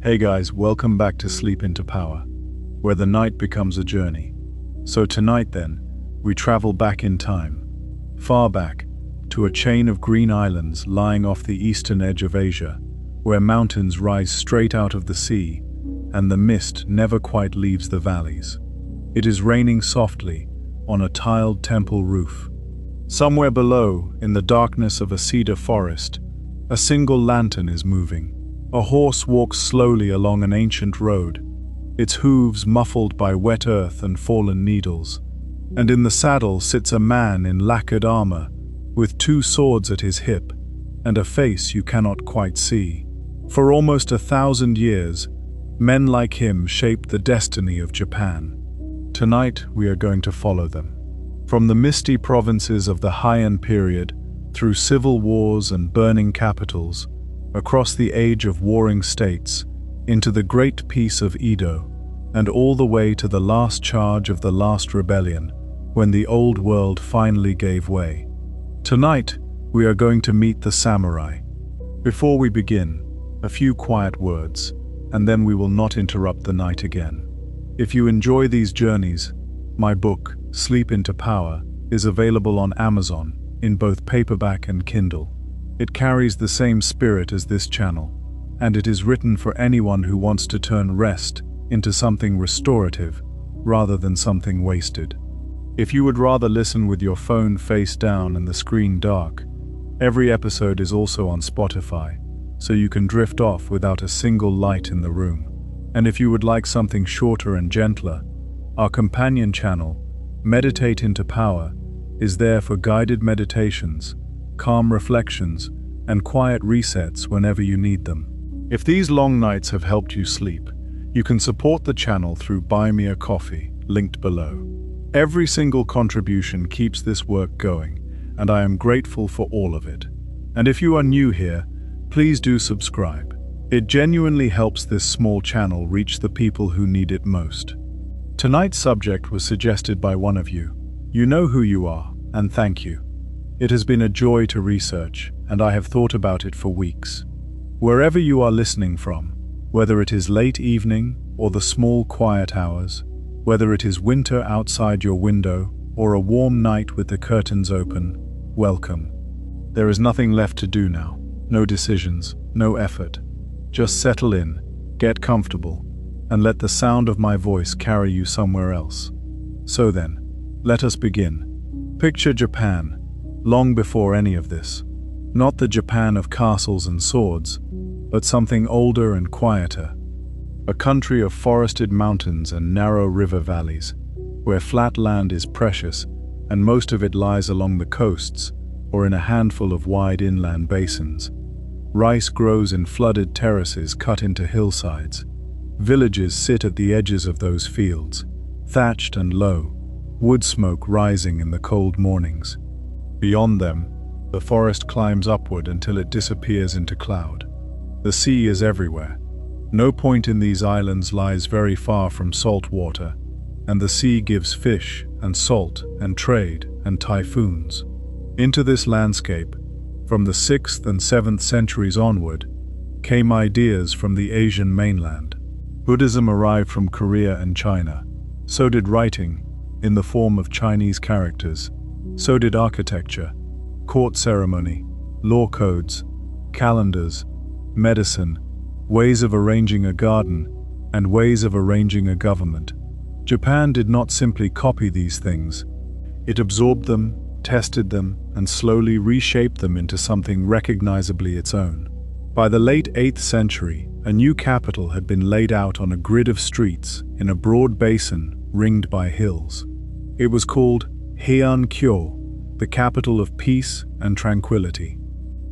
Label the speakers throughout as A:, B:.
A: Hey guys, welcome back to Sleep into Power, where the night becomes a journey. So tonight then, we travel back in time, far back, to a chain of green islands lying off the eastern edge of Asia, where mountains rise straight out of the sea, and the mist never quite leaves the valleys. It is raining softly on a tiled temple roof. Somewhere below, in the darkness of a cedar forest, a single lantern is moving. A horse walks slowly along an ancient road, its hooves muffled by wet earth and fallen needles. And in the saddle sits a man in lacquered armor, with two swords at his hip, and a face you cannot quite see. For almost 1,000 years, men like him shaped the destiny of Japan. Tonight we are going to follow them. From the misty provinces of the Heian period, through civil wars and burning capitals, across the age of warring states, into the great peace of Edo, and all the way to the last charge of the last rebellion, when the old world finally gave way. Tonight, we are going to meet the samurai. Before we begin, a few quiet words, and then we will not interrupt the night again. If you enjoy these journeys, my book, Sleep into Power, is available on Amazon in both paperback and Kindle. It carries the same spirit as this channel, and it is written for anyone who wants to turn rest into something restorative rather than something wasted. If you would rather listen with your phone face down and the screen dark, every episode is also on Spotify, so you can drift off without a single light in the room. And if you would like something shorter and gentler, our companion channel, Meditate into Power, is there for guided meditations, calm reflections, and quiet resets whenever you need them. If these long nights have helped you sleep, you can support the channel through Buy Me a Coffee, linked below. Every single contribution keeps this work going, and I am grateful for all of it. And if you are new here, please do subscribe. It genuinely helps this small channel reach the people who need it most. Tonight's subject was suggested by one of you. You know who you are, and thank you. It has been a joy to research, and I have thought about it for weeks. Wherever you are listening from, whether it is late evening or the small quiet hours, whether it is winter outside your window or a warm night with the curtains open, welcome. There is nothing left to do now, no decisions, no effort. Just settle in, get comfortable, and let the sound of my voice carry you somewhere else. So then, let us begin. Picture Japan, long before any of this. Not the Japan of castles and swords, but something older and quieter. A country of forested mountains and narrow river valleys, where flat land is precious and most of it lies along the coasts or in a handful of wide inland basins. Rice grows in flooded terraces cut into hillsides. Villages sit at the edges of those fields, thatched and low, wood smoke rising in the cold mornings. Beyond them, the forest climbs upward until it disappears into cloud. The sea is everywhere. No point in these islands lies very far from salt water, and the sea gives fish and salt and trade and typhoons. Into this landscape, from the 6th and 7th centuries onward, came ideas from the Asian mainland. Buddhism arrived from Korea and China. So did writing, in the form of Chinese characters. So did architecture, court ceremony, law codes, calendars, medicine, ways of arranging a garden, and ways of arranging a government. Japan did not simply copy these things. It absorbed them, tested them, and slowly reshaped them into something recognizably its own. By the late 8th century, a new capital had been laid out on a grid of streets in a broad basin ringed by hills. It was called Heian-kyo, the capital of peace and tranquility.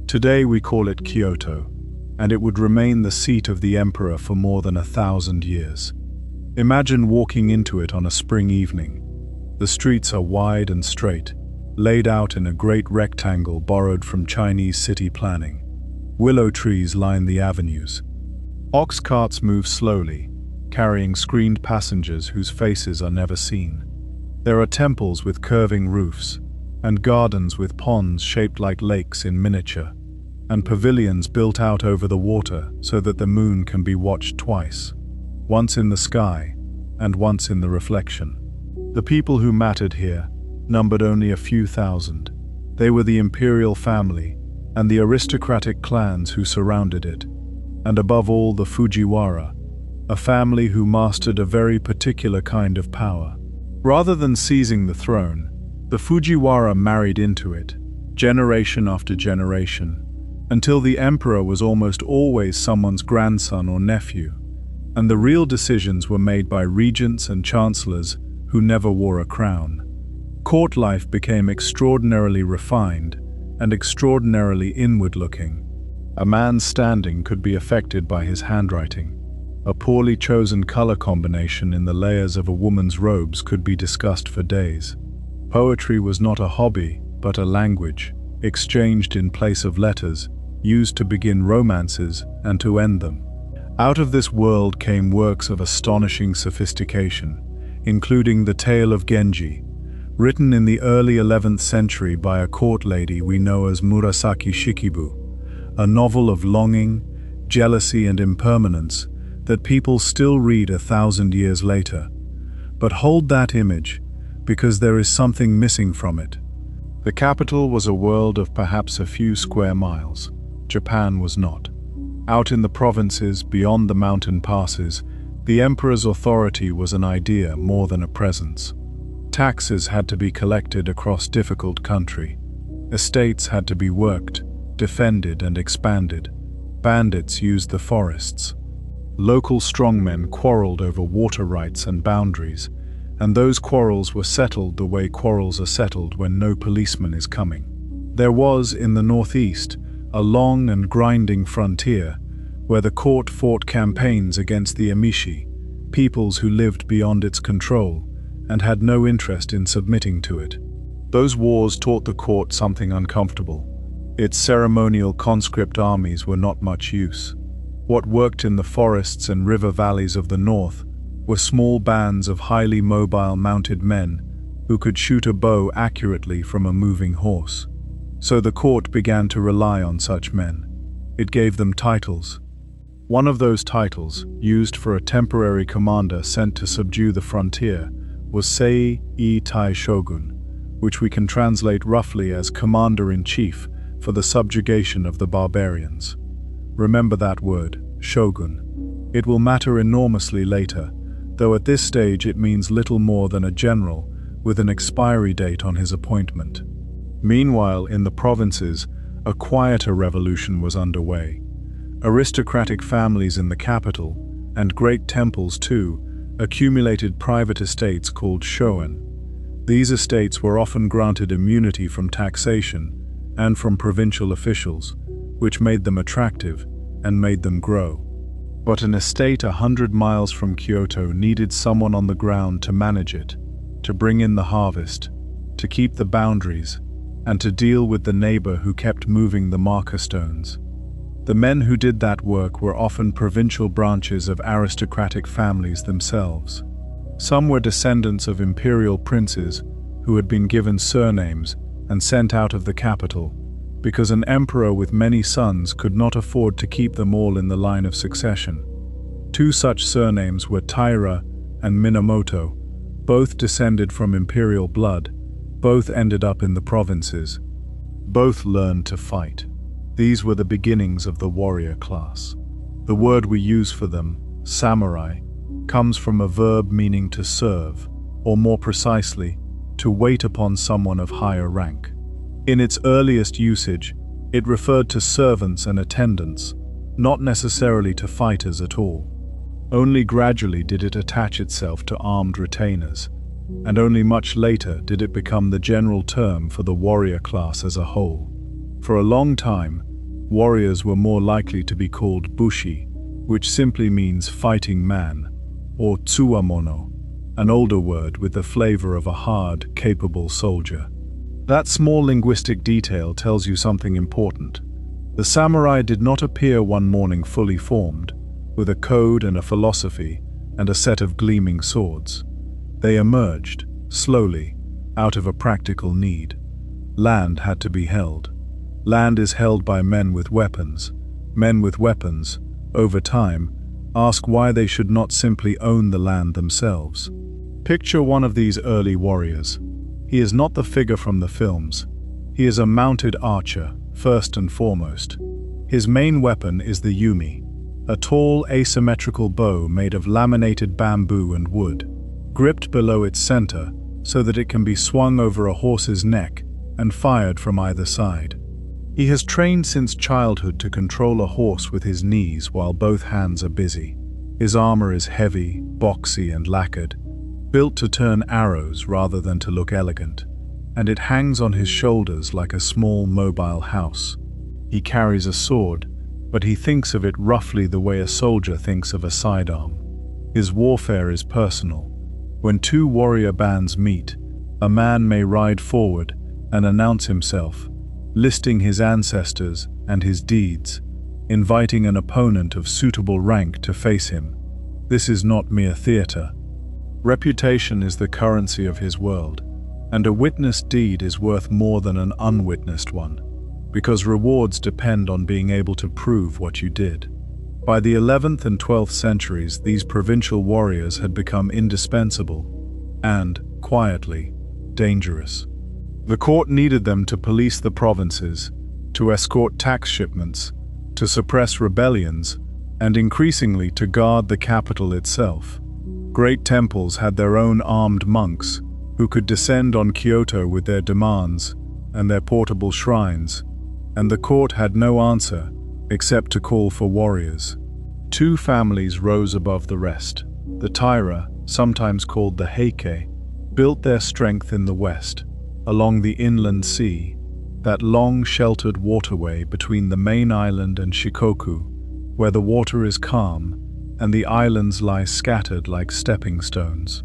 A: Today we call it Kyoto, and it would remain the seat of the emperor for more than 1,000 years. Imagine walking into it on a spring evening. The streets are wide and straight, laid out in a great rectangle borrowed from Chinese city planning. Willow trees line the avenues. Ox carts move slowly, carrying screened passengers whose faces are never seen. There are temples with curving roofs, and gardens with ponds shaped like lakes in miniature. and pavilions built out over the water so that the moon can be watched twice, once in the sky and once in the reflection. The people who mattered here numbered only a few thousand. They were the imperial family and the aristocratic clans who surrounded it, and above all the Fujiwara, a family who mastered a very particular kind of power. Rather than seizing the throne, the Fujiwara married into it, generation after generation, until the emperor was almost always someone's grandson or nephew, and the real decisions were made by regents and chancellors who never wore a crown. Court life became extraordinarily refined and extraordinarily inward-looking. A man's standing could be affected by his handwriting. A poorly chosen color combination in the layers of a woman's robes could be discussed for days. Poetry was not a hobby, but a language, exchanged in place of letters, used to begin romances and to end them. Out of this world came works of astonishing sophistication, including The Tale of Genji, written in the early 11th century by a court lady we know as Murasaki Shikibu, a novel of longing, jealousy and impermanence that people still read 1,000 years later. But hold that image, because there is something missing from it. The capital was a world of perhaps a few square miles. Japan was not. Out in the provinces, beyond the mountain passes, the emperor's authority was an idea more than a presence. Taxes had to be collected across difficult country. Estates had to be worked, defended and expanded. Bandits used the forests. Local strongmen quarreled over water rights and boundaries, and those quarrels were settled the way quarrels are settled when no policeman is coming. There was, in the northeast, a long and grinding frontier where the court fought campaigns against the emishi, peoples who lived beyond its control and had no interest in submitting to it. Those wars taught the court something uncomfortable. Its ceremonial conscript armies were not much use. What worked in the forests and river valleys of the north were small bands of highly mobile mounted men who could shoot a bow accurately from a moving horse. So the court began to rely on such men. It gave them titles. One of those titles, used for a temporary commander sent to subdue the frontier, was Sei-i-tai Shogun, which we can translate roughly as Commander-in-Chief for the subjugation of the barbarians. Remember that word, shogun. It will matter enormously later, though at this stage it means little more than a general with an expiry date on his appointment. Meanwhile, in the provinces, a quieter revolution was underway. Aristocratic families in the capital, and great temples too, accumulated private estates called shoen. These estates were often granted immunity from taxation and from provincial officials, which made them attractive and made them grow. But an estate 100 miles from Kyoto needed someone on the ground to manage it, to bring in the harvest, to keep the boundaries, and to deal with the neighbor who kept moving the marker stones. The men who did that work were often provincial branches of aristocratic families themselves. Some were descendants of imperial princes who had been given surnames and sent out of the capital, because an emperor with many sons could not afford to keep them all in the line of succession. Two such surnames were Taira and Minamoto, both descended from imperial blood, both ended up in the provinces. Both learned to fight. These were the beginnings of the warrior class. The word we use for them, samurai, comes from a verb meaning to serve, or more precisely, to wait upon someone of higher rank. In its earliest usage, it referred to servants and attendants, not necessarily to fighters at all. Only gradually did it attach itself to armed retainers, and only much later did it become the general term for the warrior class as a whole. For a long time, warriors were more likely to be called bushi, which simply means fighting man, or tsuwamono, an older word with the flavor of a hard, capable soldier. That small linguistic detail tells you something important. The samurai did not appear one morning fully formed, with a code and a philosophy and a set of gleaming swords. They emerged, slowly, out of a practical need. Land had to be held. Land is held by men with weapons. Men with weapons, over time, ask why they should not simply own the land themselves. Picture one of these early warriors. He is not the figure from the films. He is a mounted archer, first and foremost. His main weapon is the yumi, a tall asymmetrical bow made of laminated bamboo and wood, gripped below its center so that it can be swung over a horse's neck and fired from either side. He has trained since childhood to control a horse with his knees while both hands are busy. His armor is heavy, boxy, and lacquered, built to turn arrows rather than to look elegant, and it hangs on his shoulders like a small mobile house. He carries a sword, but he thinks of it roughly the way a soldier thinks of a sidearm. His warfare is personal. When two warrior bands meet, a man may ride forward and announce himself, listing his ancestors and his deeds, inviting an opponent of suitable rank to face him. This is not mere theater. Reputation is the currency of his world, and a witnessed deed is worth more than an unwitnessed one, because rewards depend on being able to prove what you did. By the 11th and 12th centuries, these provincial warriors had become indispensable and, quietly, dangerous. The court needed them to police the provinces, to escort tax shipments, to suppress rebellions, and increasingly to guard the capital itself. Great temples had their own armed monks who could descend on Kyoto with their demands and their portable shrines, and the court had no answer except to call for warriors. Two families rose above the rest. The Taira, sometimes called the Heike, built their strength in the west, along the inland sea, that long sheltered waterway between the main island and Shikoku, where the water is calm and the islands lie scattered like stepping stones.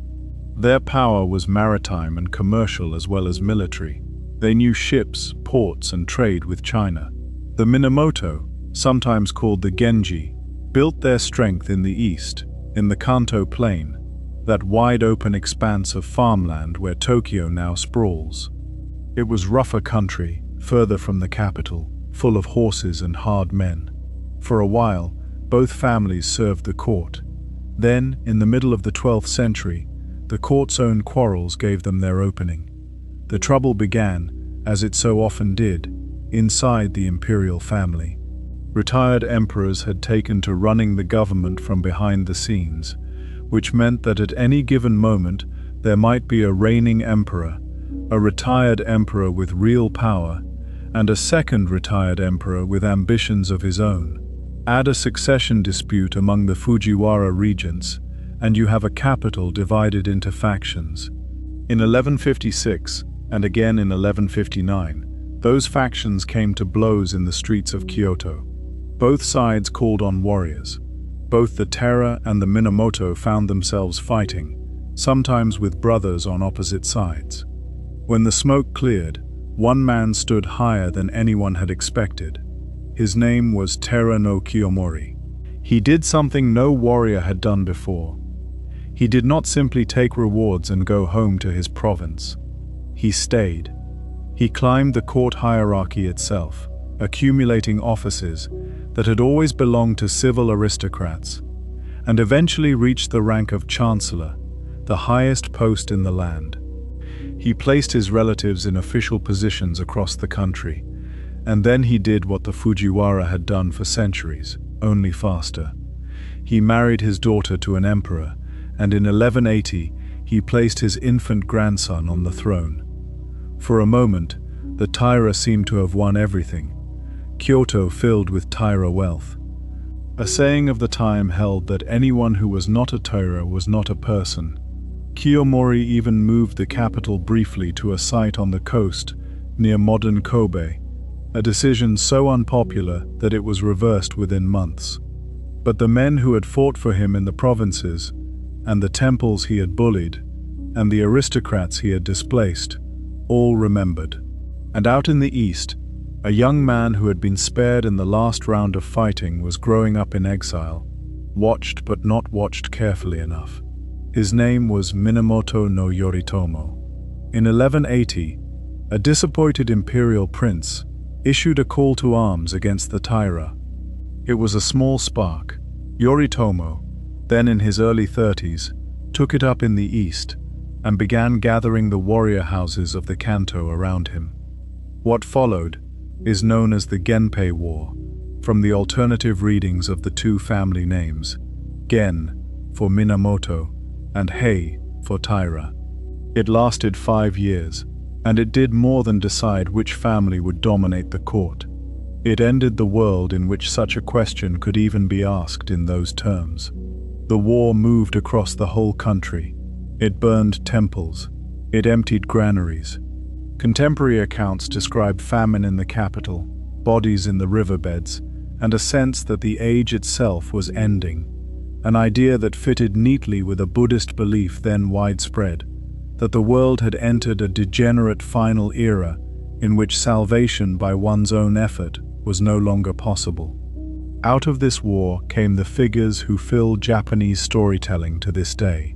A: Their power was maritime and commercial as well as military. They knew ships, ports, and trade with China. The Minamoto, sometimes called the Genji, built their strength in the east, in the Kanto Plain, that wide-open expanse of farmland where Tokyo now sprawls. It was rougher country, further from the capital, full of horses and hard men. For a while, both families served the court. Then, in the middle of the 12th century, the court's own quarrels gave them their opening. The trouble began, as it so often did, inside the imperial family. Retired emperors had taken to running the government from behind the scenes, which meant that at any given moment there might be a reigning emperor, a retired emperor with real power, and a second retired emperor with ambitions of his own. Add a succession dispute among the Fujiwara regents, and you have a capital divided into factions. In 1156, and again in 1159, those factions came to blows in the streets of Kyoto. Both sides called on warriors. Both the Taira and the Minamoto found themselves fighting, sometimes with brothers on opposite sides. When the smoke cleared, one man stood higher than anyone had expected. His name was Taira no Kiyomori. He did something no warrior had done before. He did not simply take rewards and go home to his province. He stayed. He climbed the court hierarchy itself, accumulating offices that had always belonged to civil aristocrats, and eventually reached the rank of chancellor, the highest post in the land. He placed his relatives in official positions across the country, and then he did what the Fujiwara had done for centuries, only faster. He married his daughter to an emperor, and in 1180 he placed his infant grandson on the throne. For a moment, the Taira seemed to have won everything. Kyoto filled with Taira wealth. A saying of the time held that anyone who was not a Taira was not a person. Kiyomori even moved the capital briefly to a site on the coast near modern Kobe, a decision so unpopular that it was reversed within months. But the men who had fought for him in the provinces, and the temples he had bullied, and the aristocrats he had displaced, all remembered. And out in the east, a young man who had been spared in the last round of fighting was growing up in exile, watched but not watched carefully enough. His name was Minamoto no Yoritomo. In 1180, a disappointed imperial prince, issued a call to arms against the Taira. It was a small spark. Yoritomo, then in his early 30s, took it up in the east and began gathering the warrior houses of the Kanto around him. What followed is known as the Genpei War, from the alternative readings of the two family names, Gen for Minamoto and Hei for Taira. It lasted 5 years, and it did more than decide which family would dominate the court. It ended the world in which such a question could even be asked in those terms. The war moved across the whole country. It burned temples. It emptied granaries. Contemporary accounts describe famine in the capital, bodies in the riverbeds, and a sense that the age itself was ending, an idea that fitted neatly with a Buddhist belief then widespread, that the world had entered a degenerate final era in which salvation by one's own effort was no longer possible. Out of this war came the figures who fill Japanese storytelling to this day.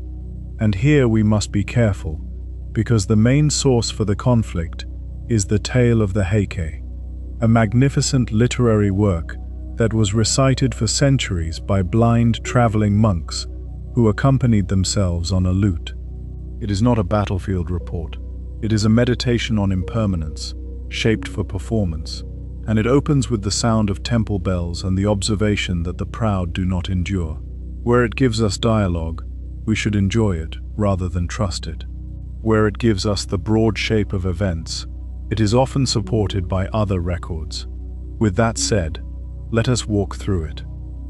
A: And here we must be careful, because the main source for the conflict is the Tale of the Heike, a magnificent literary work that was recited for centuries by blind traveling monks who accompanied themselves on a lute. It is not a battlefield report. It is a meditation on impermanence, shaped for performance, and it opens with the sound of temple bells and the observation that the proud do not endure. Where it gives us dialogue, we should enjoy it rather than trust it. Where it gives us the broad shape of events, it is often supported by other records. With that said, let us walk through it.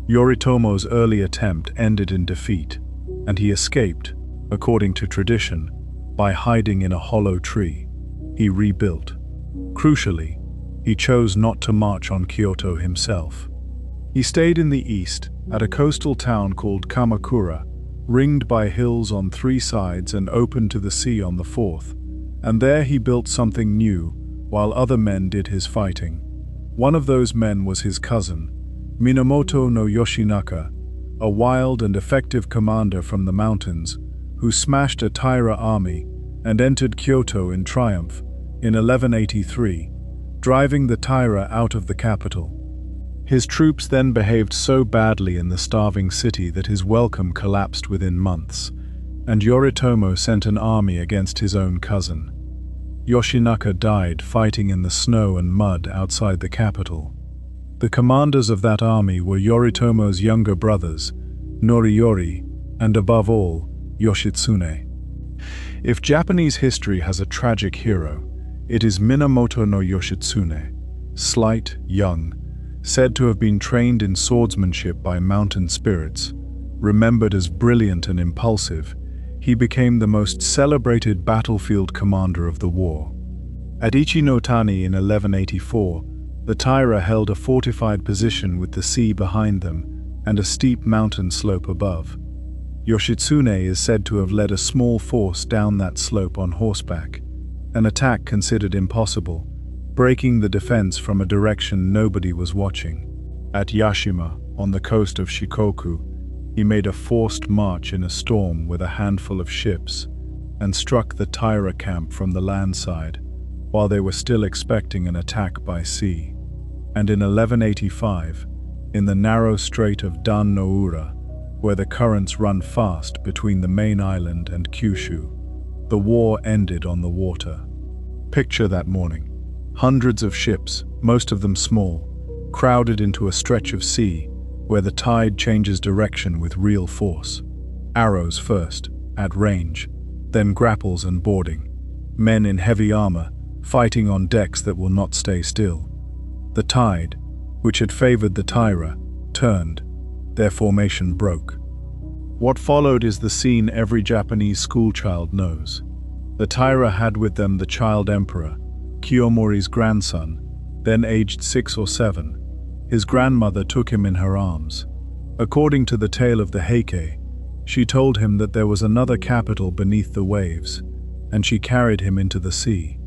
A: Yoritomo's early attempt ended in defeat, and he escaped, according to tradition, by hiding in a hollow tree. He rebuilt. Crucially, he chose not to march on Kyoto himself. He stayed in the east, at a coastal town called Kamakura, ringed by hills on 3 sides and open to the sea on the 4th, and there he built something new, while other men did his fighting. One of those men was his cousin, Minamoto no Yoshinaka, a wild and effective commander from the mountains, who smashed a Taira army and entered Kyoto in triumph in 1183, driving the Taira out of the capital. His troops then behaved so badly in the starving city that his welcome collapsed within months, and Yoritomo sent an army against his own cousin. Yoshinaka died fighting in the snow and mud outside the capital. The commanders of that army were Yoritomo's younger brothers, Noriyori, and above all, Yoshitsune. If Japanese history has a tragic hero, it is Minamoto no Yoshitsune, slight, young, said to have been trained in swordsmanship by mountain spirits. Remembered as brilliant and impulsive, he became the most celebrated battlefield commander of the war. At Ichinotani in 1184, the Taira held a fortified position with the sea behind them and a steep mountain slope above. Yoshitsune is said to have led a small force down that slope on horseback, an attack considered impossible, breaking the defense from a direction nobody was watching. At Yashima, on the coast of Shikoku, he made a forced march in a storm with a handful of ships and struck the Taira camp from the land side, while they were still expecting an attack by sea. And in 1185, in the narrow strait of Dan no-ura, where the currents run fast between the main island and Kyushu, the war ended on the water. Picture that morning. Hundreds of ships, most of them small, crowded into a stretch of sea where the tide changes direction with real force. Arrows first, at range, then grapples and boarding. Men in heavy armor, fighting on decks that will not stay still. The tide, which had favored the Taira, turned. Their formation broke. What followed is the scene every Japanese schoolchild knows. The Taira had with them the child emperor, Kiyomori's grandson, then aged 6 or 7. His grandmother took him in her arms. According to the Tale of the Heike, she told him that there was another capital beneath the waves, and she carried him into the sea.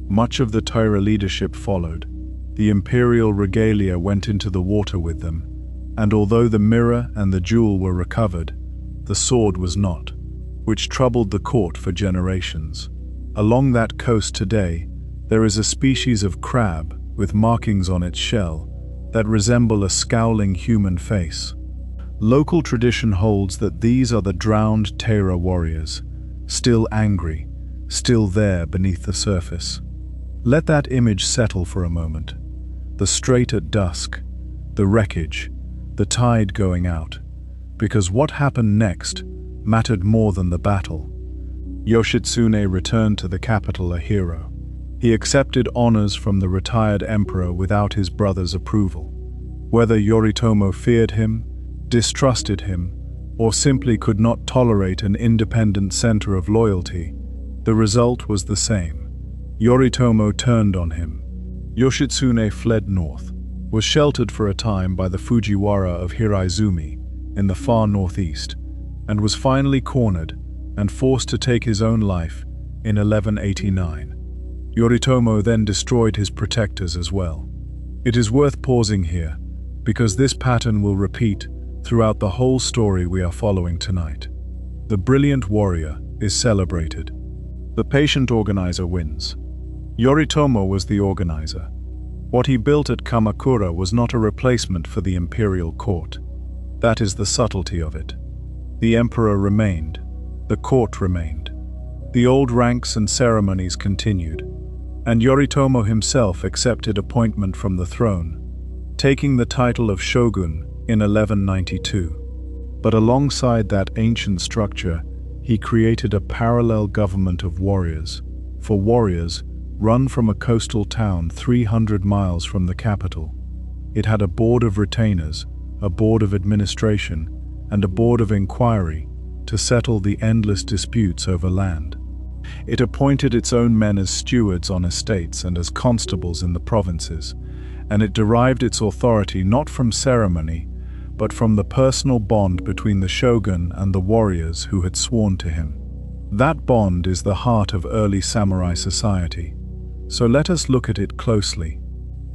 A: Much of the Taira leadership followed. The imperial regalia went into the water with them, and although the mirror and the jewel were recovered, the sword was not, which troubled the court for generations. Along that coast today, there is a species of crab, with markings on its shell that resemble a scowling human face. Local tradition holds that these are the drowned Taira warriors, still angry, still there beneath the surface. Let that image settle for a moment. The strait at dusk, the wreckage, the tide going out, because what happened next mattered more than the battle. Yoshitsune returned to the capital a hero. He accepted honors from the retired emperor without his brother's approval. Whether Yoritomo feared him, distrusted him, or simply could not tolerate an independent center of loyalty, the result was the same. Yoritomo turned on him. Yoshitsune fled north, was sheltered for a time by the Fujiwara of Hiraizumi in the far northeast, and was finally cornered and forced to take his own life in 1189. Yoritomo then destroyed his protectors as well. It is worth pausing here, because this pattern will repeat throughout the whole story we are following tonight. The brilliant warrior is celebrated. The patient organizer wins. Yoritomo was the organizer. What he built at Kamakura was not a replacement for the imperial court. That is the subtlety of it. The emperor remained. The court remained. The old ranks and ceremonies continued. And Yoritomo himself accepted appointment from the throne, taking the title of shogun in 1192. But alongside that ancient structure, he created a parallel government of warriors, for warriors run from a coastal town 300 miles from the capital. It had a board of retainers, a board of administration, and a board of inquiry to settle the endless disputes over land. It appointed its own men as stewards on estates and as constables in the provinces, and it derived its authority not from ceremony, but from the personal bond between the shogun and the warriors who had sworn to him. That bond is the heart of early samurai society. So let us look at it closely.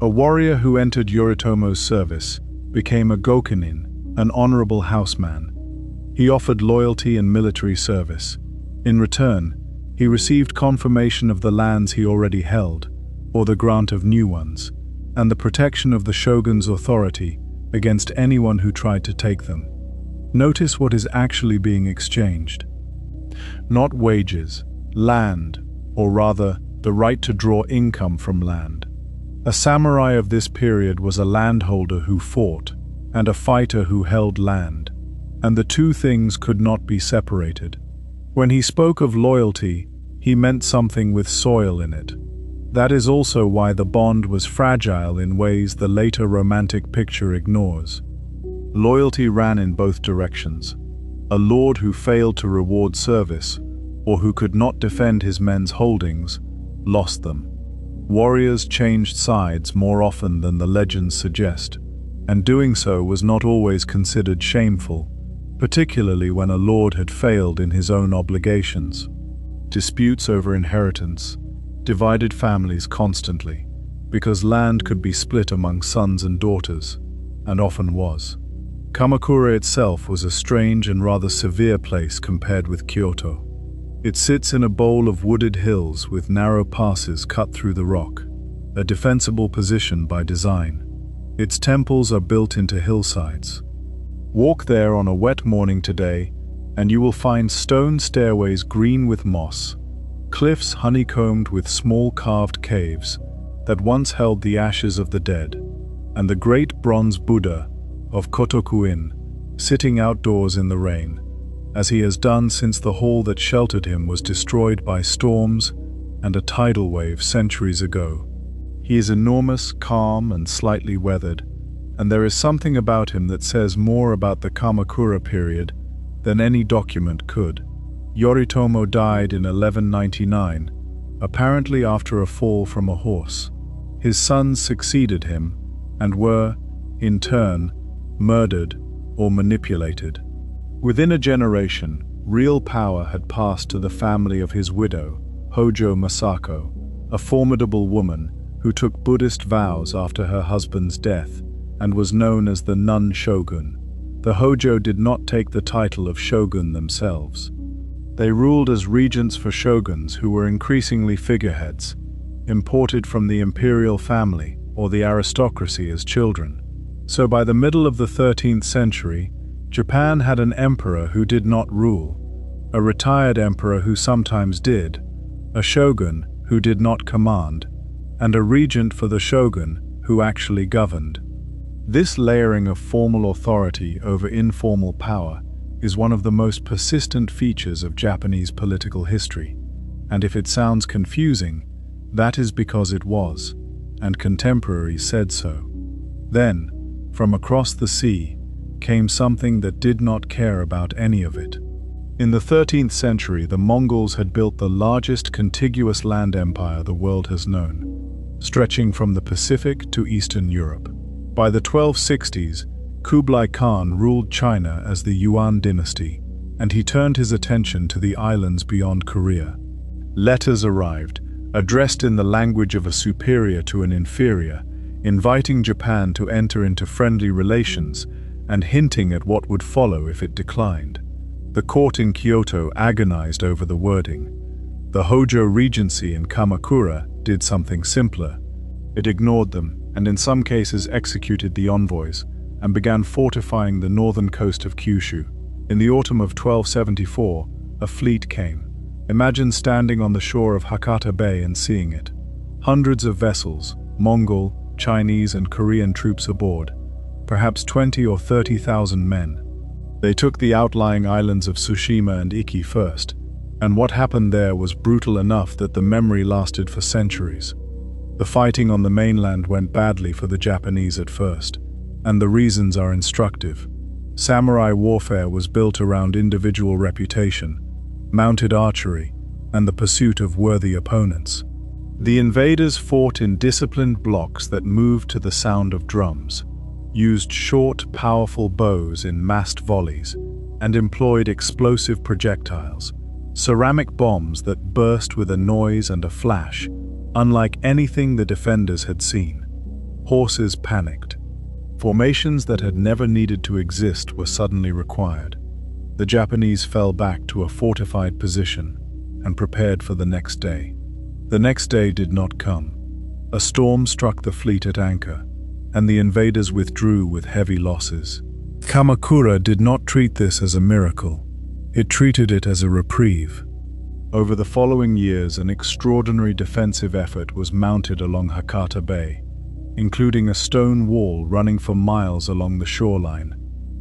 A: A warrior who entered Yoritomo's service became a gokunin, an honorable houseman. He offered loyalty and military service. In return, he received confirmation of the lands he already held, or the grant of new ones, and the protection of the shogun's authority against anyone who tried to take them. Notice what is actually being exchanged. Not wages, land, or rather, the right to draw income from land. A samurai of this period was a landholder who fought, and a fighter who held land, and the two things could not be separated. When he spoke of loyalty, he meant something with soil in it. That is also why the bond was fragile in ways the later romantic picture ignores. Loyalty ran in both directions. A lord who failed to reward service, or who could not defend his men's holdings, lost them. Warriors changed sides more often than the legends suggest, and doing so was not always considered shameful, particularly when a lord had failed in his own obligations. Disputes over inheritance divided families constantly, because land could be split among sons and daughters, and often was. Kamakura itself was a strange and rather severe place compared with Kyoto. It sits in a bowl of wooded hills with narrow passes cut through the rock, a defensible position by design. Its temples are built into hillsides. Walk there on a wet morning today, and you will find stone stairways green with moss, cliffs honeycombed with small carved caves that once held the ashes of the dead, and the great bronze Buddha of Kotokuin sitting outdoors in the rain, as he has done since the hall that sheltered him was destroyed by storms and a tidal wave centuries ago. He is enormous, calm, and slightly weathered, and there is something about him that says more about the Kamakura period than any document could. Yoritomo died in 1199, apparently after a fall from a horse. His sons succeeded him and were, in turn, murdered or manipulated. Within a generation, real power had passed to the family of his widow, Hojo Masako, a formidable woman who took Buddhist vows after her husband's death and was known as the nun shogun. The Hojo did not take the title of shogun themselves. They ruled as regents for shoguns who were increasingly figureheads, imported from the imperial family or the aristocracy as children. So by the middle of the 13th century, Japan had an emperor who did not rule, a retired emperor who sometimes did, a shogun who did not command, and a regent for the shogun who actually governed. This layering of formal authority over informal power is one of the most persistent features of Japanese political history, and if it sounds confusing, that is because it was, and contemporaries said so. Then, from across the sea, came something that did not care about any of it. In the 13th century, the Mongols had built the largest contiguous land empire the world has known, stretching from the Pacific to Eastern Europe. By the 1260s, Kublai Khan ruled China as the Yuan dynasty, and he turned his attention to the islands beyond Korea. Letters arrived, addressed in the language of a superior to an inferior, inviting Japan to enter into friendly relations and hinting at what would follow if it declined. The court in Kyoto agonized over the wording. The Hojo Regency in Kamakura did something simpler. It ignored them, and in some cases executed the envoys, and began fortifying the northern coast of Kyushu. In the autumn of 1274, a fleet came. Imagine standing on the shore of Hakata Bay and seeing it. Hundreds of vessels, Mongol, Chinese and Korean troops aboard, perhaps 20 or 30,000 men. They took the outlying islands of Tsushima and Iki first, and what happened there was brutal enough that the memory lasted for centuries. The fighting on the mainland went badly for the Japanese at first, and the reasons are instructive. Samurai warfare was built around individual reputation, mounted archery, and the pursuit of worthy opponents. The invaders fought in disciplined blocks that moved to the sound of drums, used short, powerful bows in massed volleys, and employed explosive projectiles, ceramic bombs that burst with a noise and a flash, unlike anything the defenders had seen. Horses panicked. Formations that had never needed to exist were suddenly required. The Japanese fell back to a fortified position and prepared for the next day. The next day did not come. A storm struck the fleet at anchor, and the invaders withdrew with heavy losses. Kamakura did not treat this as a miracle. It treated it as a reprieve. Over the following years, an extraordinary defensive effort was mounted along Hakata Bay, including a stone wall running for miles along the shoreline,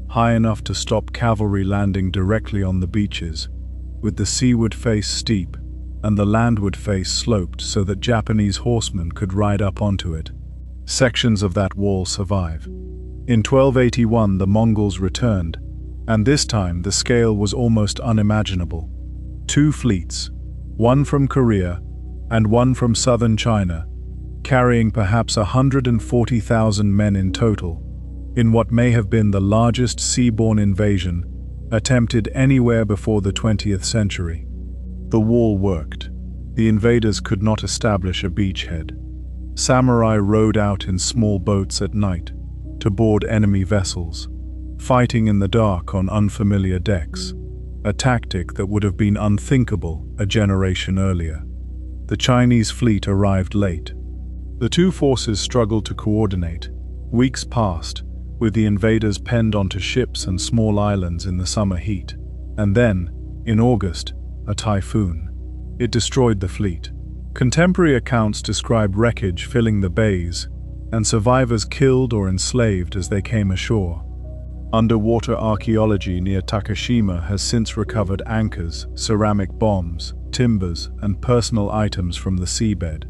A: high enough to stop cavalry landing directly on the beaches, with the seaward face steep and the landward face sloped so that Japanese horsemen could ride up onto it. Sections of that wall survive. In 1281, the Mongols returned, and this time the scale was almost unimaginable. 2 fleets, one from Korea and one from southern China, carrying perhaps 140,000 men in total, in what may have been the largest seaborne invasion attempted anywhere before the 20th century. The wall worked. The invaders could not establish a beachhead. Samurai rowed out in small boats at night to board enemy vessels, fighting in the dark on unfamiliar decks, a tactic that would have been unthinkable a generation earlier. The Chinese fleet arrived late. The two forces struggled to coordinate. Weeks passed, with the invaders penned onto ships and small islands in the summer heat. And then, in August, a typhoon. It destroyed the fleet. Contemporary accounts describe wreckage filling the bays, and survivors killed or enslaved as they came ashore. Underwater archaeology near Takashima has since recovered anchors, ceramic bombs, timbers, and personal items from the seabed,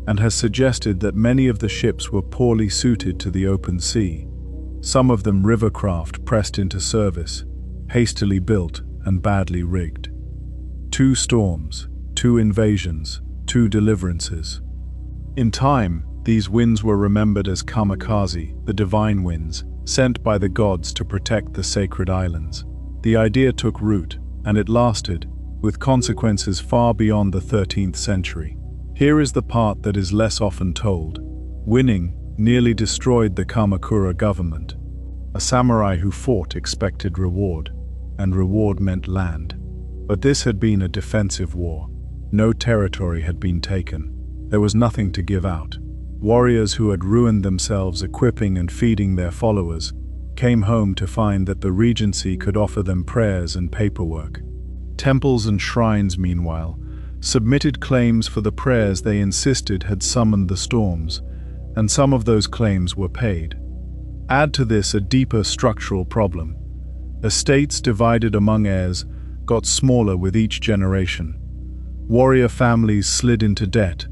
A: and has suggested that many of the ships were poorly suited to the open sea, some of them rivercraft pressed into service, hastily built and badly rigged. 2 storms, 2 invasions, 2 deliverances. In time, these winds were remembered as kamikaze, the divine winds, sent by the gods to protect the sacred islands. The idea took root, and it lasted, with consequences far beyond the 13th century. Here is the part that is less often told. Winning nearly destroyed the Kamakura government. A samurai who fought expected reward, and reward meant land. But this had been a defensive war. No territory had been taken. There was nothing to give out. Warriors who had ruined themselves equipping and feeding their followers came home to find that the regency could offer them prayers and paperwork. Temples and shrines, meanwhile, submitted claims for the prayers they insisted had summoned the storms, and some of those claims were paid. Add to this a deeper structural problem. Estates divided among heirs got smaller with each generation. Warrior families slid into debt.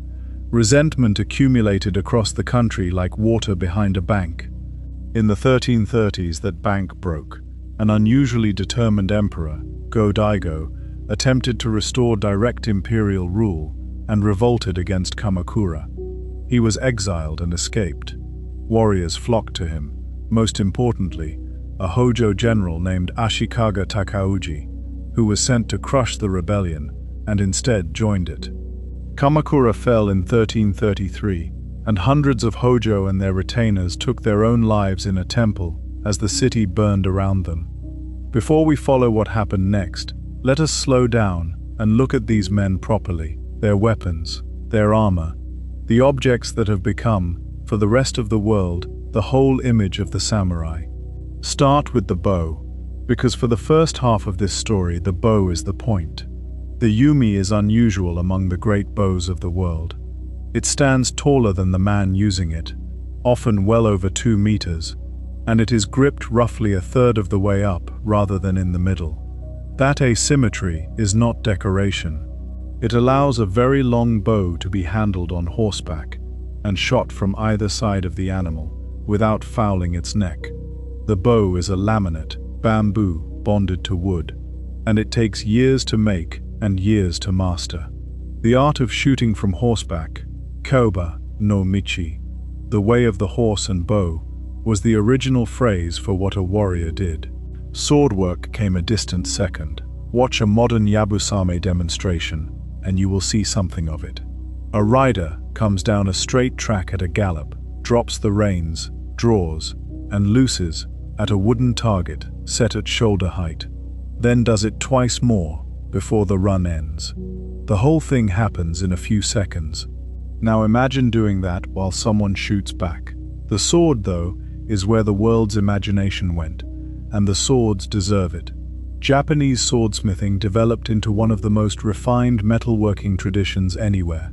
A: Resentment accumulated across the country like water behind a bank. In the 1330s, that bank broke. An unusually determined emperor, Go-Daigo, attempted to restore direct imperial rule and revolted against Kamakura. He was exiled and escaped. Warriors flocked to him, most importantly, a Hojo general named Ashikaga Takauji, who was sent to crush the rebellion and instead joined it. Kamakura fell in 1333, and hundreds of Hojo and their retainers took their own lives in a temple as the city burned around them. Before we follow what happened next, let us slow down and look at these men properly, their weapons, their armor, the objects that have become, for the rest of the world, the whole image of the samurai. Start with the bow, because for the first half of this story, the bow is the point. The yumi is unusual among the great bows of the world. It stands taller than the man using it, often well over 2 meters, and it is gripped roughly a third of the way up rather than in the middle. That asymmetry is not decoration. It allows a very long bow to be handled on horseback and shot from either side of the animal without fouling its neck. The bow is a laminate, bamboo bonded to wood, and it takes years to make and years to master. The art of shooting from horseback, Koba no Michi, the way of the horse and bow, was the original phrase for what a warrior did. Swordwork came a distant second. Watch a modern Yabusame demonstration, and you will see something of it. A rider comes down a straight track at a gallop, drops the reins, draws, and looses at a wooden target set at shoulder height, then does it twice more before the run ends. The whole thing happens in a few seconds. Now imagine doing that while someone shoots back. The sword, though, is where the world's imagination went, and the swords deserve it. Japanese swordsmithing developed into one of the most refined metalworking traditions anywhere.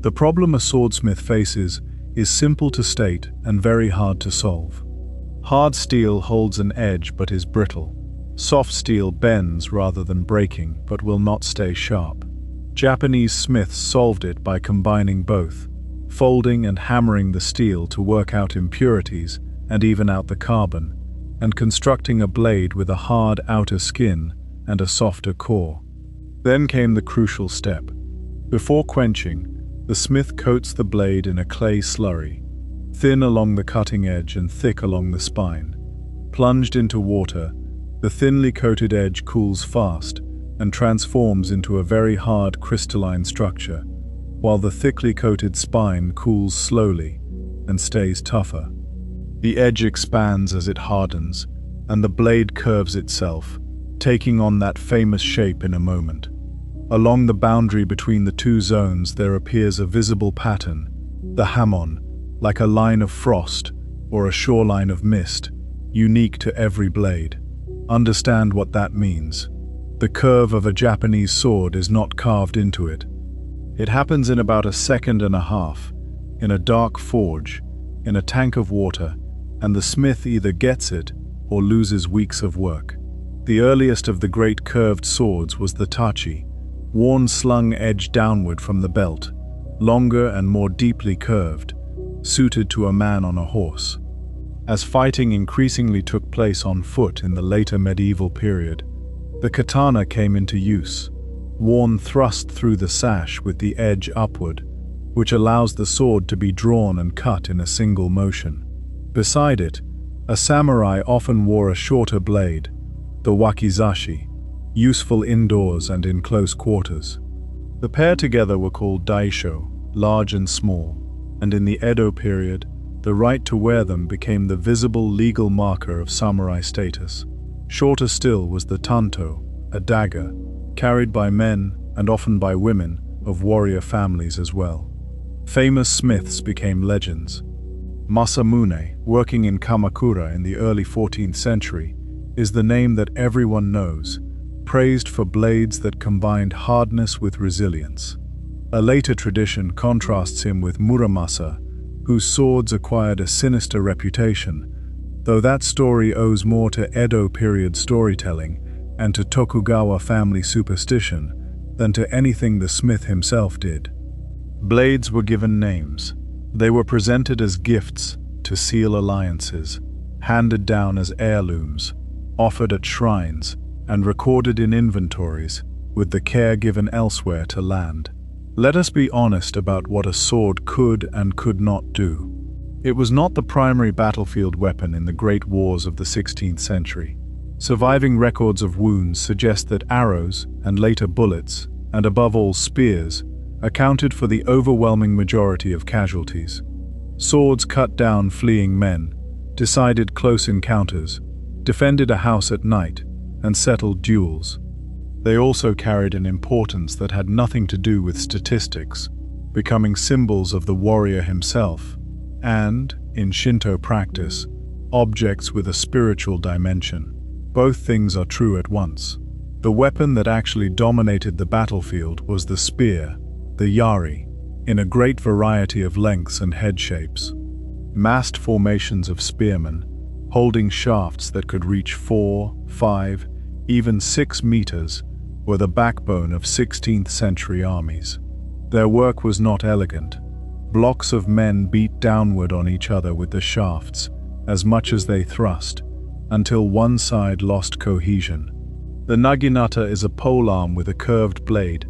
A: The problem a swordsmith faces is simple to state and very hard to solve. Hard steel holds an edge but is brittle. Soft steel bends rather than breaking but will not stay sharp. Japanese smiths solved it by combining both, folding and hammering the steel to work out impurities and even out the carbon, and constructing a blade with a hard outer skin and a softer core. Then came the crucial step. Before quenching, the smith coats the blade in a clay slurry, thin along the cutting edge and thick along the spine. Plunged into water, the thinly coated edge cools fast and transforms into a very hard crystalline structure, while the thickly coated spine cools slowly and stays tougher. The edge expands as it hardens, and the blade curves itself, taking on that famous shape in a moment. Along the boundary between the two zones there appears a visible pattern, the hamon, like a line of frost or a shoreline of mist, unique to every blade. Understand what that means. The curve of a Japanese sword is not carved into it. It happens in about a second and a half, in a dark forge, in a tank of water, and the smith either gets it or loses weeks of work. The earliest of the great curved swords was the tachi, worn slung edge downward from the belt, longer and more deeply curved, suited to a man on a horse. As fighting increasingly took place on foot in the later medieval period, the katana came into use, worn thrust through the sash with the edge upward, which allows the sword to be drawn and cut in a single motion. Beside it, a samurai often wore a shorter blade, the wakizashi, useful indoors and in close quarters. The pair together were called daisho, large and small, and in the Edo period, the right to wear them became the visible legal marker of samurai status. Shorter still was the tanto, a dagger, carried by men and often by women of warrior families as well. Famous smiths became legends. Masamune, working in Kamakura in the early 14th century, is the name that everyone knows, praised for blades that combined hardness with resilience. A later tradition contrasts him with Muramasa, whose swords acquired a sinister reputation, though that story owes more to Edo period storytelling and to Tokugawa family superstition than to anything the smith himself did. Blades were given names. They were presented as gifts to seal alliances, handed down as heirlooms, offered at shrines, and recorded in inventories, with the care given elsewhere to land. Let us be honest about what a sword could and could not do. It was not the primary battlefield weapon in the great wars of the 16th century. Surviving records of wounds suggest that arrows, and later bullets, and above all spears, accounted for the overwhelming majority of casualties. Swords cut down fleeing men, decided close encounters, defended a house at night, and settled duels. They also carried an importance that had nothing to do with statistics, becoming symbols of the warrior himself, and, in Shinto practice, objects with a spiritual dimension. Both things are true at once. The weapon that actually dominated the battlefield was the spear, the yari, in a great variety of lengths and head shapes. Massed formations of spearmen, holding shafts that could reach 4, 5, even 6 meters, were the backbone of 16th century armies. Their work was not elegant. Blocks of men beat downward on each other with the shafts, as much as they thrust, until one side lost cohesion. The naginata is a polearm with a curved blade,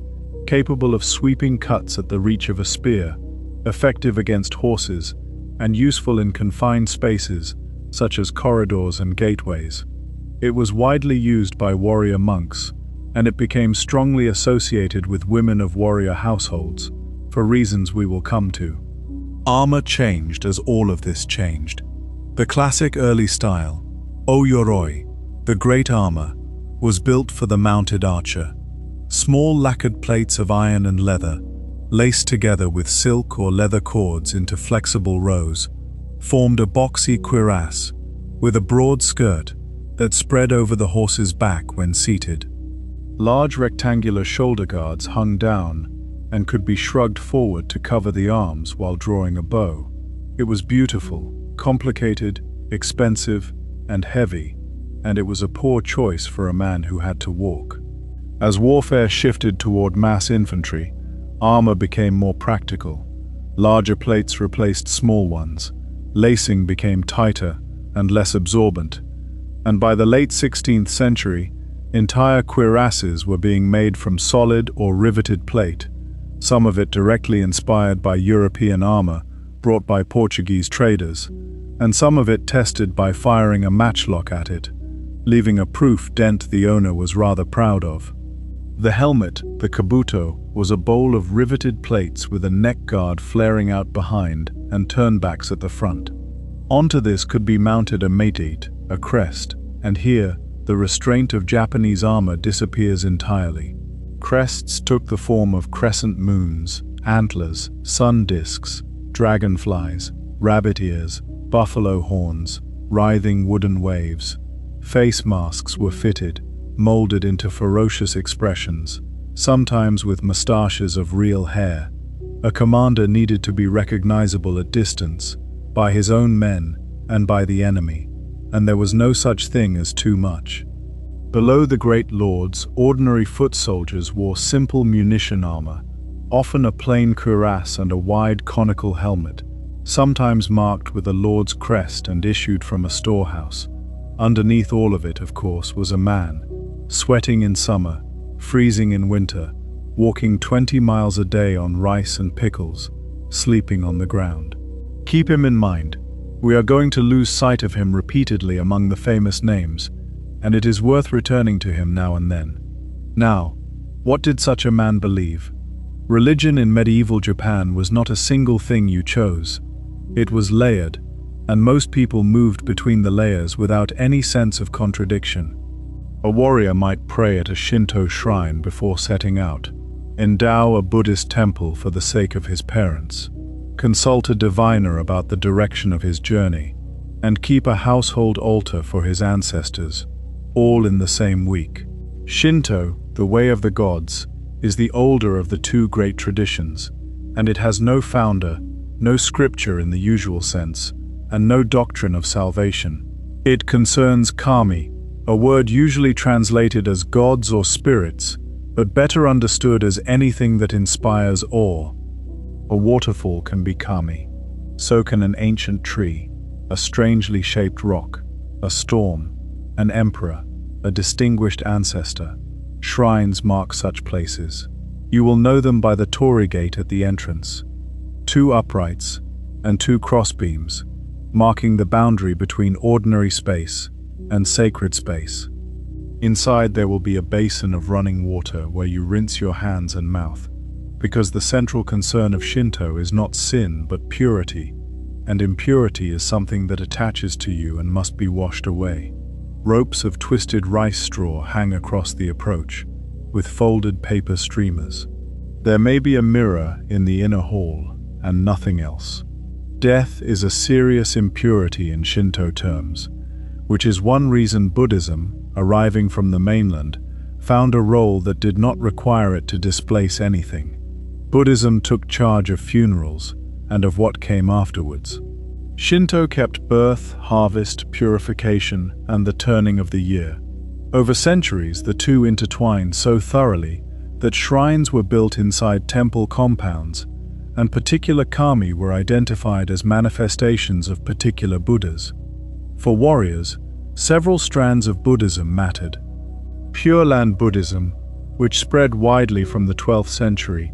A: capable of sweeping cuts at the reach of a spear, effective against horses, and useful in confined spaces, such as corridors and gateways. It was widely used by warrior monks, and it became strongly associated with women of warrior households, for reasons we will come to. Armor changed as all of this changed. The classic early style, O-yoroi, the great armor, was built for the mounted archer. Small lacquered plates of iron and leather, laced together with silk or leather cords into flexible rows, formed a boxy cuirass with a broad skirt that spread over the horse's back when seated. Large rectangular shoulder guards hung down and could be shrugged forward to cover the arms while drawing a bow. It was beautiful, complicated, expensive, and heavy, and it was a poor choice for a man who had to walk. As warfare shifted toward mass infantry, armor became more practical. Larger plates replaced small ones, lacing became tighter and less absorbent, and by the late 16th century, entire cuirasses were being made from solid or riveted plate, some of it directly inspired by European armor brought by Portuguese traders, and some of it tested by firing a matchlock at it, leaving a proof dent the owner was rather proud of. The helmet, the kabuto, was a bowl of riveted plates with a neck guard flaring out behind and turnbacks at the front. Onto this could be mounted a meite, a crest, and here, the restraint of Japanese armor disappears entirely. Crests took the form of crescent moons, antlers, sun discs, dragonflies, rabbit ears, buffalo horns, writhing wooden waves. Face masks were fitted, molded into ferocious expressions, sometimes with mustaches of real hair. A commander needed to be recognizable at distance, by his own men and by the enemy, and there was no such thing as too much. Below the great lords, ordinary foot soldiers wore simple munition armor, often a plain cuirass and a wide conical helmet, sometimes marked with a lord's crest and issued from a storehouse. Underneath all of it, of course, was a man, sweating in summer, freezing in winter, walking 20 miles a day on rice and pickles, sleeping on the ground. Keep him in mind. We are going to lose sight of him repeatedly among the famous names, and it is worth returning to him now and then. Now, what did such a man believe? Religion in medieval Japan was not a single thing you chose. It was layered, and most people moved between the layers without any sense of contradiction. A warrior might pray at a Shinto shrine before setting out, endow a Buddhist temple for the sake of his parents, consult a diviner about the direction of his journey, and keep a household altar for his ancestors, all in the same week. Shinto, the way of the gods, is the older of the two great traditions, and it has no founder, no scripture in the usual sense, and no doctrine of salvation. It concerns kami, a word usually translated as gods or spirits, but better understood as anything that inspires awe. A waterfall can be kami, so can an ancient tree, a strangely shaped rock, a storm, an emperor, a distinguished ancestor. Shrines mark such places. You will know them by the torii gate at the entrance. 2 uprights and 2 crossbeams, marking the boundary between ordinary space and sacred space. Inside there will be a basin of running water where you rinse your hands and mouth, because the central concern of Shinto is not sin but purity, and impurity is something that attaches to you and must be washed away. Ropes of twisted rice straw hang across the approach, with folded paper streamers. There may be a mirror in the inner hall, and nothing else. Death is a serious impurity in Shinto terms, which is one reason Buddhism, arriving from the mainland, found a role that did not require it to displace anything. Buddhism took charge of funerals and of what came afterwards. Shinto kept birth, harvest, purification, and the turning of the year. Over centuries, the two intertwined so thoroughly that shrines were built inside temple compounds, and particular kami were identified as manifestations of particular Buddhas. For warriors, several strands of Buddhism mattered. Pure Land Buddhism, which spread widely from the 12th century,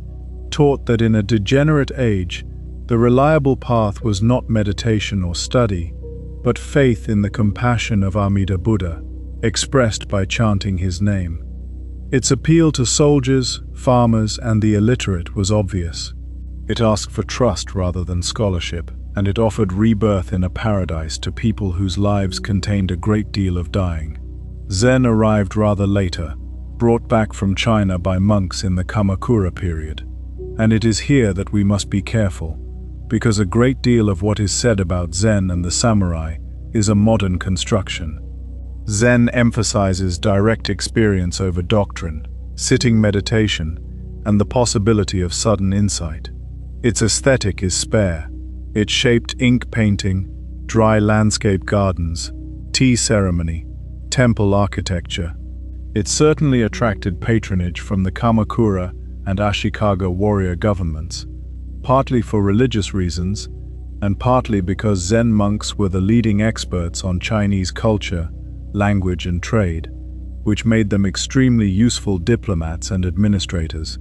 A: taught that in a degenerate age, the reliable path was not meditation or study, but faith in the compassion of Amida Buddha, expressed by chanting his name. Its appeal to soldiers, farmers, and the illiterate was obvious. It asked for trust rather than scholarship, and it offered rebirth in a paradise to people whose lives contained a great deal of dying. Zen arrived rather later, brought back from China by monks in the Kamakura period. And it is here that we must be careful, because a great deal of what is said about Zen and the samurai is a modern construction. Zen emphasizes direct experience over doctrine, sitting meditation, and the possibility of sudden insight. Its aesthetic is spare. It shaped ink painting, dry landscape gardens, tea ceremony, temple architecture. It certainly attracted patronage from the Kamakura and Ashikaga warrior governments, partly for religious reasons, and partly because Zen monks were the leading experts on Chinese culture, language, and trade, which made them extremely useful diplomats and administrators.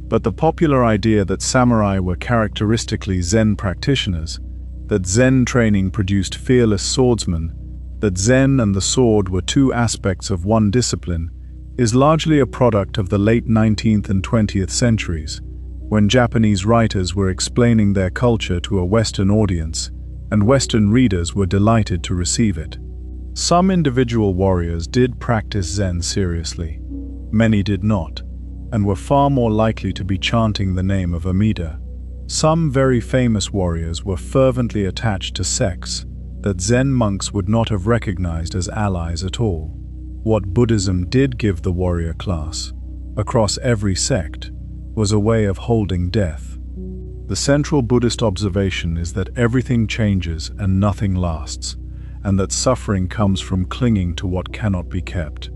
A: But the popular idea that samurai were characteristically Zen practitioners, that Zen training produced fearless swordsmen, that Zen and the sword were two aspects of one discipline, is largely a product of the late 19th and 20th centuries, when Japanese writers were explaining their culture to a Western audience, and Western readers were delighted to receive it. Some individual warriors did practice Zen seriously. Many did not, and were far more likely to be chanting the name of Amida. Some very famous warriors were fervently attached to sects that Zen monks would not have recognized as allies at all. What Buddhism did give the warrior class, across every sect, was a way of holding death. The central Buddhist observation is that everything changes and nothing lasts, and that suffering comes from clinging to what cannot be kept.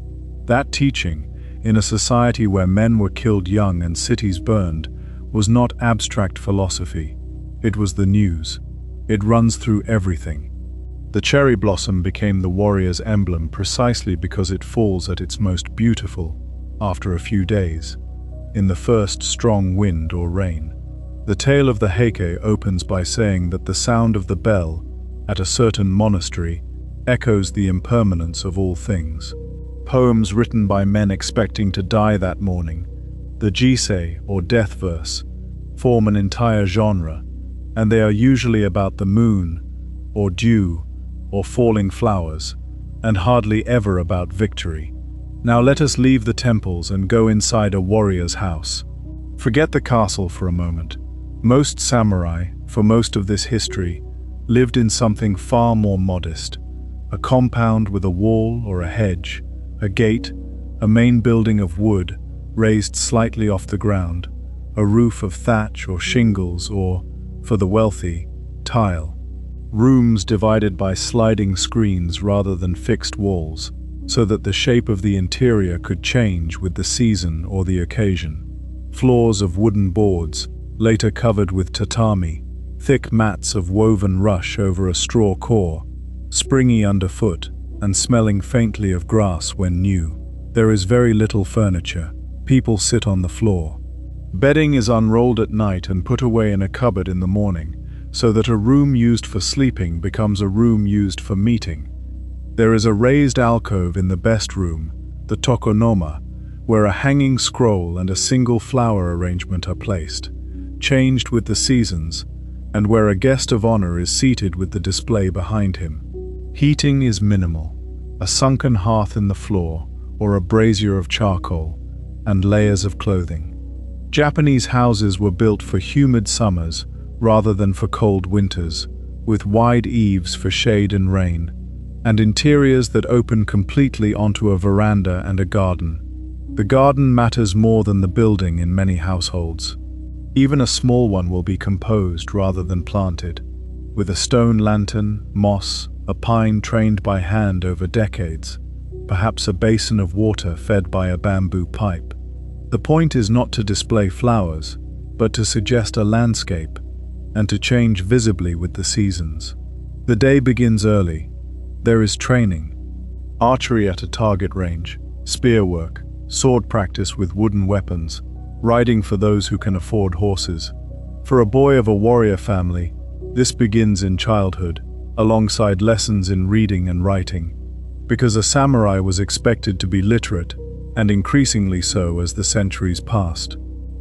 A: That teaching, in a society where men were killed young and cities burned, was not abstract philosophy. It was the news. It runs through everything. The cherry blossom became the warrior's emblem precisely because it falls at its most beautiful after a few days, in the first strong wind or rain. The tale of the Heike opens by saying that the sound of the bell at a certain monastery echoes the impermanence of all things. Poems written by men expecting to die that morning, the jisei or death verse, form an entire genre, and they are usually about the moon, or dew, or falling flowers, and hardly ever about victory. Now let us leave the temples and go inside a warrior's house. Forget the castle for a moment. Most samurai, for most of this history, lived in something far more modest. A compound with a wall or a hedge, a gate, a main building of wood, raised slightly off the ground, a roof of thatch or shingles or, for the wealthy, tile. Rooms divided by sliding screens rather than fixed walls, so that the shape of the interior could change with the season or the occasion. Floors of wooden boards, later covered with tatami, thick mats of woven rush over a straw core, springy underfoot and smelling faintly of grass when new. There is very little furniture. People sit on the floor. Bedding is unrolled at night and put away in a cupboard in the morning, so that a room used for sleeping becomes a room used for meeting. There is a raised alcove in the best room, the tokonoma, where a hanging scroll and a single flower arrangement are placed, changed with the seasons, and where a guest of honor is seated with the display behind him. Heating is minimal, a sunken hearth in the floor, or a brazier of charcoal, and layers of clothing. Japanese houses were built for humid summers rather than for cold winters, with wide eaves for shade and rain, and interiors that open completely onto a veranda and a garden. The garden matters more than the building in many households. Even a small one will be composed rather than planted, with a stone lantern, moss, a pine trained by hand over decades, perhaps a basin of water fed by a bamboo pipe. The point is not to display flowers, but to suggest a landscape, and to change visibly with the seasons. The day begins early. There is training. Archery at a target range, spear work, sword practice with wooden weapons, riding for those who can afford horses. For a boy of a warrior family, this begins in childhood, alongside lessons in reading and writing, because a samurai was expected to be literate, and increasingly so as the centuries passed.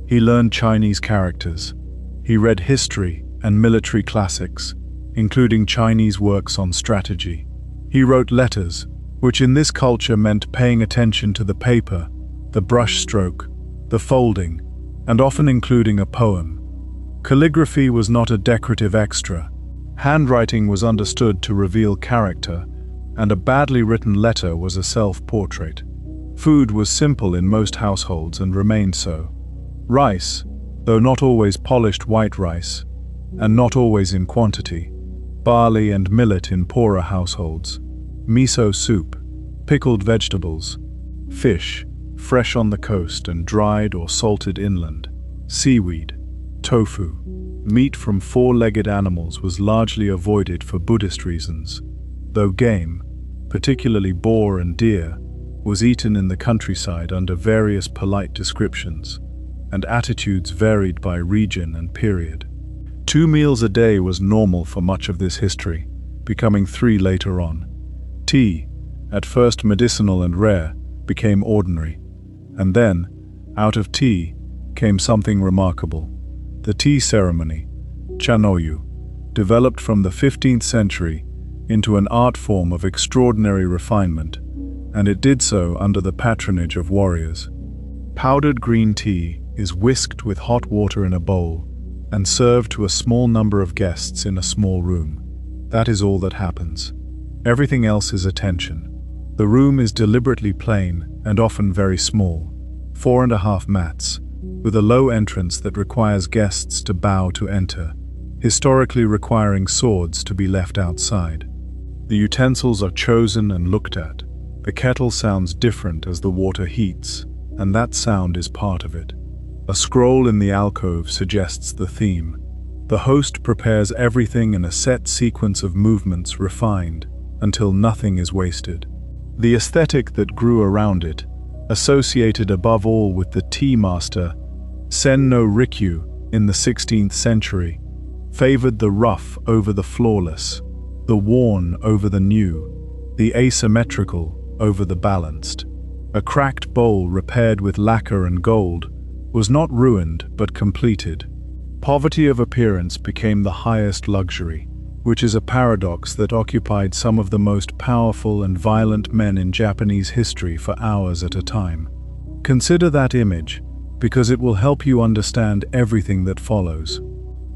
A: He learned Chinese characters. He read history and military classics, including Chinese works on strategy. He wrote letters, which in this culture meant paying attention to the paper, the brush stroke, the folding, and often including a poem. Calligraphy was not a decorative extra. Handwriting was understood to reveal character, and a badly written letter was a self-portrait. Food was simple in most households and remained so. Rice, though not always polished white rice, and not always in quantity, barley and millet in poorer households, miso soup, pickled vegetables, fish, fresh on the coast and dried or salted inland, seaweed, tofu. Meat from four-legged animals was largely avoided for Buddhist reasons, though game, particularly boar and deer, was eaten in the countryside under various polite descriptions, and attitudes varied by region and period. 2 meals a day was normal for much of this history, becoming 3 later on. Tea, at first medicinal and rare, became ordinary, and then, out of tea, came something remarkable. The tea ceremony, chanoyu, developed from the 15th century into an art form of extraordinary refinement, and it did so under the patronage of warriors. Powdered green tea is whisked with hot water in a bowl and served to a small number of guests in a small room. That is all that happens. Everything else is attention. The room is deliberately plain and often very small, 4.5 mats, with a low entrance that requires guests to bow to enter, historically requiring swords to be left outside. The utensils are chosen and looked at. The kettle sounds different as the water heats, and that sound is part of it. A scroll in the alcove suggests the theme. The host prepares everything in a set sequence of movements refined until nothing is wasted. The aesthetic that grew around it, associated above all with the tea master Sen no Rikyu in the 16th century, favored the rough over the flawless, the worn over the new, the asymmetrical over the balanced. A cracked bowl repaired with lacquer and gold was not ruined but completed. Poverty of appearance became the highest luxury, which is a paradox that occupied some of the most powerful and violent men in Japanese history for hours at a time. Consider that image, because it will help you understand everything that follows.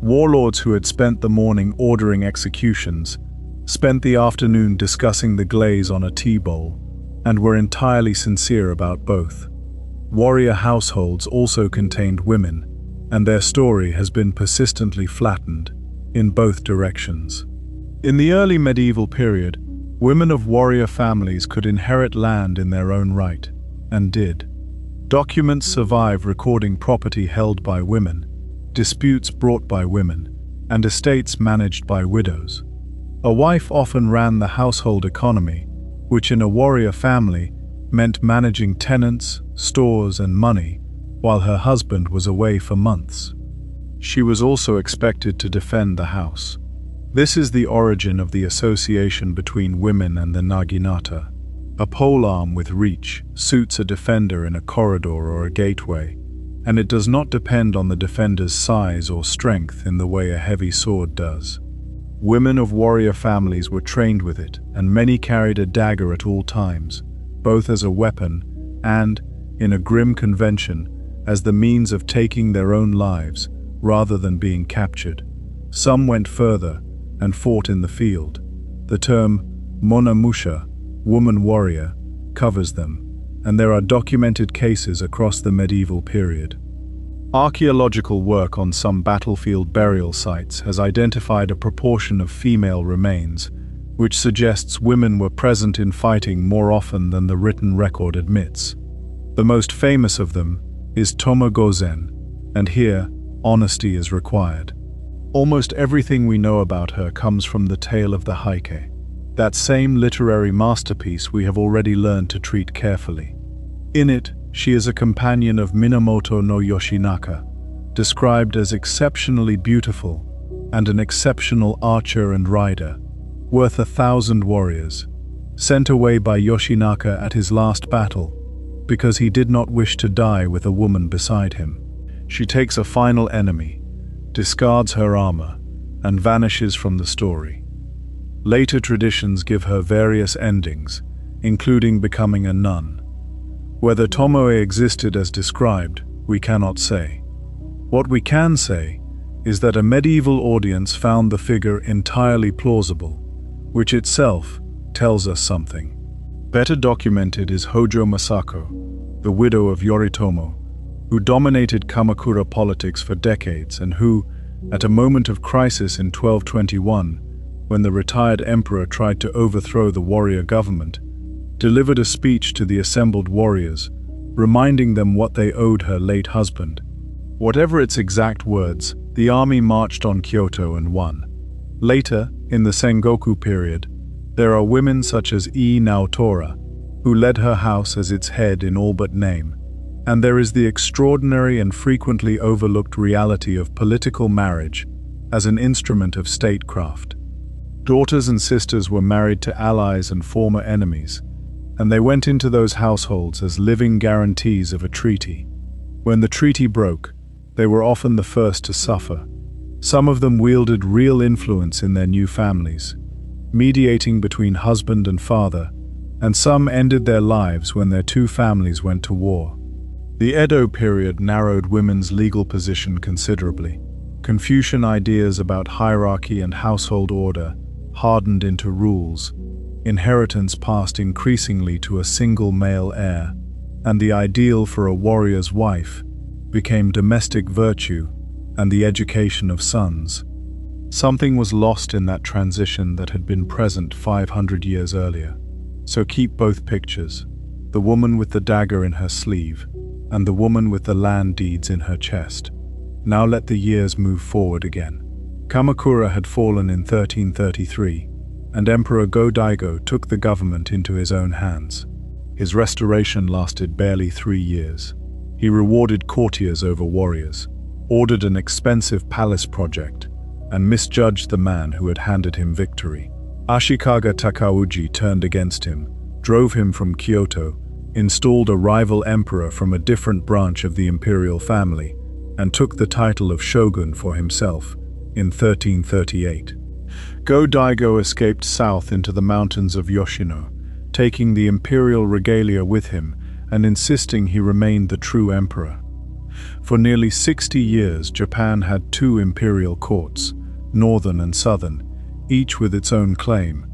A: Warlords who had spent the morning ordering executions spent the afternoon discussing the glaze on a tea bowl, and were entirely sincere about both. Warrior households also contained women, and their story has been persistently flattened in both directions. In the early medieval period, women of warrior families could inherit land in their own right, and did. Documents survive recording property held by women, disputes brought by women, and estates managed by widows. A wife often ran the household economy, which in a warrior family meant managing tenants, stores, and money, while her husband was away for months. She was also expected to defend the house. This is the origin of the association between women and the naginata. A polearm with reach suits a defender in a corridor or a gateway, and it does not depend on the defender's size or strength in the way a heavy sword does. Women of warrior families were trained with it, and many carried a dagger at all times, both as a weapon and, in a grim convention, as the means of taking their own lives rather than being captured. Some went further and fought in the field. The term monamusha, woman warrior, covers them, and there are documented cases across the medieval period. Archaeological work on some battlefield burial sites has identified a proportion of female remains, which suggests women were present in fighting more often than the written record admits. The most famous of them is Tomogozen, and here, honesty is required. Almost everything we know about her comes from the tale of the Heike, that same literary masterpiece we have already learned to treat carefully. In it, she is a companion of Minamoto no Yoshinaka, described as exceptionally beautiful and an exceptional archer and rider, worth 1,000 warriors, sent away by Yoshinaka at his last battle because he did not wish to die with a woman beside him. She takes a final enemy, discards her armor, and vanishes from the story. Later traditions give her various endings, including becoming a nun. Whether Tomoe existed as described, we cannot say. What we can say is that a medieval audience found the figure entirely plausible, which itself tells us something. Better documented is Hojo Masako, the widow of Yoritomo, who dominated Kamakura politics for decades and who, at a moment of crisis in 1221, when the retired emperor tried to overthrow the warrior government, delivered a speech to the assembled warriors, reminding them what they owed her late husband. Whatever its exact words, the army marched on Kyoto and won. Later, in the Sengoku period, there are women such as Ii Naotora, who led her house as its head in all but name. And there is the extraordinary and frequently overlooked reality of political marriage as an instrument of statecraft. Daughters and sisters were married to allies and former enemies, and they went into those households as living guarantees of a treaty. When the treaty broke, they were often the first to suffer. Some of them wielded real influence in their new families, mediating between husband and father, and some ended their lives when their two families went to war. The Edo period narrowed women's legal position considerably. Confucian ideas about hierarchy and household order hardened into rules. Inheritance passed increasingly to a single male heir, and the ideal for a warrior's wife became domestic virtue and the education of sons. Something was lost in that transition that had been present 500 years earlier. So keep both pictures, the woman with the dagger in her sleeve and the woman with the land deeds in her chest. Now let the years move forward again. Kamakura had fallen in 1333, and Emperor Go-Daigo took the government into his own hands. His restoration lasted barely 3 years. He rewarded courtiers over warriors, ordered an expensive palace project, and misjudged the man who had handed him victory. Ashikaga Takauji turned against him, drove him from Kyoto, installed a rival emperor from a different branch of the imperial family, and took the title of shogun for himself in 1338. Go-Daigo escaped south into the mountains of Yoshino, taking the imperial regalia with him and insisting he remained the true emperor. For nearly 60 years, Japan had two imperial courts, northern and southern, each with its own claim,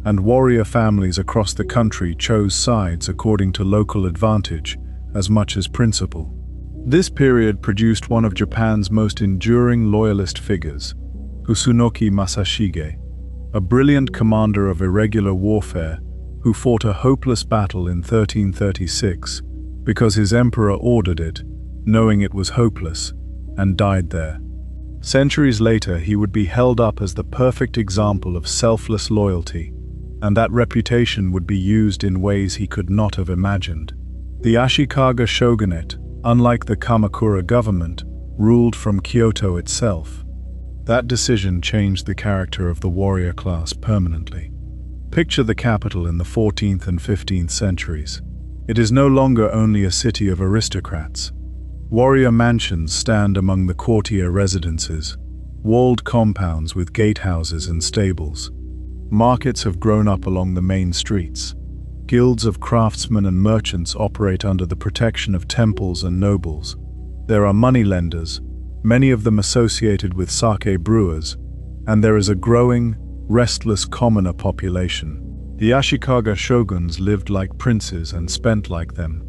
A: and warrior families across the country chose sides according to local advantage as much as principle. This period produced one of Japan's most enduring loyalist figures, Kusunoki Masashige, a brilliant commander of irregular warfare who fought a hopeless battle in 1336 because his emperor ordered it, knowing it was hopeless, and died there. Centuries later, he would be held up as the perfect example of selfless loyalty, and that reputation would be used in ways he could not have imagined. The Ashikaga shogunate, unlike the Kamakura government, ruled from Kyoto itself. That decision changed the character of the warrior class permanently. Picture the capital in the 14th and 15th centuries. It is no longer only a city of aristocrats. Warrior mansions stand among the courtier residences, walled compounds with gatehouses and stables. Markets have grown up along the main streets. Guilds of craftsmen and merchants operate under the protection of temples and nobles. There are moneylenders, many of them associated with sake brewers, and there is a growing, restless commoner population. The Ashikaga shoguns lived like princes and spent like them.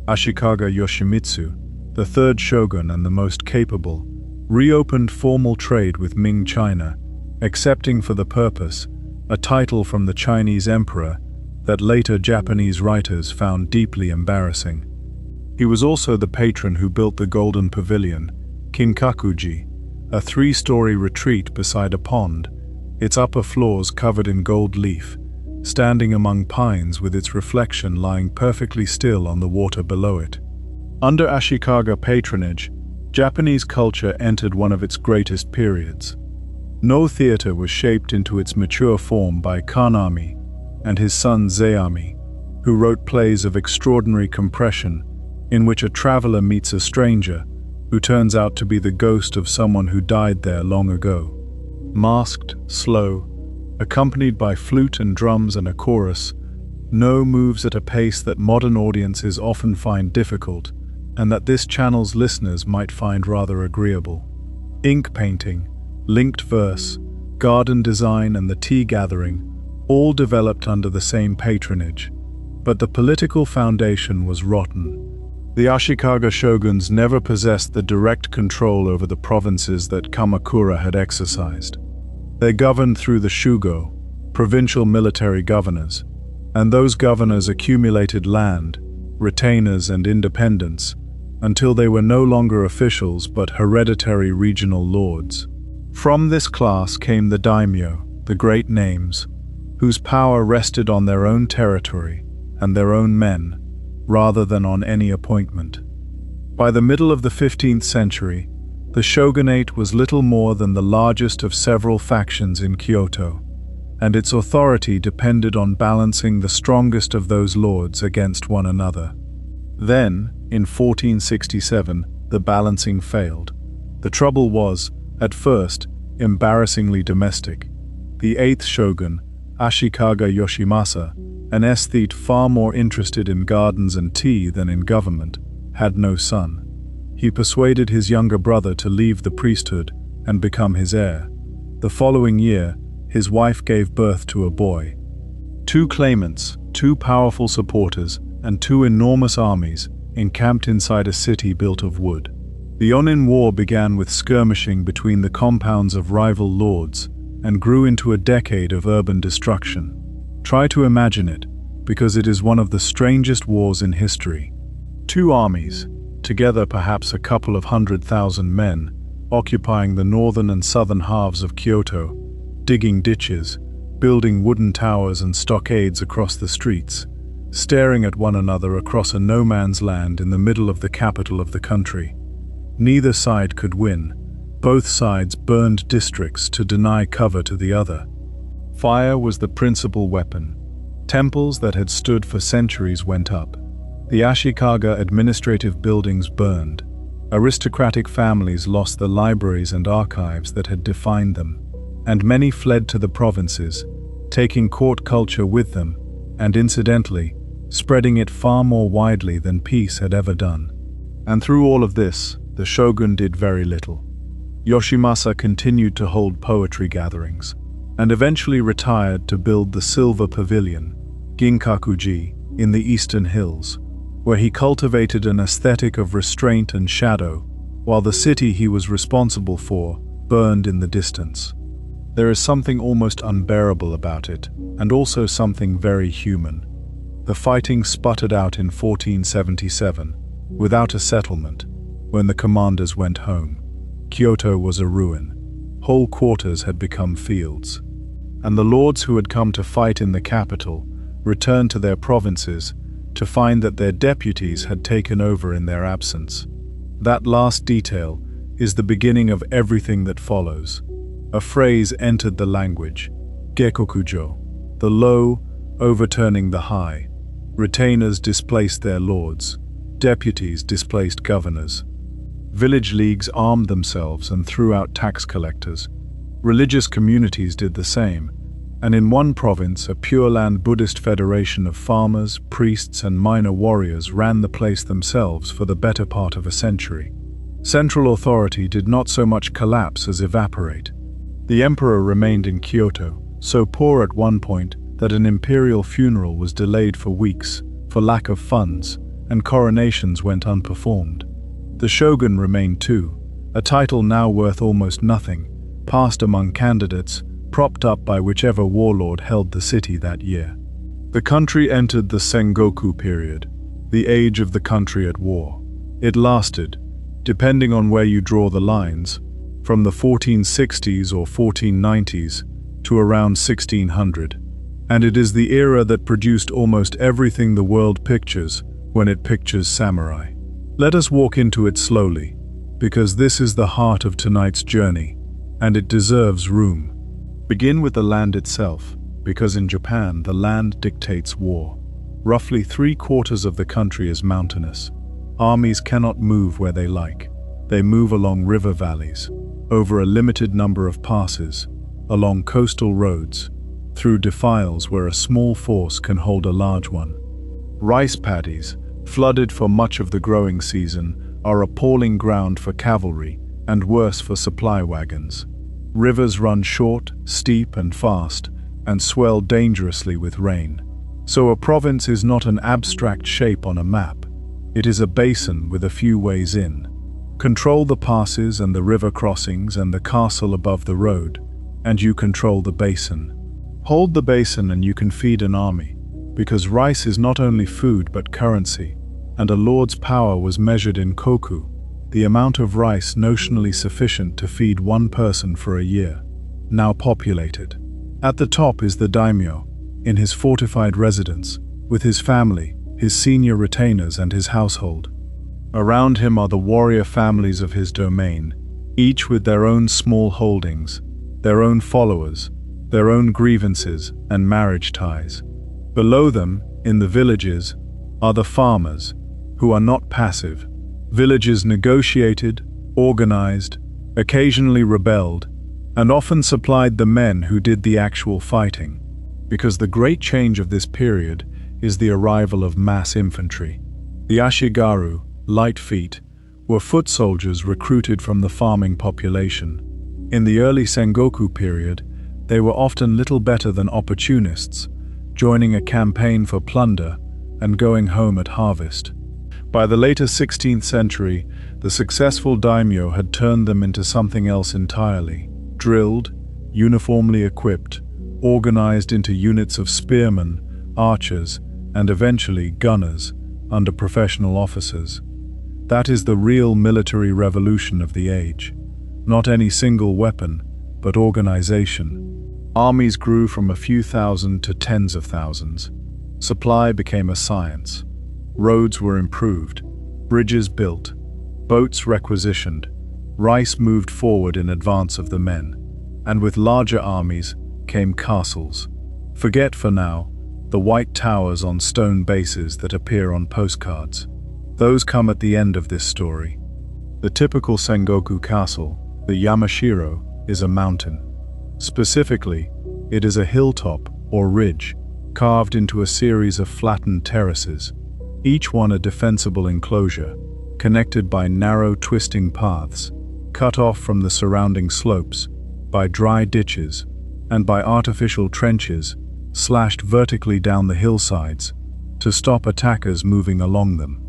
A: Ashikaga Yoshimitsu, the third shogun and the most capable, reopened formal trade with Ming China, accepting for the purpose a title from the Chinese emperor that later Japanese writers found deeply embarrassing. He was also the patron who built the Golden Pavilion, Kinkakuji, a three-story retreat beside a pond, its upper floors covered in gold leaf, standing among pines with its reflection lying perfectly still on the water below it. Under Ashikaga patronage, Japanese culture entered one of its greatest periods. No theater was shaped into its mature form by Kanami and his son Zeami, who wrote plays of extraordinary compression in which a traveler meets a stranger who turns out to be the ghost of someone who died there long ago. Masked, slow, accompanied by flute and drums and a chorus, No moves at a pace that modern audiences often find difficult, and that this channel's listeners might find rather agreeable. Ink painting, linked verse, garden design and the tea gathering all developed under the same patronage, but the political foundation was rotten. The Ashikaga shoguns never possessed the direct control over the provinces that Kamakura had exercised. They governed through the shugo, provincial military governors, and those governors accumulated land, retainers and independence, until they were no longer officials but hereditary regional lords. From this class came the daimyo, the great names, whose power rested on their own territory and their own men, rather than on any appointment. By the middle of the 15th century, the shogunate was little more than the largest of several factions in Kyoto, and its authority depended on balancing the strongest of those lords against one another. Then, in 1467, the balancing failed. The trouble was, at first, embarrassingly domestic. The 8th shogun, Ashikaga Yoshimasa, an aesthete far more interested in gardens and tea than in government, had no son. He persuaded his younger brother to leave the priesthood and become his heir. The following year, his wife gave birth to a boy. Two claimants, two powerful supporters, and two enormous armies encamped inside a city built of wood. The Onin War began with skirmishing between the compounds of rival lords and grew into a decade of urban destruction. Try to imagine it, because it is one of the strangest wars in history. Two armies, together perhaps a couple of 100,000 men, occupying the northern and southern halves of Kyoto, digging ditches, building wooden towers and stockades across the streets, staring at one another across a no-man's land in the middle of the capital of the country. Neither side could win. Both sides burned districts to deny cover to the other. Fire was the principal weapon. Temples that had stood for centuries went up. The Ashikaga administrative buildings burned. Aristocratic families lost the libraries and archives that had defined them, and many fled to the provinces, taking court culture with them, and incidentally, spreading it far more widely than peace had ever done. And through all of this, the shogun did very little. Yoshimasa continued to hold poetry gatherings, and eventually retired to build the Silver Pavilion, Ginkakuji, in the eastern hills, where he cultivated an aesthetic of restraint and shadow, while the city he was responsible for burned in the distance. There is something almost unbearable about it, and also something very human. The fighting sputtered out in 1477, without a settlement, when the commanders went home. Kyoto was a ruin. Whole quarters had become fields. And the lords who had come to fight in the capital returned to their provinces to find that their deputies had taken over in their absence. That last detail is the beginning of everything that follows. A phrase entered the language, gekokujo, the low, overturning the high. Retainers displaced their lords. Deputies displaced governors. Village leagues armed themselves and threw out tax collectors. Religious communities did the same, and in one province a Pure Land Buddhist federation of farmers, priests and minor warriors ran the place themselves for the better part of a century. Central authority did not so much collapse as evaporate. The emperor remained in Kyoto, so poor at one point that an imperial funeral was delayed for weeks for lack of funds, and coronations went unperformed. The shogun remained too, a title now worth almost nothing, passed among candidates, propped up by whichever warlord held the city that year. The country entered the Sengoku period, the age of the country at war. It lasted, depending on where you draw the lines, from the 1460s or 1490s to around 1600. And it is the era that produced almost everything the world pictures when it pictures samurai. Let us walk into it slowly, because this is the heart of tonight's journey, and it deserves room. Begin with the land itself, because in Japan the land dictates war. Roughly 3/4 of the country is mountainous. Armies cannot move where they like. They move along river valleys, over a limited number of passes, along coastal roads, through defiles where a small force can hold a large one. Rice paddies, flooded for much of the growing season, are appalling ground for cavalry and worse for supply wagons. Rivers run short, steep and fast, and swell dangerously with rain. So a province is not an abstract shape on a map. It is a basin with a few ways in. Control the passes and the river crossings and the castle above the road, and you control the basin. Hold the basin and you can feed an army, because rice is not only food but currency, and a lord's power was measured in koku, the amount of rice notionally sufficient to feed one person for a year, now populated. At the top is the daimyo, in his fortified residence, with his family, his senior retainers and his household. Around him are the warrior families of his domain, each with their own small holdings, their own followers, their own grievances and marriage ties. Below them, in the villages, are the farmers, who are not passive. Villages negotiated, organized, occasionally rebelled, and often supplied the men who did the actual fighting, because the great change of this period is the arrival of mass infantry. The ashigaru, light feet, were foot soldiers recruited from the farming population. In the early Sengoku period, they were often little better than opportunists, joining a campaign for plunder and going home at harvest. By the later 16th century, the successful daimyo had turned them into something else entirely. Drilled, uniformly equipped, organized into units of spearmen, archers, and eventually gunners under professional officers. That is the real military revolution of the age. Not any single weapon, but organization. Armies grew from a few thousand to tens of thousands. Supply became a science. Roads were improved, bridges built, boats requisitioned, rice moved forward in advance of the men, and with larger armies came castles. Forget for now the white towers on stone bases that appear on postcards. Those come at the end of this story. The typical Sengoku castle, the Yamashiro, is a mountain. Specifically, it is a hilltop or ridge, carved into a series of flattened terraces, each one a defensible enclosure, connected by narrow twisting paths, cut off from the surrounding slopes, by dry ditches, and by artificial trenches slashed vertically down the hillsides to stop attackers moving along them.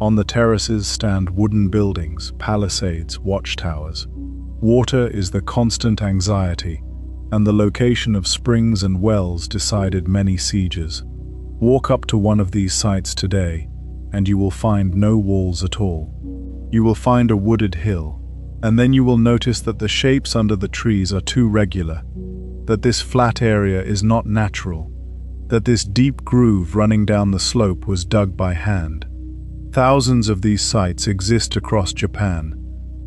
A: On the terraces stand wooden buildings, palisades, watchtowers. Water is the constant anxiety, and the location of springs and wells decided many sieges. Walk up to one of these sites today, and you will find no walls at all. You will find a wooded hill, and then you will notice that the shapes under the trees are too regular, that this flat area is not natural, that this deep groove running down the slope was dug by hand. Thousands of these sites exist across Japan,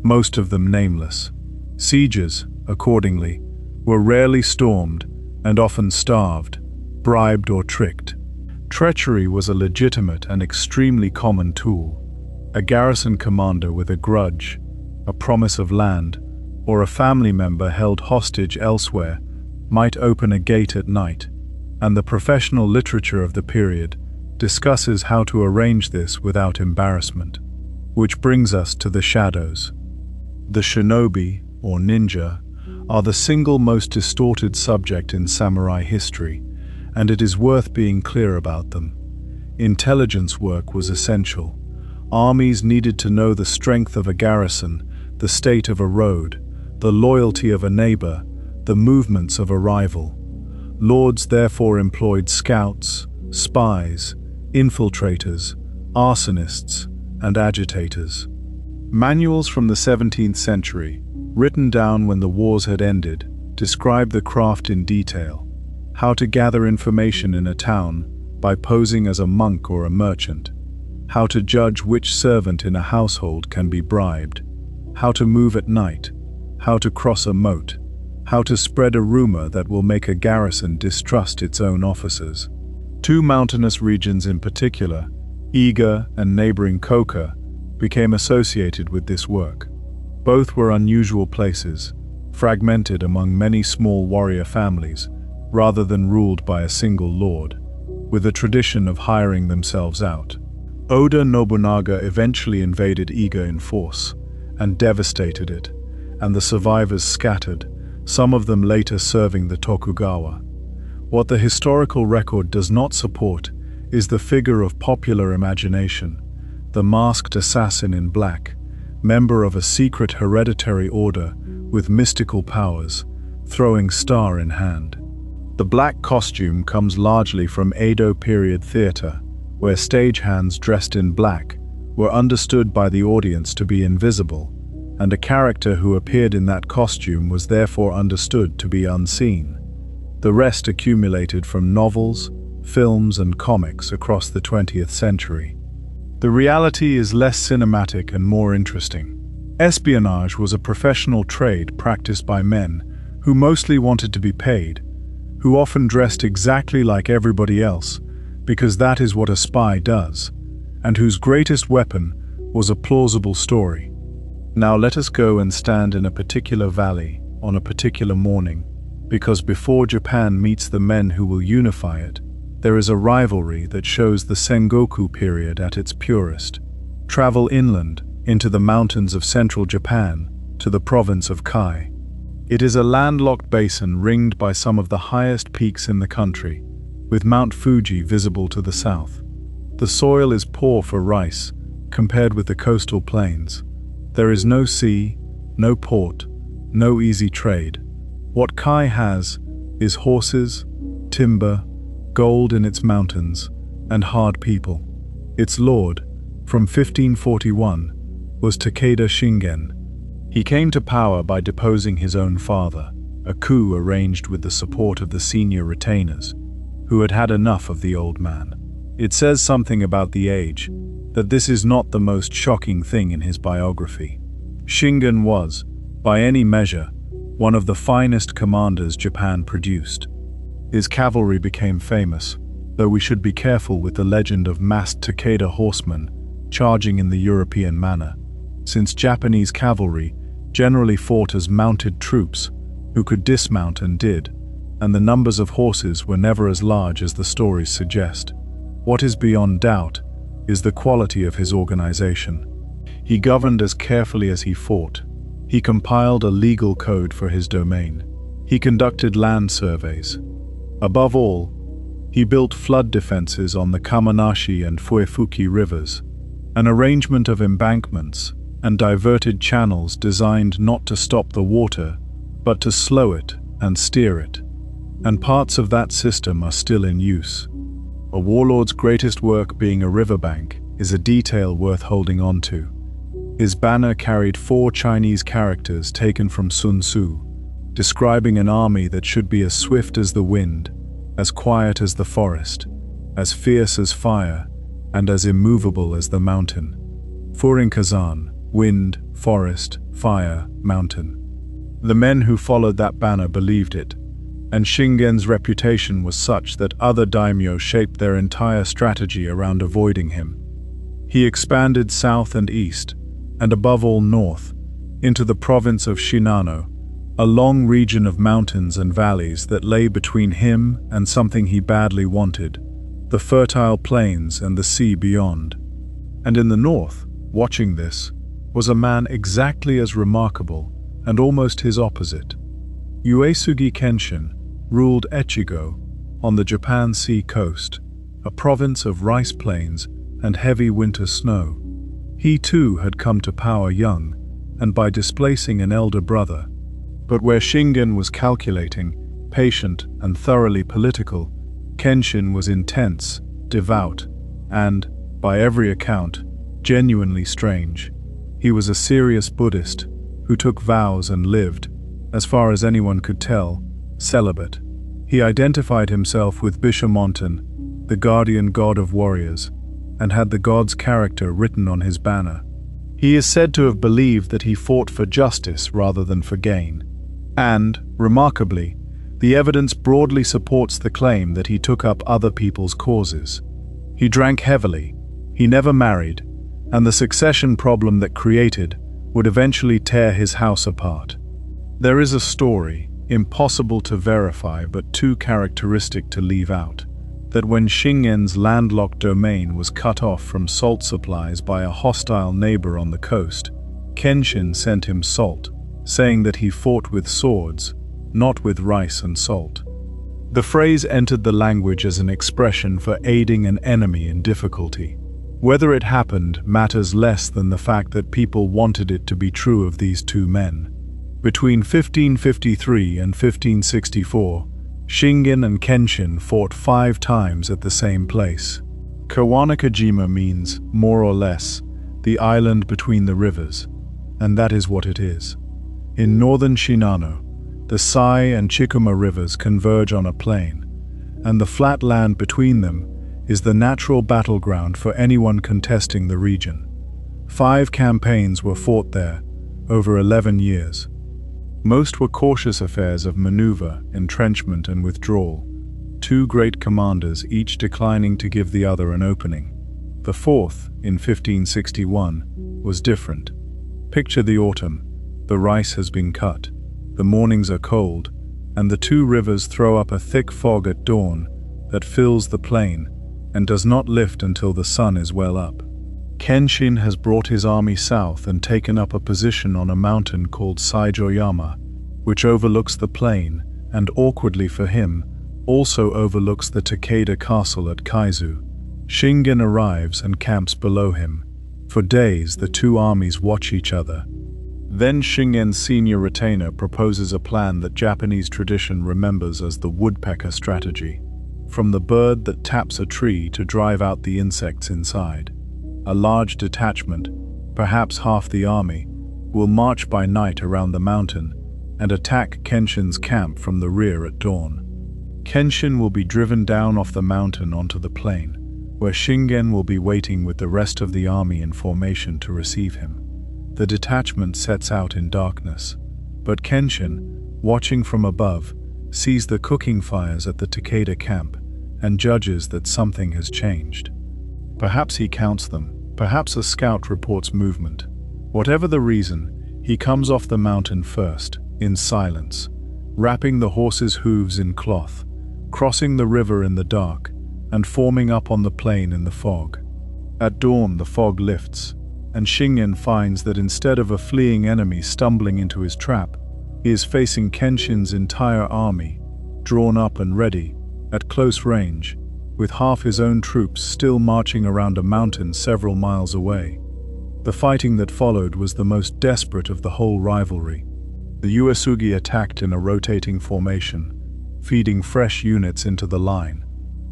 A: most of them nameless. Sieges, accordingly, were rarely stormed and often starved, bribed or tricked. Treachery was a legitimate and extremely common tool. A garrison commander with a grudge, a promise of land, or a family member held hostage elsewhere might open a gate at night, and the professional literature of the period discusses how to arrange this without embarrassment. Which brings us to the shadows. The shinobi, or ninja, are the single most distorted subject in samurai history, and it is worth being clear about them. Intelligence work was essential. Armies needed to know the strength of a garrison, the state of a road, the loyalty of a neighbor, the movements of a rival. Lords therefore employed scouts, spies, infiltrators, arsonists, and agitators. Manuals from the 17th century, written down when the wars had ended, describe the craft in detail. How to gather information in a town by posing as a monk or a merchant. How to judge which servant in a household can be bribed. How to move at night. How to cross a moat. How to spread a rumor that will make a garrison distrust its own officers. Two mountainous regions in particular, Iga and neighboring Koka, became associated with this work. Both were unusual places, fragmented among many small warrior families, rather than ruled by a single lord, with a tradition of hiring themselves out. Oda Nobunaga eventually invaded Iga in force, and devastated it, and the survivors scattered, some of them later serving the Tokugawa. What the historical record does not support is the figure of popular imagination, the masked assassin in black, member of a secret hereditary order with mystical powers, throwing star in hand. The black costume comes largely from Edo period theater, where stagehands dressed in black were understood by the audience to be invisible, and a character who appeared in that costume was therefore understood to be unseen. The rest accumulated from novels, films, and comics across the 20th century. The reality is less cinematic and more interesting. Espionage was a professional trade practiced by men who mostly wanted to be paid, who often dressed exactly like everybody else, because that is what a spy does, and whose greatest weapon was a plausible story. Now let us go and stand in a particular valley on a particular morning, because before Japan meets the men who will unify it, there is a rivalry that shows the Sengoku period at its purest. Travel inland into the mountains of central Japan to the province of Kai. It is a landlocked basin ringed by some of the highest peaks in the country, with Mount Fuji visible to the south. The soil is poor for rice compared with the coastal plains. There is no sea, no port, no easy trade. What Kai has is horses, timber, gold in its mountains, and hard people. Its lord, from 1541, was Takeda Shingen. He came to power by deposing his own father, a coup arranged with the support of the senior retainers, who had had enough of the old man. It says something about the age, that this is not the most shocking thing in his biography. Shingen was, by any measure, one of the finest commanders Japan produced. His cavalry became famous, though we should be careful with the legend of masked Takeda horsemen charging in the European manner, since Japanese cavalry generally fought as mounted troops who could dismount and did, and the numbers of horses were never as large as the stories suggest. What is beyond doubt is the quality of his organization. He governed as carefully as he fought. He compiled a legal code for his domain. He conducted land surveys. Above all, he built flood defenses on the Kamanashi and Fuefuki rivers, an arrangement of embankments and diverted channels designed not to stop the water, but to slow it and steer it. And parts of that system are still in use. A warlord's greatest work, being a riverbank, is a detail worth holding on to. His banner carried 4 Chinese characters taken from Sun Tzu, describing an army that should be as swift as the wind, as quiet as the forest, as fierce as fire, and as immovable as the mountain. Furin-Kazan, wind, forest, fire, mountain. The men who followed that banner believed it, and Shingen's reputation was such that other daimyo shaped their entire strategy around avoiding him. He expanded south and east, and above all north, into the province of Shinano, a long region of mountains and valleys that lay between him and something he badly wanted, the fertile plains and the sea beyond. And in the north, watching this, was a man exactly as remarkable and almost his opposite. Uesugi Kenshin ruled Echigo on the Japan Sea coast, a province of rice plains and heavy winter snow. He too had come to power young, and by displacing an elder brother. But where Shingen was calculating, patient, and thoroughly political, Kenshin was intense, devout, and, by every account, genuinely strange. He was a serious Buddhist who took vows and lived, as far as anyone could tell, celibate. He identified himself with Bishamonten, the guardian god of warriors, and had the god's character written on his banner. He is said to have believed that he fought for justice rather than for gain. And, remarkably, the evidence broadly supports the claim that he took up other people's causes. He drank heavily, he never married, and the succession problem that created would eventually tear his house apart. There is a story, impossible to verify but too characteristic to leave out, that when Shingen's landlocked domain was cut off from salt supplies by a hostile neighbor on the coast, Kenshin sent him salt, saying that he fought with swords, not with rice and salt. The phrase entered the language as an expression for aiding an enemy in difficulty. Whether it happened matters less than the fact that people wanted it to be true of these two men. Between 1553 and 1564, Shingen and Kenshin fought 5 times at the same place. Kawanakajima means, more or less, the island between the rivers, and that is what it is. In northern Shinano, the Sai and Chikuma rivers converge on a plain, and the flat land between them is the natural battleground for anyone contesting the region. 5 campaigns were fought there, over 11 years. Most were cautious affairs of maneuver, entrenchment, and withdrawal, 2 great commanders each declining to give the other an opening. The 4th, in 1561, was different. Picture the autumn. The rice has been cut, the mornings are cold, and the 2 rivers throw up a thick fog at dawn that fills the plain and does not lift until the sun is well up. Kenshin has brought his army south and taken up a position on a mountain called Saijoyama, which overlooks the plain and, awkwardly for him, also overlooks the Takeda castle at Kaizu. Shingen arrives and camps below him. For days the 2 armies watch each other. Then Shingen's senior retainer proposes a plan that Japanese tradition remembers as the woodpecker strategy. From the bird that taps a tree to drive out the insects inside. A large detachment, perhaps half the army, will march by night around the mountain and attack Kenshin's camp from the rear at dawn. Kenshin will be driven down off the mountain onto the plain, where Shingen will be waiting with the rest of the army in formation to receive him. The detachment sets out in darkness, but Kenshin, watching from above, sees the cooking fires at the Takeda camp and judges that something has changed. Perhaps he counts them, perhaps a scout reports movement. Whatever the reason, he comes off the mountain first, in silence, wrapping the horse's hooves in cloth, crossing the river in the dark, and forming up on the plain in the fog. At dawn the fog lifts. and Shingen finds that instead of a fleeing enemy stumbling into his trap, he is facing Kenshin's entire army, drawn up and ready, at close range, with half his own troops still marching around a mountain several miles away. The fighting that followed was the most desperate of the whole rivalry. The Uesugi attacked in a rotating formation, feeding fresh units into the line,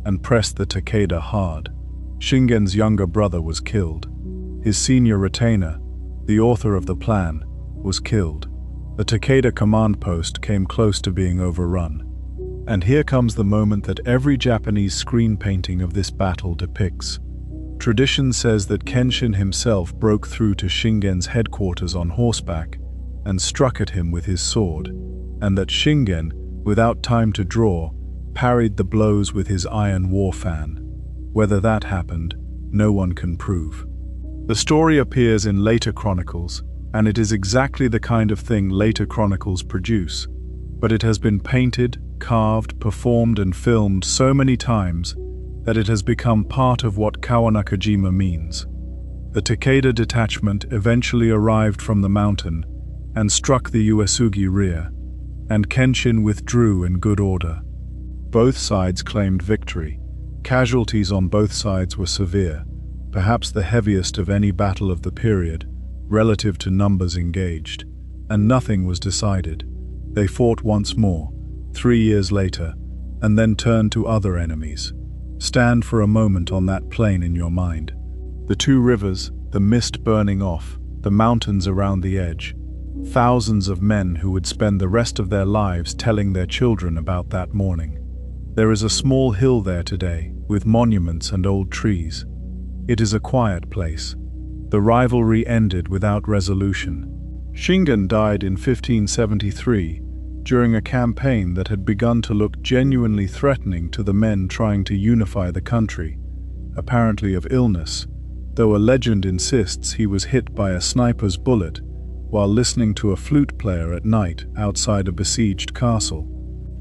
A: and pressed the Takeda hard. Shingen's younger brother was killed. His senior retainer, the author of the plan, was killed. The Takeda command post came close to being overrun. And here comes the moment that every Japanese screen painting of this battle depicts. Tradition says that Kenshin himself broke through to Shingen's headquarters on horseback and struck at him with his sword, and that Shingen, without time to draw, parried the blows with his iron war fan. Whether that happened, no one can prove. The story appears in later chronicles, and it is exactly the kind of thing later chronicles produce, but it has been painted, carved, performed, and filmed so many times that it has become part of what Kawanakajima means. The Takeda detachment eventually arrived from the mountain and struck the Uesugi rear, and Kenshin withdrew in good order. Both sides claimed victory. Casualties on both sides were severe, perhaps the heaviest of any battle of the period, relative to numbers engaged, and nothing was decided. They fought once more, 3 years later, and then turned to other enemies. Stand for a moment on that plain in your mind. The two rivers, the mist burning off, the mountains around the edge. Thousands of men who would spend the rest of their lives telling their children about that morning. There is a small hill there today, with monuments and old trees. It is a quiet place. The rivalry ended without resolution. Shingen died in 1573, during a campaign that had begun to look genuinely threatening to the men trying to unify the country, apparently of illness, though a legend insists he was hit by a sniper's bullet while listening to a flute player at night outside a besieged castle.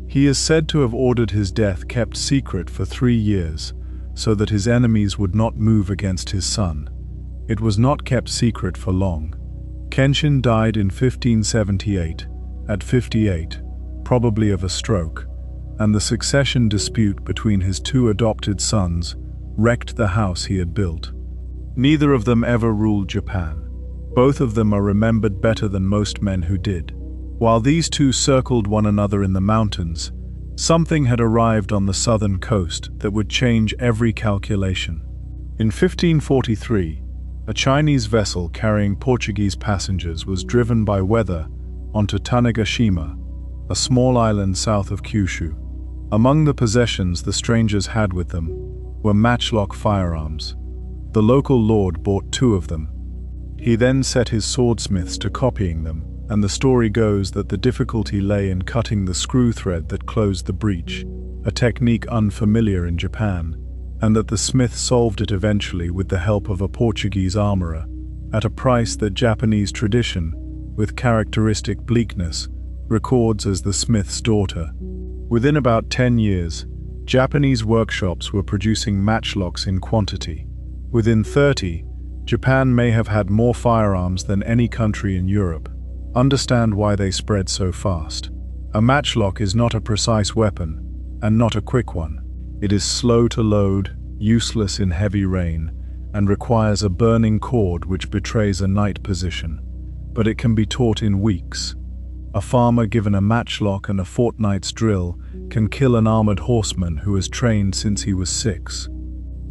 A: He is said to have ordered his death kept secret for 3 years, so that his enemies would not move against his son. It was not kept secret for long. Kenshin died in 1578, at 58, probably of a stroke, and the succession dispute between his 2 adopted sons wrecked the house he had built. Neither of them ever ruled Japan. Both of them are remembered better than most men who did. While these two circled one another in the mountains, something had arrived on the southern coast that would change every calculation. In 1543, a Chinese vessel carrying Portuguese passengers was driven by weather onto Tanegashima, a small island south of Kyushu. Among the possessions the strangers had with them were matchlock firearms. The local lord bought 2 of them. He then set his swordsmiths to copying them, and the story goes that the difficulty lay in cutting the screw thread that closed the breech, a technique unfamiliar in Japan, and that the smith solved it eventually with the help of a Portuguese armorer, at a price that Japanese tradition, with characteristic bleakness, records as the smith's daughter. Within about 10 years, Japanese workshops were producing matchlocks in quantity. Within 30, Japan may have had more firearms than any country in Europe. Understand why they spread so fast. A matchlock is not a precise weapon, and not a quick one. It is slow to load, useless in heavy rain, and requires a burning cord which betrays a night position. But it can be taught in weeks. A farmer given a matchlock and a fortnight's drill can kill an armored horseman who has trained since he was 6.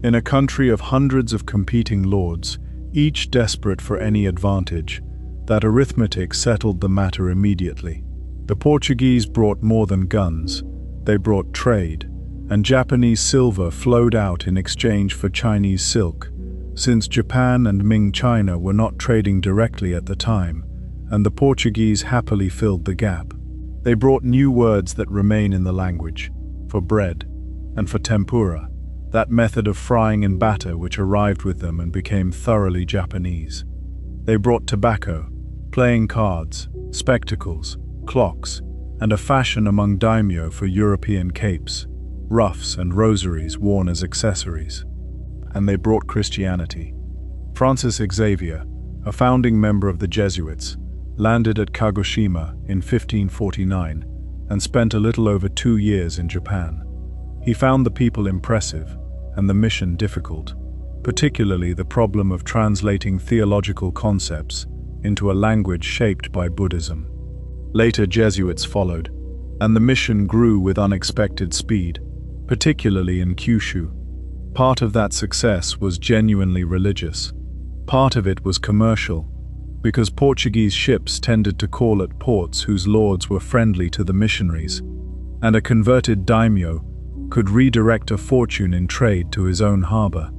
A: In a country of hundreds of competing lords, each desperate for any advantage, that arithmetic settled the matter immediately. The Portuguese brought more than guns, they brought trade, and Japanese silver flowed out in exchange for Chinese silk, since Japan and Ming China were not trading directly at the time, and the Portuguese happily filled the gap. They brought new words that remain in the language, for bread, and for tempura, that method of frying in batter which arrived with them and became thoroughly Japanese. They brought tobacco, playing cards, spectacles, clocks, and a fashion among daimyo for European capes, ruffs and rosaries worn as accessories. And they brought Christianity. Francis Xavier, a founding member of the Jesuits, landed at Kagoshima in 1549 and spent a little over 2 years in Japan. He found the people impressive and the mission difficult, particularly the problem of translating theological concepts into a language shaped by Buddhism. Later Jesuits followed, and the mission grew with unexpected speed, particularly in Kyushu. Part of that success was genuinely religious. Part of it was commercial, because Portuguese ships tended to call at ports whose lords were friendly to the missionaries, and a converted daimyo could redirect a fortune in trade to his own harbor.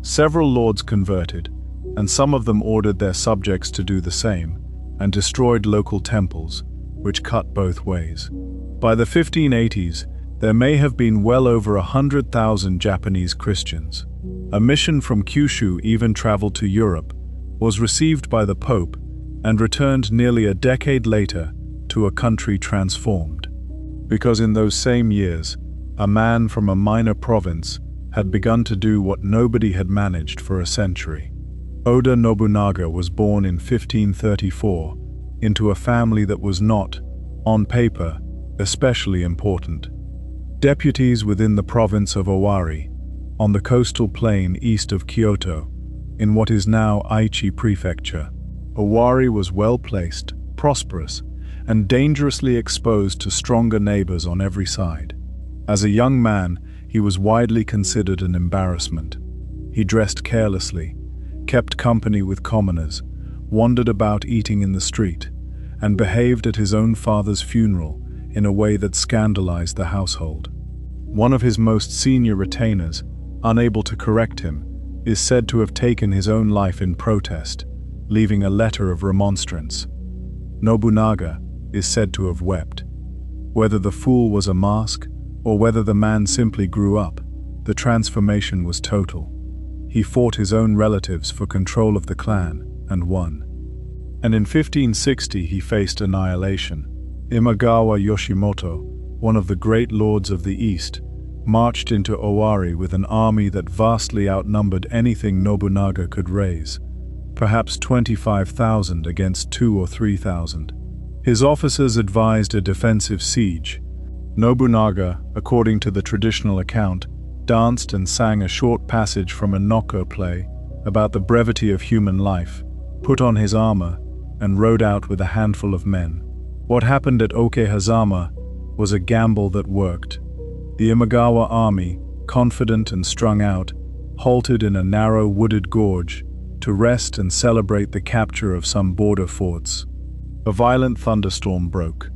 A: Several lords converted, and some of them ordered their subjects to do the same, and destroyed local temples, which cut both ways. By the 1580s, there may have been well over 100,000 Japanese Christians. A mission from Kyushu even traveled to Europe, was received by the Pope, and returned nearly a decade later to a country transformed. Because in those same years, a man from a minor province had begun to do what nobody had managed for a century. Oda Nobunaga was born in 1534 into a family that was not, on paper, especially important. Deputies within the province of Owari, on the coastal plain east of Kyoto, in what is now Aichi Prefecture. Owari was well-placed, prosperous, and dangerously exposed to stronger neighbors on every side. As a young man, he was widely considered an embarrassment. He dressed carelessly, kept company with commoners, wandered about eating in the street, and behaved at his own father's funeral in a way that scandalized the household. One of his most senior retainers, unable to correct him, is said to have taken his own life in protest, leaving a letter of remonstrance. Nobunaga is said to have wept. Whether the fool was a mask, or whether the man simply grew up, the transformation was total. He fought his own relatives for control of the clan, and won. And in 1560 he faced annihilation. Imagawa Yoshimoto, one of the great lords of the East, marched into Owari with an army that vastly outnumbered anything Nobunaga could raise, perhaps 25,000 against 2,000 or 3,000. His officers advised a defensive siege. Nobunaga, according to the traditional account, danced and sang a short passage from a Noko play about the brevity of human life, put on his armor, and rode out with a handful of men. What happened at Okehazama was a gamble that worked. The Imagawa army, confident and strung out, halted in a narrow wooded gorge to rest and celebrate the capture of some border forts. A violent thunderstorm broke.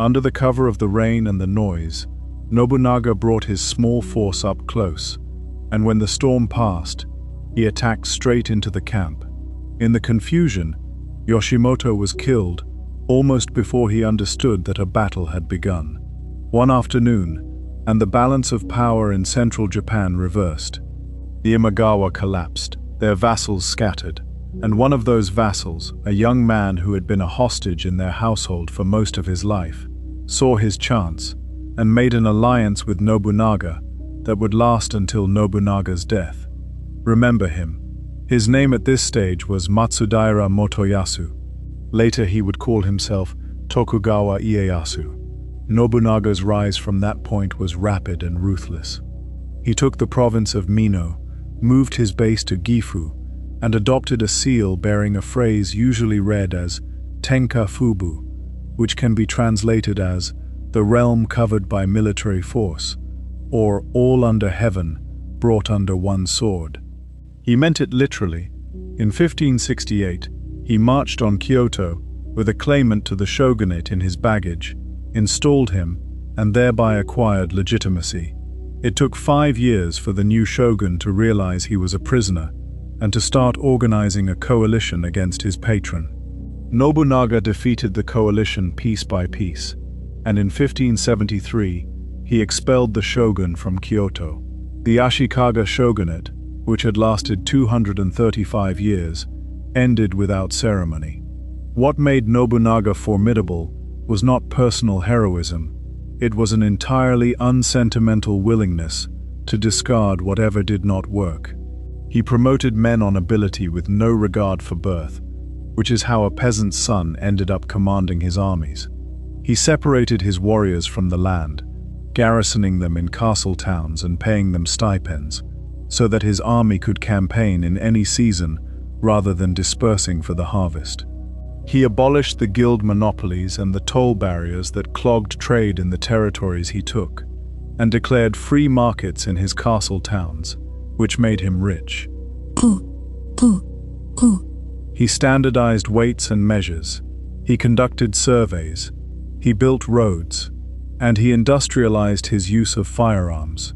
A: Under the cover of the rain and the noise, Nobunaga brought his small force up close, and when the storm passed, he attacked straight into the camp. In the confusion, Yoshimoto was killed almost before he understood that a battle had begun. One afternoon, and the balance of power in central Japan reversed. The Imagawa collapsed, their vassals scattered, and one of those vassals, a young man who had been a hostage in their household for most of his life, saw his chance and made an alliance with Nobunaga that would last until Nobunaga's death. Remember him. His name at this stage was Matsudaira Motoyasu. Later he would call himself Tokugawa Ieyasu. Nobunaga's rise from that point was rapid and ruthless. He took the province of Mino, moved his base to Gifu, and adopted a seal bearing a phrase usually read as Tenka Fubu, which can be translated as the realm covered by military force, or all under heaven, brought under one sword. He meant it literally. In 1568, he marched on Kyoto with a claimant to the shogunate in his baggage, installed him, and thereby acquired legitimacy. It took 5 years for the new shogun to realize he was a prisoner and to start organizing a coalition against his patron. Nobunaga defeated the coalition piece by piece, and in 1573 he expelled the shogun from Kyoto. The Ashikaga shogunate, which had lasted 235 years, ended without ceremony. What made Nobunaga formidable was not personal heroism, it was an entirely unsentimental willingness to discard whatever did not work. He promoted men on ability with no regard for birth, which is how a peasant's son ended up commanding his armies. He separated his warriors from the land, garrisoning them in castle towns and paying them stipends, so that his army could campaign in any season rather than dispersing for the harvest. He abolished the guild monopolies and the toll barriers that clogged trade in the territories he took, and declared free markets in his castle towns, which made him rich. He standardized weights and measures, he conducted surveys, he built roads, and he industrialized his use of firearms.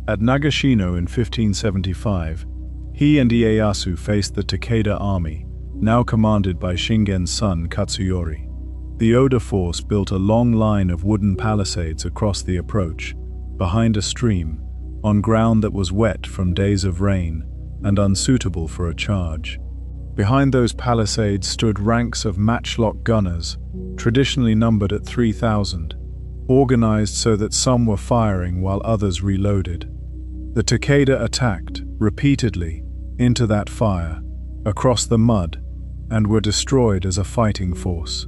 A: At Nagashino in 1575, he and Ieyasu faced the Takeda army, now commanded by Shingen's son Katsuyori. The Oda force built a long line of wooden palisades across the approach, behind a stream, on ground that was wet from days of rain and unsuitable for a charge. Behind those palisades stood ranks of matchlock gunners, traditionally numbered at 3,000, organized so that some were firing while others reloaded. The Takeda attacked, repeatedly, into that fire, across the mud, and were destroyed as a fighting force.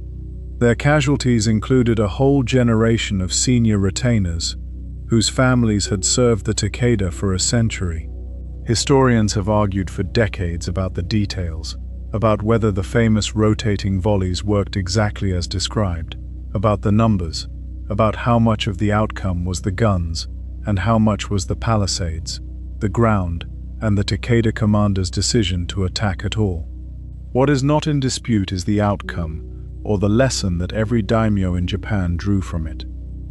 A: Their casualties included a whole generation of senior retainers, whose families had served the Takeda for a century. Historians have argued for decades about the details, about whether the famous rotating volleys worked exactly as described, about the numbers, about how much of the outcome was the guns, and how much was the palisades, the ground, and the Takeda commander's decision to attack at all. What is not in dispute is the outcome, or the lesson that every daimyo in Japan drew from it.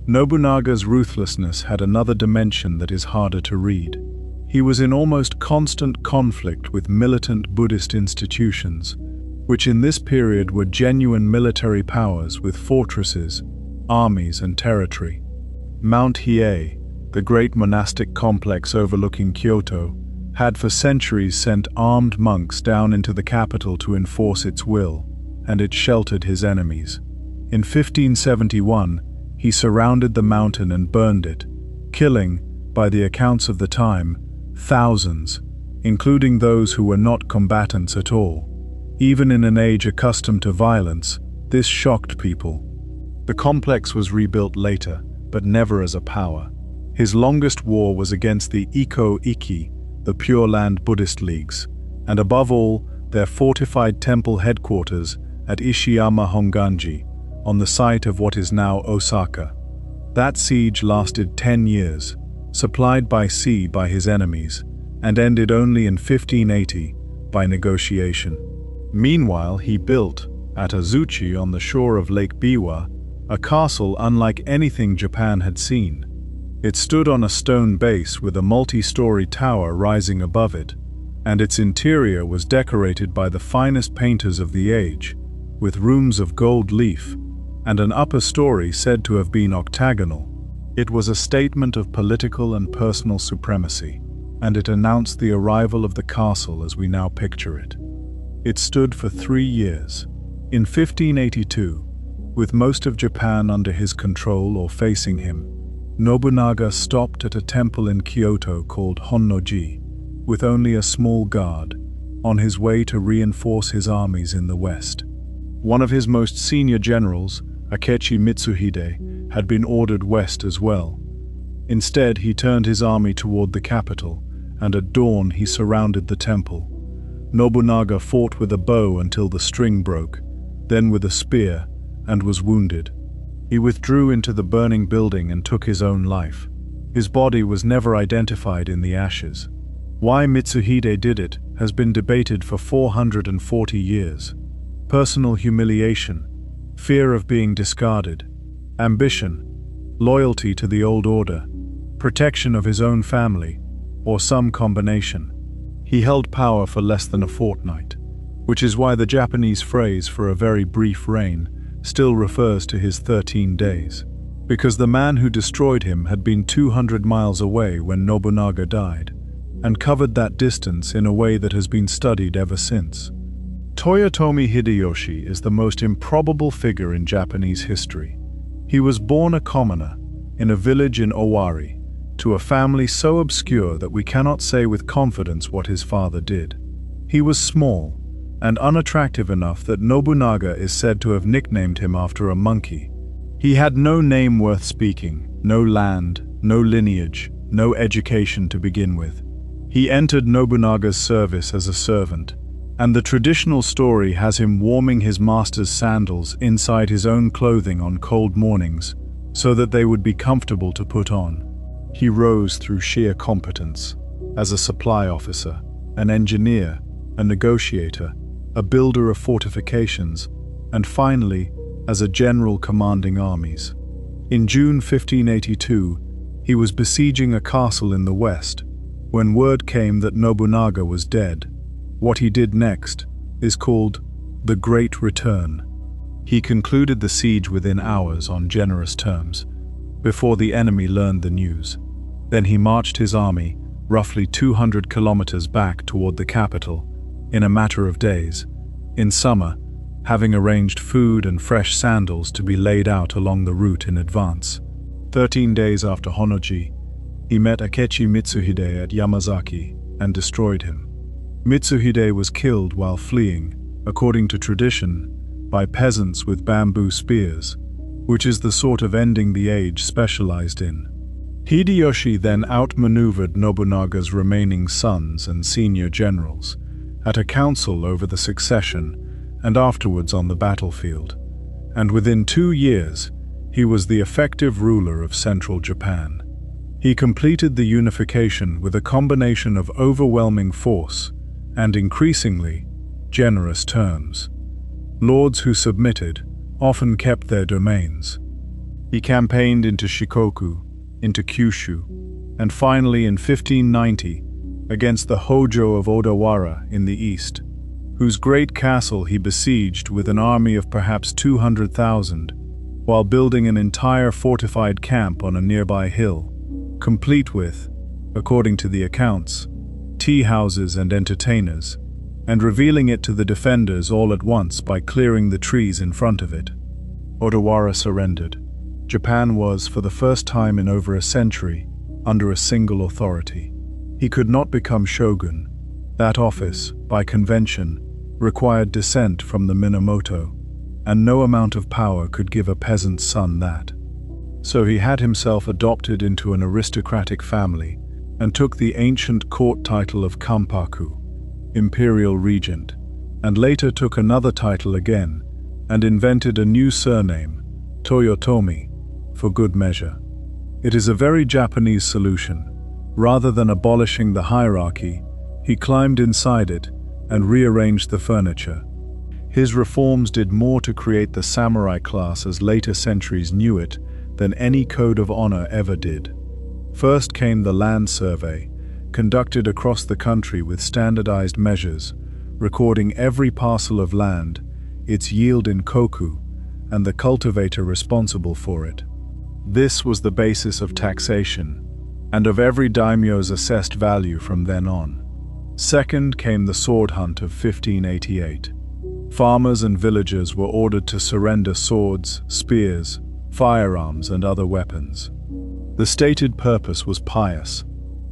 A: Nobunaga's ruthlessness had another dimension that is harder to read. He was in almost constant conflict with militant Buddhist institutions, which in this period were genuine military powers with fortresses, armies, and territory. Mount Hiei, the great monastic complex overlooking Kyoto, had for centuries sent armed monks down into the capital to enforce its will, and it sheltered his enemies. In 1571, he surrounded the mountain and burned it, killing, by the accounts of the time, thousands, including those who were not combatants at all. Even in an age accustomed to violence, this shocked people. The complex was rebuilt later, but never as a power. His longest war was against the Iko-Iki, the Pure Land Buddhist leagues, and above all, their fortified temple headquarters at Ishiyama Honganji, on the site of what is now Osaka. That siege lasted 10 years, supplied by sea by his enemies, and ended only in 1580 by negotiation. Meanwhile, he built, at Azuchi on the shore of Lake Biwa, a castle unlike anything Japan had seen. It stood on a stone base with a multi-story tower rising above it, and its interior was decorated by the finest painters of the age, with rooms of gold leaf, and an upper story said to have been octagonal. It was a statement of political and personal supremacy, and it announced the arrival of the castle as we now picture it. It stood for 3 years. In 1582, with most of Japan under his control or facing him, Nobunaga stopped at a temple in Kyoto called Honnoji, with only a small guard, on his way to reinforce his armies in the west. One of his most senior generals, Akechi Mitsuhide, had been ordered west as well. Instead, he turned his army toward the capital, and at dawn he surrounded the temple. Nobunaga fought with a bow until the string broke, then with a spear, and was wounded. He withdrew into the burning building and took his own life. His body was never identified in the ashes. Why Mitsuhide did it has been debated for 440 years. Personal humiliation, fear of being discarded, ambition, loyalty to the old order, protection of his own family, or some combination. He held power for less than a fortnight, which is why the Japanese phrase for a very brief reign still refers to his 13 days, because the man who destroyed him had been 200 miles away when Nobunaga died, and covered that distance in a way that has been studied ever since. Toyotomi Hideyoshi is the most improbable figure in Japanese history. He was born a commoner, in a village in Owari, to a family so obscure that we cannot say with confidence what his father did. He was small, and unattractive enough that Nobunaga is said to have nicknamed him after a monkey. He had no name worth speaking, no land, no lineage, no education to begin with. He entered Nobunaga's service as a servant, and the traditional story has him warming his master's sandals inside his own clothing on cold mornings, so that they would be comfortable to put on. He rose through sheer competence, as a supply officer, an engineer, a negotiator, a builder of fortifications, and finally, as a general commanding armies. In June 1582, he was besieging a castle in the west, when word came that Nobunaga was dead. What he did next is called the Great Return. He concluded the siege within hours on generous terms, before the enemy learned the news. Then he marched his army roughly 200 kilometers back toward the capital in a matter of days, in summer, having arranged food and fresh sandals to be laid out along the route in advance. 13 days after Honnoji, he met Akechi Mitsuhide at Yamazaki and destroyed him. Mitsuhide was killed while fleeing, according to tradition, by peasants with bamboo spears, which is the sort of ending the age specialized in. Hideyoshi then outmaneuvered Nobunaga's remaining sons and senior generals at a council over the succession and afterwards on the battlefield, and within 2 years he was the effective ruler of central Japan. He completed the unification with a combination of overwhelming force and increasingly generous terms. Lords who submitted often kept their domains. He campaigned into Shikoku, into Kyushu, and finally in 1590 against the Hojo of Odawara in the east, whose great castle he besieged with an army of perhaps 200,000, while building an entire fortified camp on a nearby hill, complete with, according to the accounts, tea houses and entertainers, and revealing it to the defenders all at once by clearing the trees in front of it. Odawara surrendered. Japan was, for the first time in over a century, under a single authority. He could not become shogun. That office, by convention, required descent from the Minamoto, and no amount of power could give a peasant's son that. So he had himself adopted into an aristocratic family and took the ancient court title of Kampaku, imperial regent, and later took another title again and invented a new surname, Toyotomi, for good measure. It is a very Japanese solution. Rather than abolishing the hierarchy, he climbed inside it and rearranged the furniture. His reforms did more to create the samurai class as later centuries knew it than any code of honor ever did. First came the land survey, conducted across the country with standardized measures, recording every parcel of land, its yield in koku, and the cultivator responsible for it. This was the basis of taxation, and of every daimyo's assessed value from then on. Second came the sword hunt of 1588. Farmers and villagers were ordered to surrender swords, spears, firearms, and other weapons. The stated purpose was pious.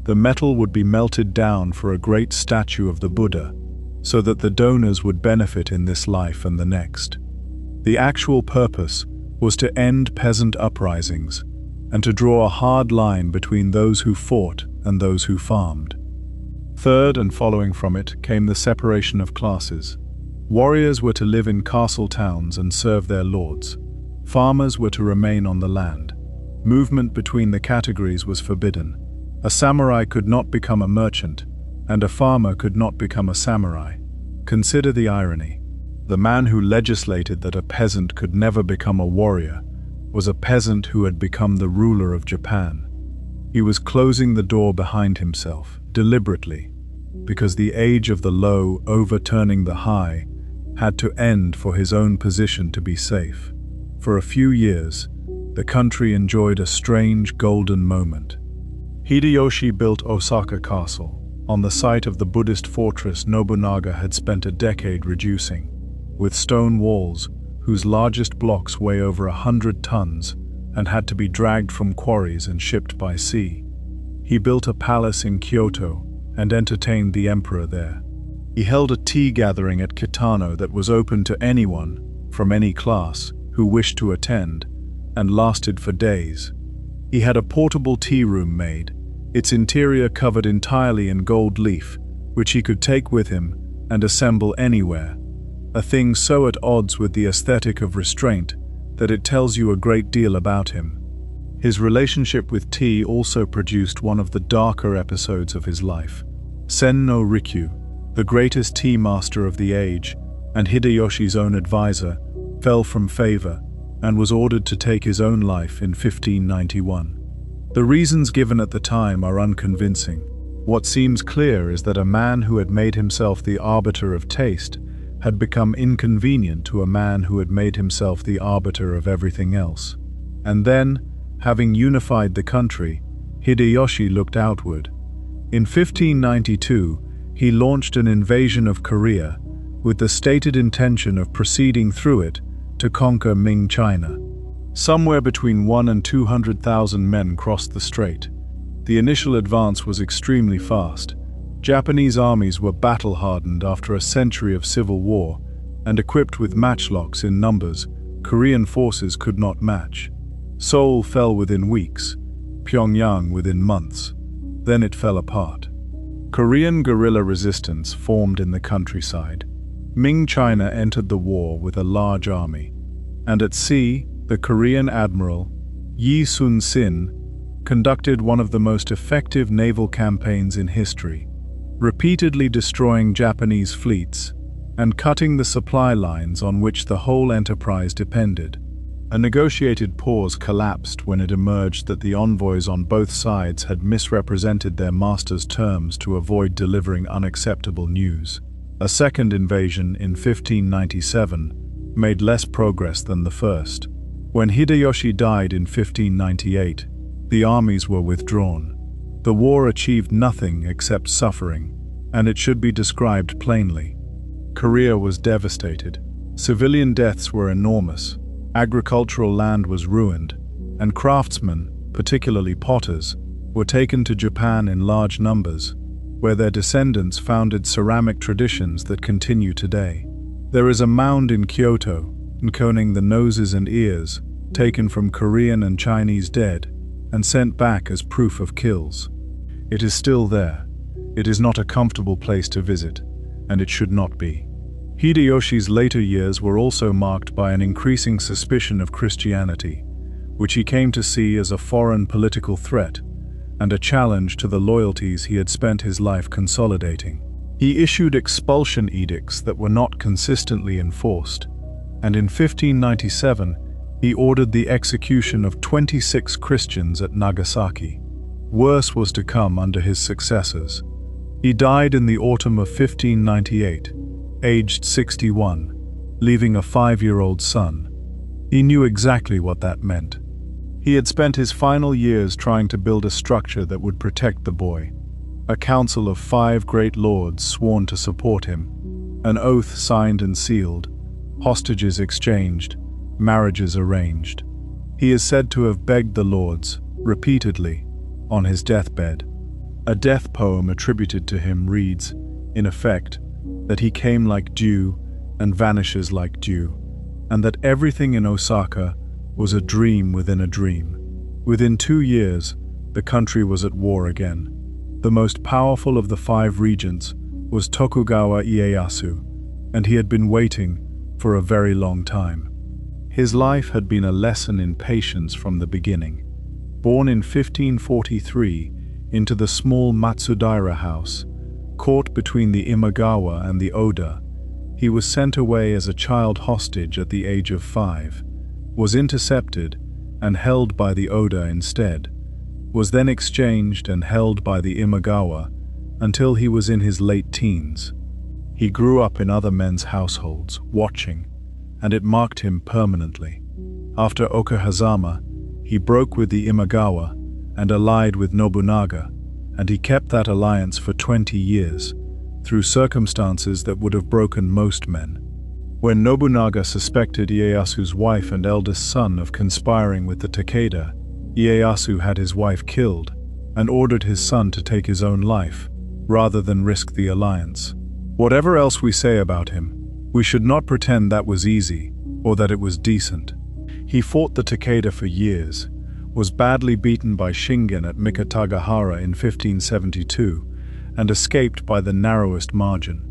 A: The metal would be melted down for a great statue of the Buddha, so that the donors would benefit in this life and the next. The actual purpose was to end peasant uprisings and to draw a hard line between those who fought and those who farmed. Third, and following from it, came the separation of classes. Warriors were to live in castle towns and serve their lords. Farmers were to remain on the land. Movement between the categories was forbidden. A samurai could not become a merchant, and a farmer could not become a samurai. Consider the irony. The man who legislated that a peasant could never become a warrior was a peasant who had become the ruler of Japan. He was closing the door behind himself, deliberately, because the age of the low overturning the high had to end for his own position to be safe. For a few years, the country enjoyed a strange golden moment. Hideyoshi built Osaka Castle, on the site of the Buddhist fortress Nobunaga had spent a decade reducing, with stone walls whose largest blocks weigh over 100 tons and had to be dragged from quarries and shipped by sea. He built a palace in Kyoto and entertained the emperor there. He held a tea gathering at Kitano that was open to anyone, from any class, who wished to attend, and lasted for days. He had a portable tea room made, its interior covered entirely in gold leaf, which he could take with him and assemble anywhere, a thing so at odds with the aesthetic of restraint that it tells you a great deal about him. His relationship with tea also produced one of the darker episodes of his life. Sen no Rikyu, the greatest tea master of the age, and Hideyoshi's own advisor, fell from favor and was ordered to take his own life in 1591. The reasons given at the time are unconvincing. What seems clear is that a man who had made himself the arbiter of taste had become inconvenient to a man who had made himself the arbiter of everything else. And then, having unified the country, Hideyoshi looked outward. In 1592, he launched an invasion of Korea with the stated intention of proceeding through it to conquer Ming China. Somewhere between 100,000 and 200,000 men crossed the strait. The initial advance was extremely fast. Japanese armies were battle-hardened after a century of civil war, and equipped with matchlocks in numbers Korean forces could not match. Seoul fell within weeks, Pyongyang within months. Then it fell apart. Korean guerrilla resistance formed in the countryside. Ming China entered the war with a large army, and at sea, the Korean admiral, Yi Sun-sin, conducted one of the most effective naval campaigns in history, repeatedly destroying Japanese fleets and cutting the supply lines on which the whole enterprise depended. A negotiated pause collapsed when it emerged that the envoys on both sides had misrepresented their master's terms to avoid delivering unacceptable news. A second invasion in 1597 made less progress than the first. When Hideyoshi died in 1598, the armies were withdrawn. The war achieved nothing except suffering, and it should be described plainly. Korea was devastated. Civilian deaths were enormous. Agricultural land was ruined, and craftsmen, particularly potters, were taken to Japan in large numbers, where their descendants founded ceramic traditions that continue today. There is a mound in Kyoto, enconing the noses and ears, taken from Korean and Chinese dead, and sent back as proof of kills. It is still there. It is not a comfortable place to visit, and it should not be. Hideyoshi's later years were also marked by an increasing suspicion of Christianity, which he came to see as a foreign political threat and a challenge to the loyalties he had spent his life consolidating. He issued expulsion edicts that were not consistently enforced, and in 1597 he ordered the execution of 26 Christians at Nagasaki. Worse was to come under his successors. He died in the autumn of 1598, aged 61, leaving a 5-year-old son. He knew exactly what that meant. He had spent his final years trying to build a structure that would protect the boy. A council of 5 great lords sworn to support him, an oath signed and sealed, hostages exchanged, marriages arranged. He is said to have begged the lords, repeatedly, on his deathbed. A death poem attributed to him reads, in effect, that he came like dew and vanishes like dew, and that everything in Osaka was a dream within a dream. Within 2 years, the country was at war again. The most powerful of the 5 regents was Tokugawa Ieyasu, and he had been waiting for a very long time. His life had been a lesson in patience from the beginning. Born in 1543 into the small Matsudaira house, caught between the Imagawa and the Oda, he was sent away as a child hostage at the age of 5, was intercepted and held by the Oda instead, was then exchanged and held by the Imagawa until he was in his late teens. He grew up in other men's households, watching, and it marked him permanently. After Okehazama, he broke with the Imagawa and allied with Nobunaga, and he kept that alliance for 20 years, through circumstances that would have broken most men. When Nobunaga suspected Ieyasu's wife and eldest son of conspiring with the Takeda, Ieyasu had his wife killed and ordered his son to take his own life, rather than risk the alliance. Whatever else we say about him, we should not pretend that was easy or that it was decent. He fought the Takeda for years, was badly beaten by Shingen at Mikatagahara in 1572, and escaped by the narrowest margin.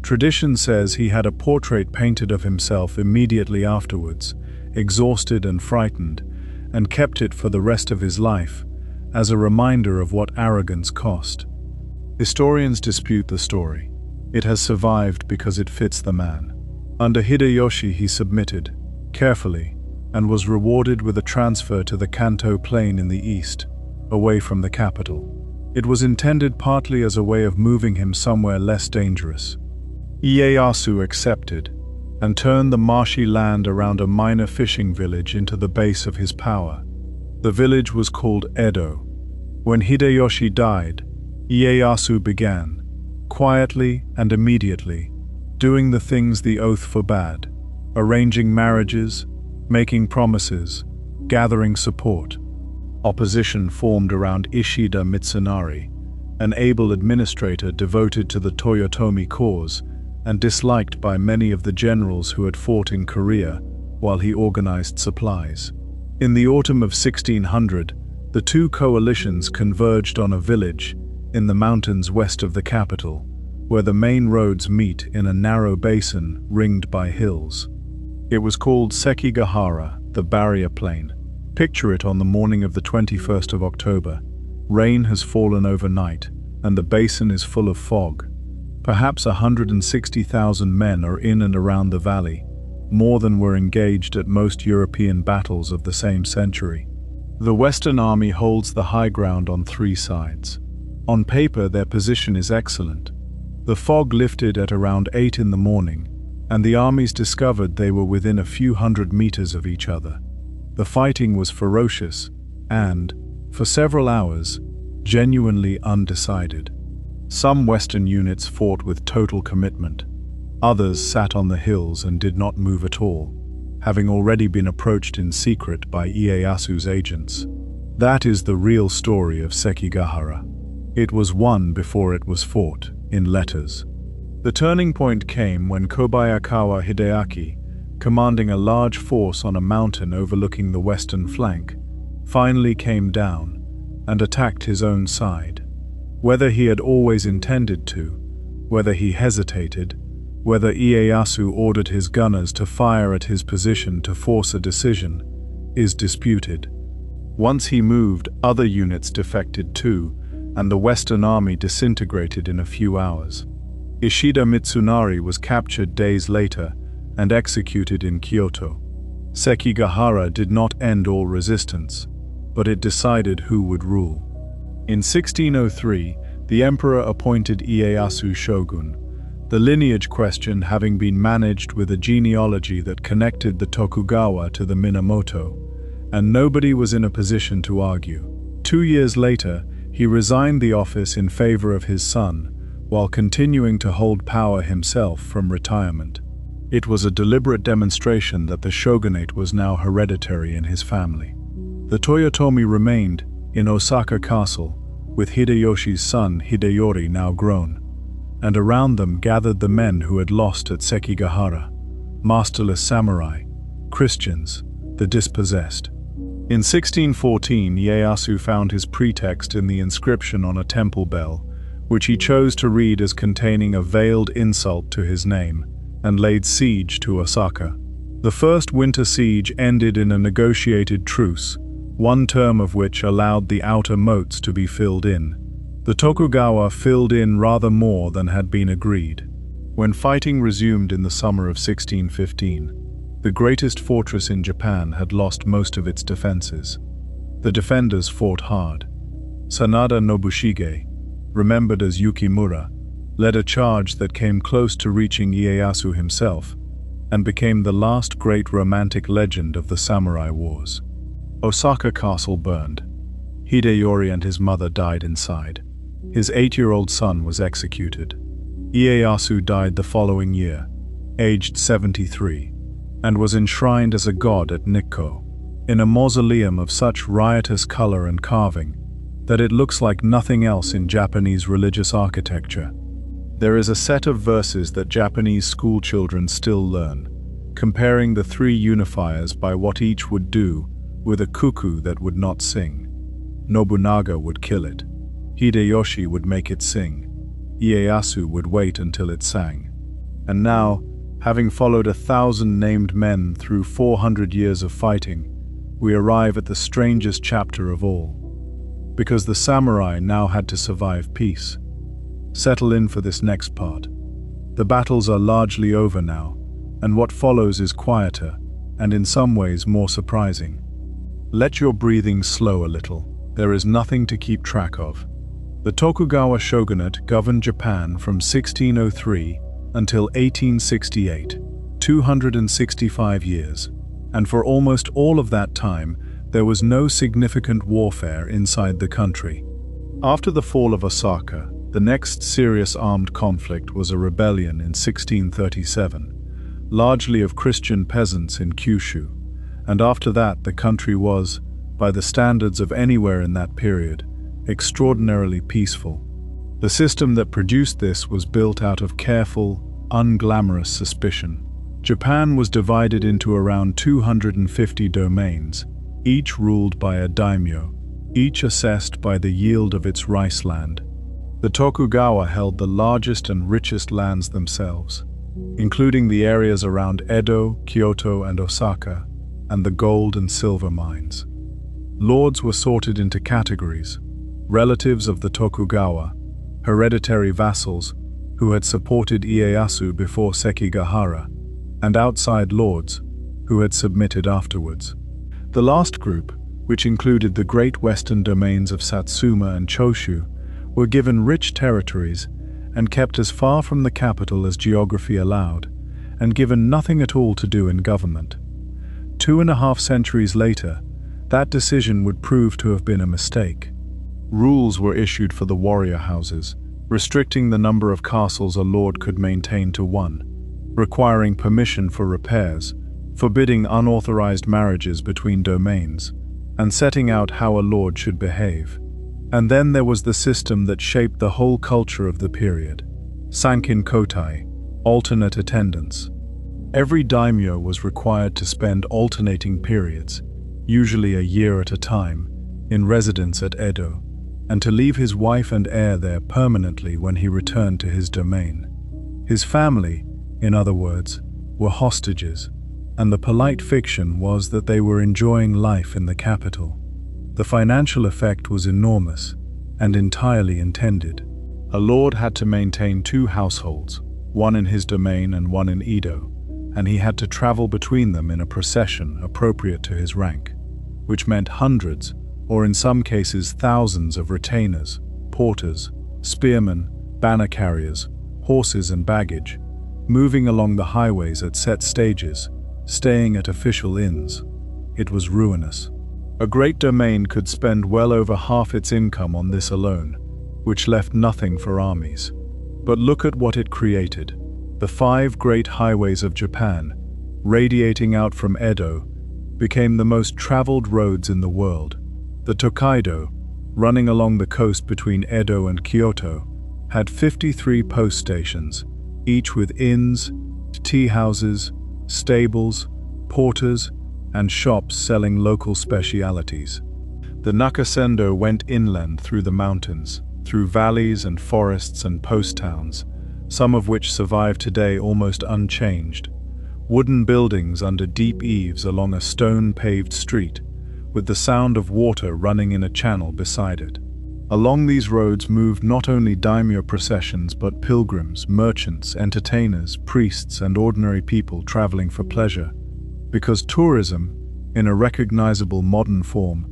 A: Tradition says he had a portrait painted of himself immediately afterwards, exhausted and frightened, and kept it for the rest of his life, as a reminder of what arrogance cost. Historians dispute the story. It has survived because it fits the man. Under Hideyoshi he submitted, carefully, and was rewarded with a transfer to the Kanto Plain in the east, away from the capital. It was intended partly as a way of moving him somewhere less dangerous. Ieyasu accepted, and turned the marshy land around a minor fishing village into the base of his power. The village was called Edo. When Hideyoshi died, Ieyasu began, quietly and immediately, doing the things the oath forbade, arranging marriages, making promises, gathering support. Opposition formed around Ishida Mitsunari, an able administrator devoted to the Toyotomi cause and disliked by many of the generals who had fought in Korea while he organized supplies. In the autumn of 1600, the two coalitions converged on a village in the mountains west of the capital, where the main roads meet in a narrow basin ringed by hills. It was called Sekigahara, the barrier plain. Picture it on the morning of the 21st of October. Rain has fallen overnight, and the basin is full of fog. Perhaps 160,000 men are in and around the valley, more than were engaged at most European battles of the same century. The Western Army holds the high ground on three sides. On paper, their position is excellent. The fog lifted at around 8 in the morning, and the armies discovered they were within a few hundred meters of each other. The fighting was ferocious and, for several hours, genuinely undecided. Some Western units fought with total commitment. Others sat on the hills and did not move at all, having already been approached in secret by Ieyasu's agents. That is the real story of Sekigahara. It was won before it was fought, in letters. The turning point came when Kobayakawa Hideaki, commanding a large force on a mountain overlooking the western flank, finally came down and attacked his own side. Whether he had always intended to, whether he hesitated, whether Ieyasu ordered his gunners to fire at his position to force a decision, is disputed. Once he moved, other units defected too, and the Western Army disintegrated in a few hours. Ishida Mitsunari was captured days later and executed in Kyoto. Sekigahara did not end all resistance, but it decided who would rule. In 1603, the emperor appointed Ieyasu shogun, the lineage question having been managed with a genealogy that connected the Tokugawa to the Minamoto, and nobody was in a position to argue. 2 years later, he resigned the office in favor of his son, while continuing to hold power himself from retirement. It was a deliberate demonstration that the shogunate was now hereditary in his family. The Toyotomi remained in Osaka Castle, with Hideyoshi's son Hideyori now grown, and around them gathered the men who had lost at Sekigahara, masterless samurai, Christians, the dispossessed. In 1614, Ieyasu found his pretext in the inscription on a temple bell, which he chose to read as containing a veiled insult to his name, and laid siege to Osaka. The first winter siege ended in a negotiated truce, one term of which allowed the outer moats to be filled in. The Tokugawa filled in rather more than had been agreed. When fighting resumed in the summer of 1615, the greatest fortress in Japan had lost most of its defenses. The defenders fought hard. Sanada Nobushige, remembered as Yukimura, led a charge that came close to reaching Ieyasu himself, and became the last great romantic legend of the samurai wars. Osaka Castle burned. Hideyori and his mother died inside. His 8-year-old son was executed. Ieyasu died the following year, aged 73, and was enshrined as a god at Nikko, in a mausoleum of such riotous color and carving that it looks like nothing else in Japanese religious architecture. There is a set of verses that Japanese schoolchildren still learn, comparing the three unifiers by what each would do with a cuckoo that would not sing. Nobunaga would kill it. Hideyoshi would make it sing. Ieyasu would wait until it sang. And now, having followed 1,000 named men through 400 years of fighting, we arrive at the strangest chapter of all. Because the samurai now had to survive peace. Settle in for this next part. The battles are largely over now, and what follows is quieter, and in some ways more surprising. Let your breathing slow a little. There is nothing to keep track of. The Tokugawa shogunate governed Japan from 1603 until 1868, 265 years, and for almost all of that time, there was no significant warfare inside the country. After the fall of Osaka, the next serious armed conflict was a rebellion in 1637, largely of Christian peasants in Kyushu, and after that the country was, by the standards of anywhere in that period, extraordinarily peaceful. The system that produced this was built out of careful, unglamorous suspicion. Japan was divided into around 250 domains, each ruled by a daimyo, each assessed by the yield of its rice land. The Tokugawa held the largest and richest lands themselves, including the areas around Edo, Kyoto, and Osaka, and the gold and silver mines. Lords were sorted into categories: relatives of the Tokugawa, hereditary vassals who had supported Ieyasu before Sekigahara, and outside lords who had submitted afterwards. The last group, which included the great western domains of Satsuma and Choshu, were given rich territories and kept as far from the capital as geography allowed, and given nothing at all to do in government. 2.5 centuries later, that decision would prove to have been a mistake. Rules were issued for the warrior houses, restricting the number of castles a lord could maintain to 1, requiring permission for repairs, forbidding unauthorized marriages between domains, and setting out how a lord should behave. And then there was the system that shaped the whole culture of the period: Sankin Kotai, alternate attendance. Every daimyo was required to spend alternating periods, usually a year at a time, in residence at Edo, and to leave his wife and heir there permanently when he returned to his domain. His family, in other words, were hostages, and the polite fiction was that they were enjoying life in the capital. The financial effect was enormous, and entirely intended. A lord had to maintain 2 households, one in his domain and one in Edo, and he had to travel between them in a procession appropriate to his rank, which meant hundreds, or in some cases thousands of retainers, porters, spearmen, banner carriers, horses and baggage, moving along the highways at set stages, staying at official inns. It was ruinous. A great domain could spend well over half its income on this alone, which left nothing for armies. But look at what it created. The 5 great highways of Japan, radiating out from Edo, became the most traveled roads in the world. The Tokaido, running along the coast between Edo and Kyoto, had 53 post stations, each with inns, tea houses, stables, porters, and shops selling local specialities. The Nakasendo went inland through the mountains, through valleys and forests and post towns, some of which survive today almost unchanged. Wooden buildings under deep eaves along a stone-paved street, with the sound of water running in a channel beside it. Along these roads moved not only daimyo processions but pilgrims, merchants, entertainers, priests, and ordinary people traveling for pleasure, because tourism, in a recognizable modern form,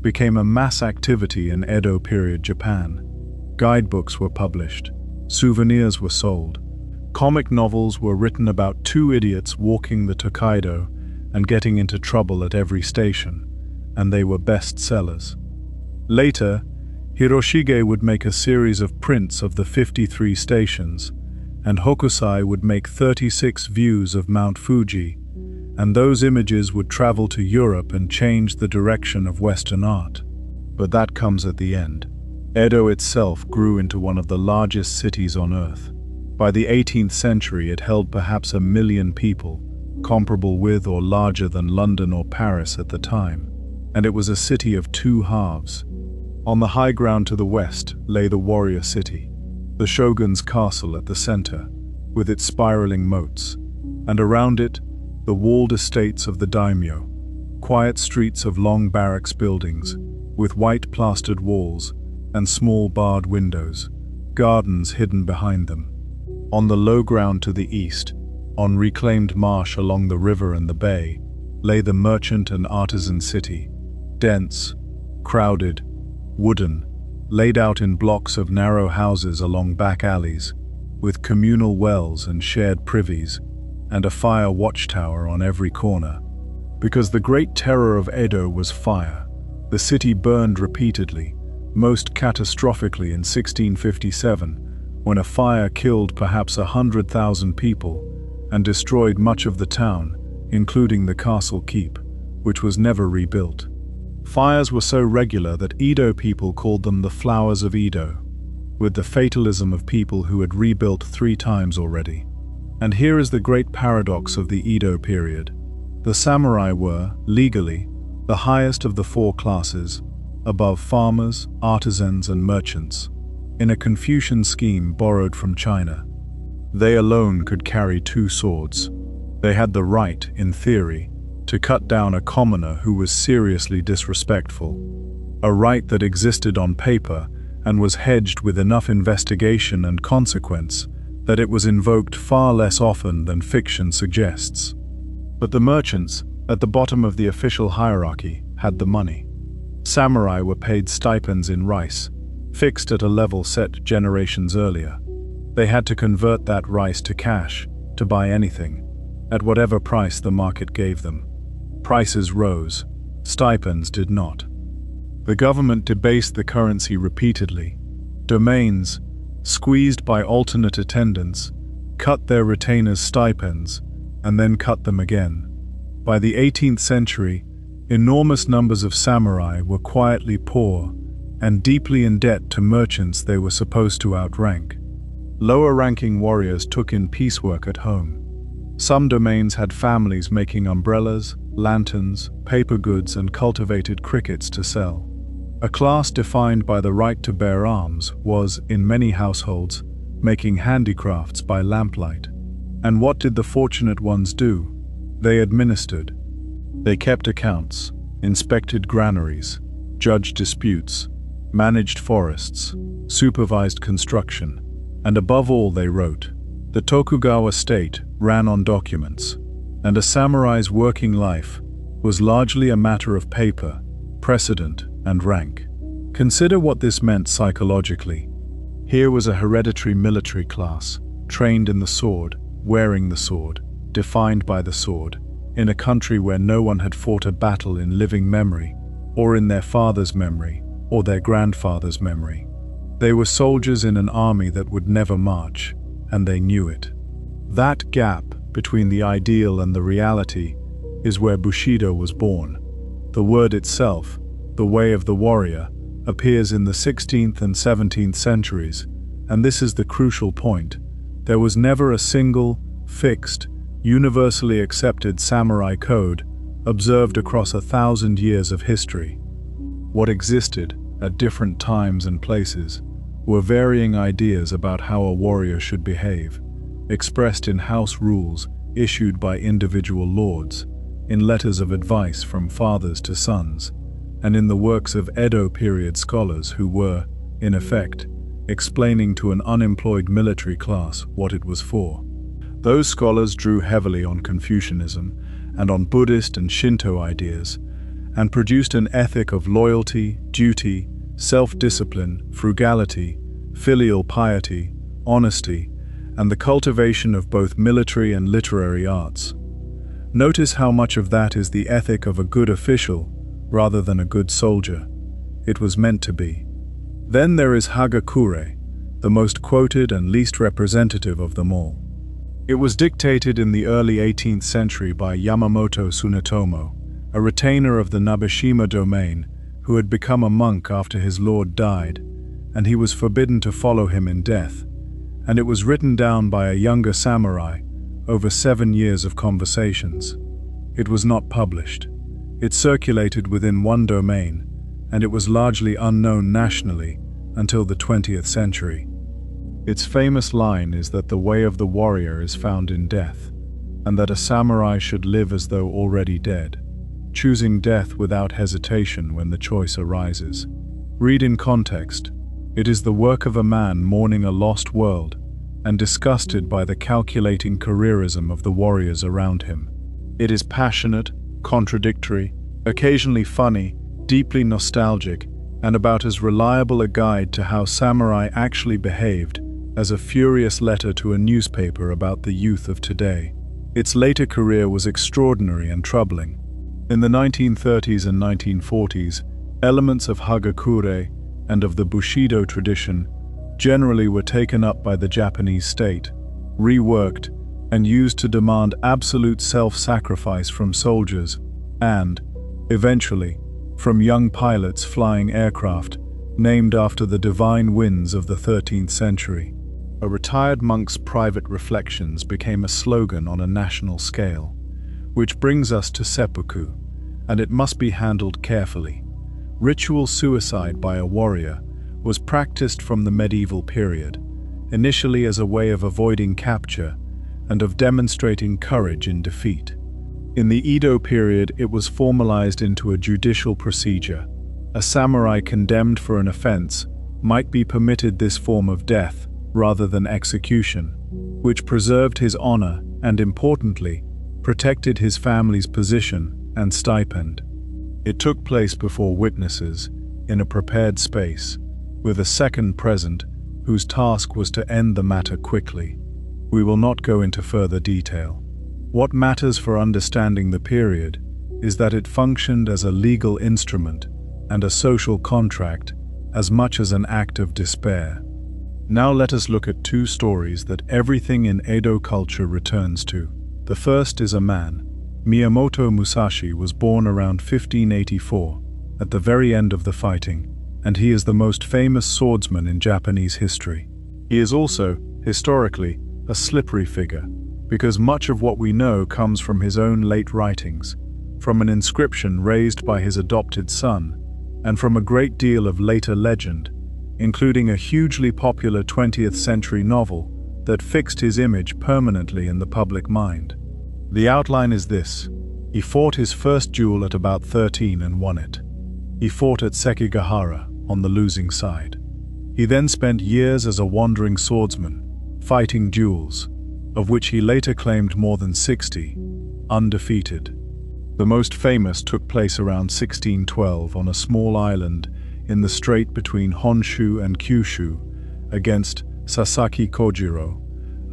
A: became a mass activity in Edo period Japan. Guidebooks were published, souvenirs were sold, comic novels were written about 2 idiots walking the Tokaido and getting into trouble at every station, and they were bestsellers. Later, Hiroshige would make a series of prints of the 53 stations, and Hokusai would make 36 views of Mount Fuji, and those images would travel to Europe and change the direction of Western art. But that comes at the end. Edo itself grew into one of the largest cities on earth. By the 18th century, it held perhaps 1 million people, comparable with or larger than London or Paris at the time, and it was a city of two halves. On the high ground to the west lay the warrior city, the shogun's castle at the center, with its spiraling moats, and around it, the walled estates of the daimyo, quiet streets of long barracks buildings, with white plastered walls and small barred windows, gardens hidden behind them. On the low ground to the east, on reclaimed marsh along the river and the bay, lay the merchant and artisan city, dense, crowded, wooden, laid out in blocks of narrow houses along back alleys, with communal wells and shared privies, and a fire watchtower on every corner. Because the great terror of Edo was fire, the city burned repeatedly, most catastrophically in 1657, when a fire killed perhaps 100,000 people and destroyed much of the town, including the castle keep, which was never rebuilt. Fires were so regular that Edo people called them the flowers of Edo, with the fatalism of people who had rebuilt 3 times already. And here is the great paradox of the Edo period. The samurai were, legally, the highest of the 4 classes, above farmers, artisans, and merchants, in a Confucian scheme borrowed from China. They alone could carry 2 swords. They had the right, in theory, to cut down a commoner who was seriously disrespectful, a right that existed on paper and was hedged with enough investigation and consequence that it was invoked far less often than fiction suggests. But the merchants, at the bottom of the official hierarchy, had the money. Samurai were paid stipends in rice, fixed at a level set generations earlier. They had to convert that rice to cash, to buy anything, at whatever price the market gave them. Prices rose, stipends did not. The government debased the currency repeatedly. Domains, squeezed by alternate attendants, cut their retainers' stipends, and then cut them again. By the 18th century, enormous numbers of samurai were quietly poor and deeply in debt to merchants they were supposed to outrank. Lower-ranking warriors took in piecework at home. Some domains had families making umbrellas, lanterns, paper goods, and cultivated crickets to sell. A class defined by the right to bear arms was, in many households, making handicrafts by lamplight. And what did the fortunate ones do? They administered. They kept accounts, inspected granaries, judged disputes, managed forests, supervised construction, and above all they wrote. The Tokugawa state ran on documents, and a samurai's working life was largely a matter of paper, precedent, and rank. Consider what this meant psychologically. Here was a hereditary military class, trained in the sword, wearing the sword, defined by the sword, in a country where no one had fought a battle in living memory, or in their father's memory, or their grandfather's memory. They were soldiers in an army that would never march, and they knew it. That gap between the ideal and the reality is where Bushido was born. The word itself, the way of the warrior, appears in the 16th and 17th centuries, and this is the crucial point. There was never a single, fixed, universally accepted samurai code observed across 1,000 years of history. What existed, at different times and places, were varying ideas about how a warrior should behave, expressed in house rules issued by individual lords, in letters of advice from fathers to sons, and in the works of Edo period scholars who were, in effect, explaining to an unemployed military class what it was for. Those scholars drew heavily on Confucianism and on Buddhist and Shinto ideas, and produced an ethic of loyalty, duty, self-discipline, frugality, filial piety, honesty, and the cultivation of both military and literary arts. Notice how much of that is the ethic of a good official rather than a good soldier. It was meant to be. Then there is Hagakure, the most quoted and least representative of them all. It was dictated in the early 18th century by Yamamoto Tsunetomo, a retainer of the Nabeshima domain who had become a monk after his lord died, and he was forbidden to follow him in death. and it was written down by a younger samurai over 7 years of conversations. It was not published. It circulated within one domain, and it was largely unknown nationally until the 20th century. Its famous line is that the way of the warrior is found in death, and that a samurai should live as though already dead, choosing death without hesitation when the choice arises. Read in context. It is the work of a man mourning a lost world and disgusted by the calculating careerism of the warriors around him. It is passionate, contradictory, occasionally funny, deeply nostalgic, and about as reliable a guide to how samurai actually behaved as a furious letter to a newspaper about the youth of today. Its later career was extraordinary and troubling. In the 1930s and 1940s, elements of Hagakure and of the Bushido tradition generally were taken up by the Japanese state, reworked, and used to demand absolute self-sacrifice from soldiers and, eventually, from young pilots flying aircraft named after the divine winds of the 13th century. A retired monk's private reflections became a slogan on a national scale, which brings us to seppuku, and it must be handled carefully. Ritual suicide by a warrior was practiced from the medieval period, initially as a way of avoiding capture and of demonstrating courage in defeat. In the Edo period, it was formalized into a judicial procedure. A samurai condemned for an offense might be permitted this form of death rather than execution, which preserved his honor and, importantly, protected his family's position and stipend. It took place before witnesses, in a prepared space, with a second present whose task was to end the matter quickly. We will not go into further detail. What matters for understanding the period is that it functioned as a legal instrument and a social contract as much as an act of despair. Now let us look at two stories that everything in Edo culture returns to. The first is a man. Miyamoto Musashi was born around 1584, at the very end of the fighting, and he is the most famous swordsman in Japanese history. He is also, historically, a slippery figure, because much of what we know comes from his own late writings, from an inscription raised by his adopted son, and from a great deal of later legend, including a hugely popular 20th century novel that fixed his image permanently in the public mind. The outline is this. He fought his first duel at about 13 and won it. He fought at Sekigahara, on the losing side. He then spent years as a wandering swordsman, fighting duels, of which he later claimed more than 60, undefeated. The most famous took place around 1612 on a small island in the strait between Honshu and Kyushu against Sasaki Kojiro,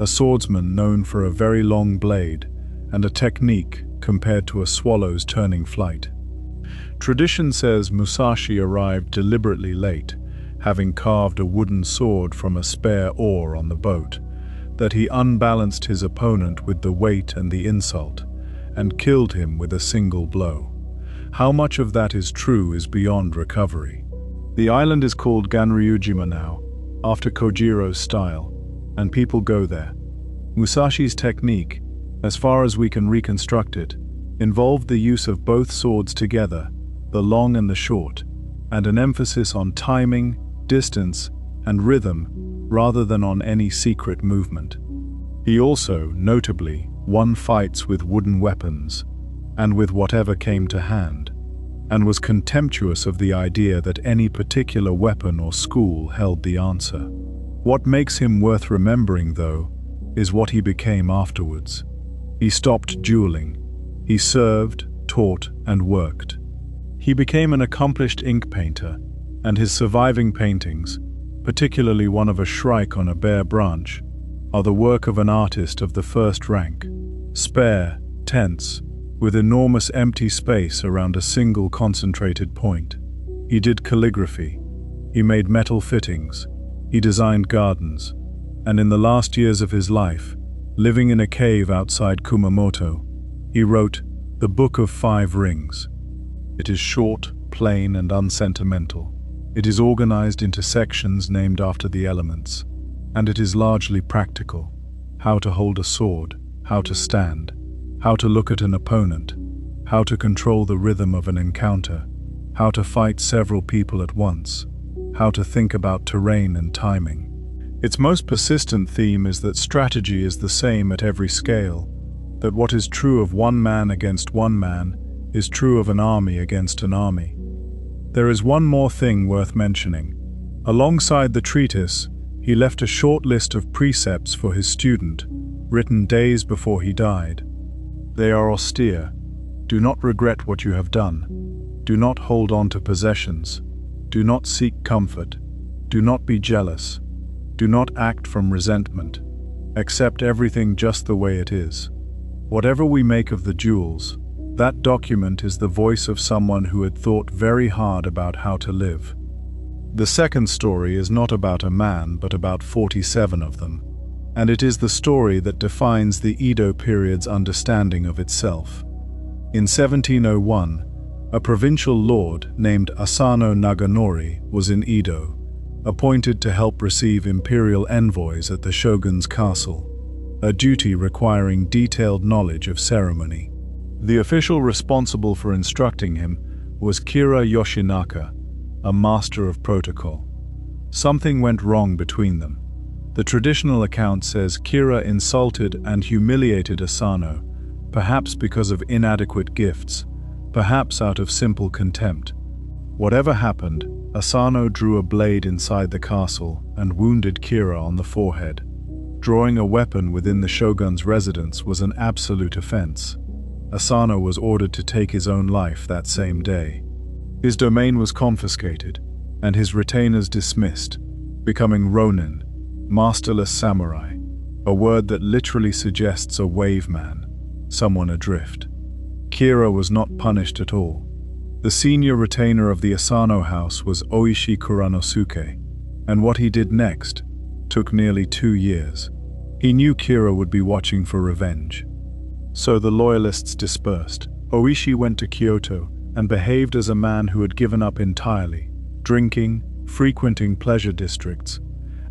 A: a swordsman known for a very long blade and a technique compared to a swallow's turning flight. Tradition says Musashi arrived deliberately late, having carved a wooden sword from a spare oar on the boat, that he unbalanced his opponent with the weight and the insult, and killed him with a single blow. How much of that is true is beyond recovery. The island is called Ganryujima now, after Kojiro's style, and people go there. Musashi's technique, as far as we can reconstruct it, involved the use of both swords together, the long and the short, and an emphasis on timing, distance, and rhythm rather than on any secret movement. He also, notably, won fights with wooden weapons, and with whatever came to hand, and was contemptuous of the idea that any particular weapon or school held the answer. What makes him worth remembering, though, is what he became afterwards. He stopped dueling. He served, taught, and worked. He became an accomplished ink painter, and his surviving paintings, particularly one of a shrike on a bare branch, are the work of an artist of the first rank, spare, tense, with enormous empty space around a single concentrated point. He did calligraphy. He made metal fittings. He designed gardens. And in the last years of his life, living in a cave outside Kumamoto, he wrote The Book of Five Rings. It is short, plain, and unsentimental. It is organized into sections named after the elements, and it is largely practical. How to hold a sword, how to stand, how to look at an opponent, how to control the rhythm of an encounter, how to fight several people at once, how to think about terrain and timing. Its most persistent theme is that strategy is the same at every scale, that what is true of one man against one man is true of an army against an army. There is one more thing worth mentioning. Alongside the treatise, he left a short list of precepts for his student, written days before he died. They are austere. Do not regret what you have done. Do not hold on to possessions. Do not seek comfort. Do not be jealous. Do not act from resentment. Accept everything just the way it is. Whatever we make of the jewels, that document is the voice of someone who had thought very hard about how to live. The second story is not about a man, but about 47 of them, and it is the story that defines the Edo period's understanding of itself. In 1701, a provincial lord named Asano Naganori was in Edo, appointed to help receive imperial envoys at the shogun's castle, a duty requiring detailed knowledge of ceremony. The official responsible for instructing him was Kira Yoshinaka, a master of protocol. Something went wrong between them. The traditional account says Kira insulted and humiliated Asano, perhaps because of inadequate gifts, perhaps out of simple contempt. Whatever happened, Asano drew a blade inside the castle and wounded Kira on the forehead. Drawing a weapon within the shogun's residence was an absolute offense. Asano was ordered to take his own life that same day. His domain was confiscated, and his retainers dismissed, becoming ronin, masterless samurai, a word that literally suggests a wave man, someone adrift. Kira was not punished at all. The senior retainer of the Asano house was Oishi Kuranosuke, and what he did next took nearly 2 years. He knew Kira would be watching for revenge. So the loyalists dispersed. Oishi went to Kyoto and behaved as a man who had given up entirely, drinking, frequenting pleasure districts,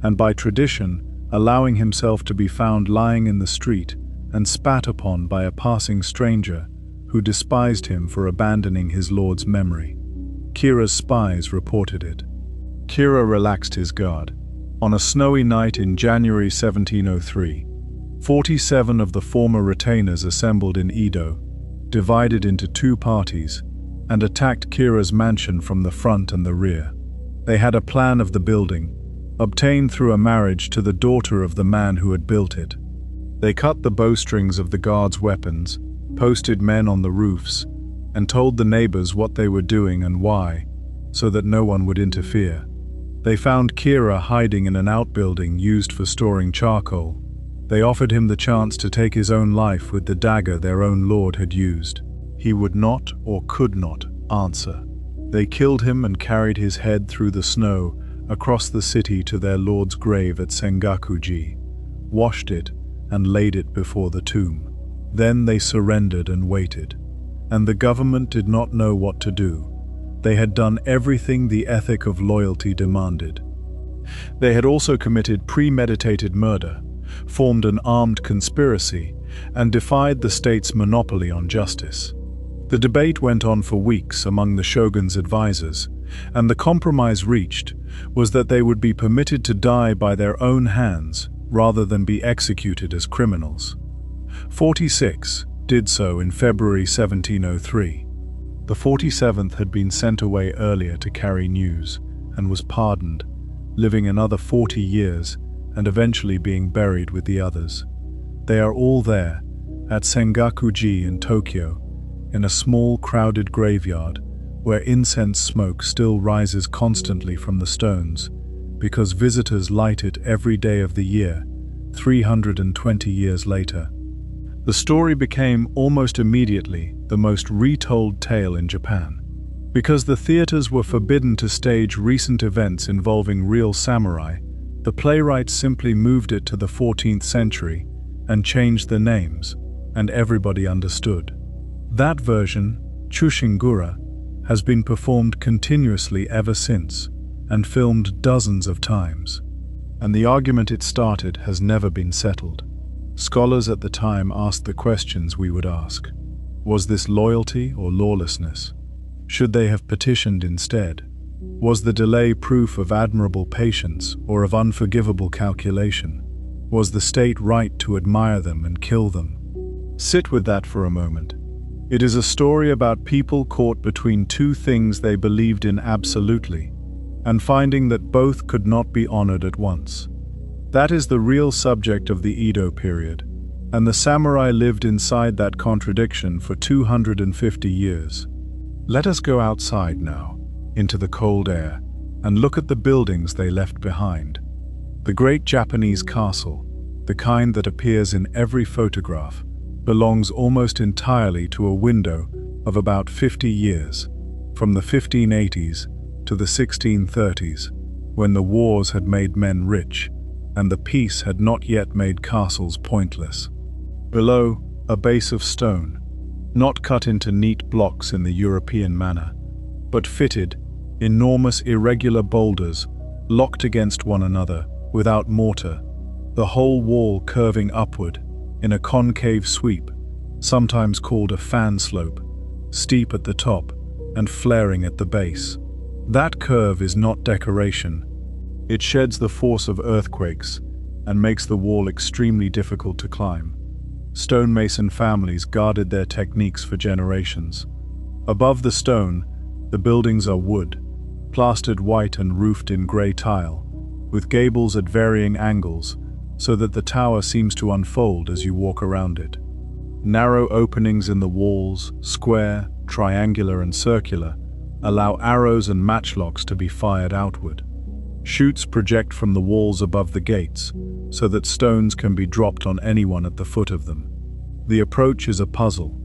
A: and by tradition, allowing himself to be found lying in the street and spat upon by a passing stranger who despised him for abandoning his lord's memory. Kira's spies reported it. Kira relaxed his guard. On a snowy night in January 1703, 47 of the former retainers assembled in Edo, divided into 2 parties, and attacked Kira's mansion from the front and the rear. They had a plan of the building, obtained through a marriage to the daughter of the man who had built it. They cut the bowstrings of the guards' weapons, posted men on the roofs, and told the neighbors what they were doing and why, so that no one would interfere. They found Kira hiding in an outbuilding used for storing charcoal. They offered him the chance to take his own life with the dagger their own lord had used. He would not or could not answer. They killed him and carried his head through the snow across the city to their lord's grave at Sengoku-ji, washed it and laid it before the tomb. Then they surrendered and waited, and the government did not know what to do. They had done everything the ethic of loyalty demanded. They had also committed premeditated murder, formed an armed conspiracy, and defied the state's monopoly on justice. The debate went on for weeks among the shogun's advisors, and the compromise reached was that they would be permitted to die by their own hands rather than be executed as criminals. 46 did so in February 1703. The 47th had been sent away earlier to carry news and was pardoned, living another 40 years and eventually being buried with the others. They are all there, at Sengoku-ji in Tokyo, in a small crowded graveyard where incense smoke still rises constantly from the stones because visitors light it every day of the year, 320 years later. The story became almost immediately the most retold tale in Japan. Because the theaters were forbidden to stage recent events involving real samurai, the playwrights simply moved it to the 14th century and changed the names, and everybody understood. That version, Chushingura, has been performed continuously ever since and filmed dozens of times. and the argument it started has never been settled. Scholars at the time asked the questions we would ask. Was this loyalty or lawlessness? Should they have petitioned instead? Was the delay proof of admirable patience or of unforgivable calculation? Was the state right to admire them and kill them? Sit with that for a moment. It is a story about people caught between two things they believed in absolutely, and finding that both could not be honored at once. That is the real subject of the Edo period, and the samurai lived inside that contradiction for 250 years. Let us go outside now, into the cold air, and look at the buildings they left behind. The great Japanese castle, the kind that appears in every photograph, belongs almost entirely to a window of about 50 years, from the 1580s to the 1630s, when the wars had made men rich, and the peace had not yet made castles pointless. Below, a base of stone, not cut into neat blocks in the European manner, but fitted, enormous irregular boulders locked against one another without mortar, the whole wall curving upward in a concave sweep, sometimes called a fan slope, steep at the top and flaring at the base. That curve is not decoration. It sheds the force of earthquakes and makes the wall extremely difficult to climb. Stonemason families guarded their techniques for generations. Above the stone, the buildings are wood, plastered white and roofed in grey tile, with gables at varying angles, so that the tower seems to unfold as you walk around it. Narrow openings in the walls, square, triangular and circular, allow arrows and matchlocks to be fired outward. Chutes project from the walls above the gates, so that stones can be dropped on anyone at the foot of them. The approach is a puzzle.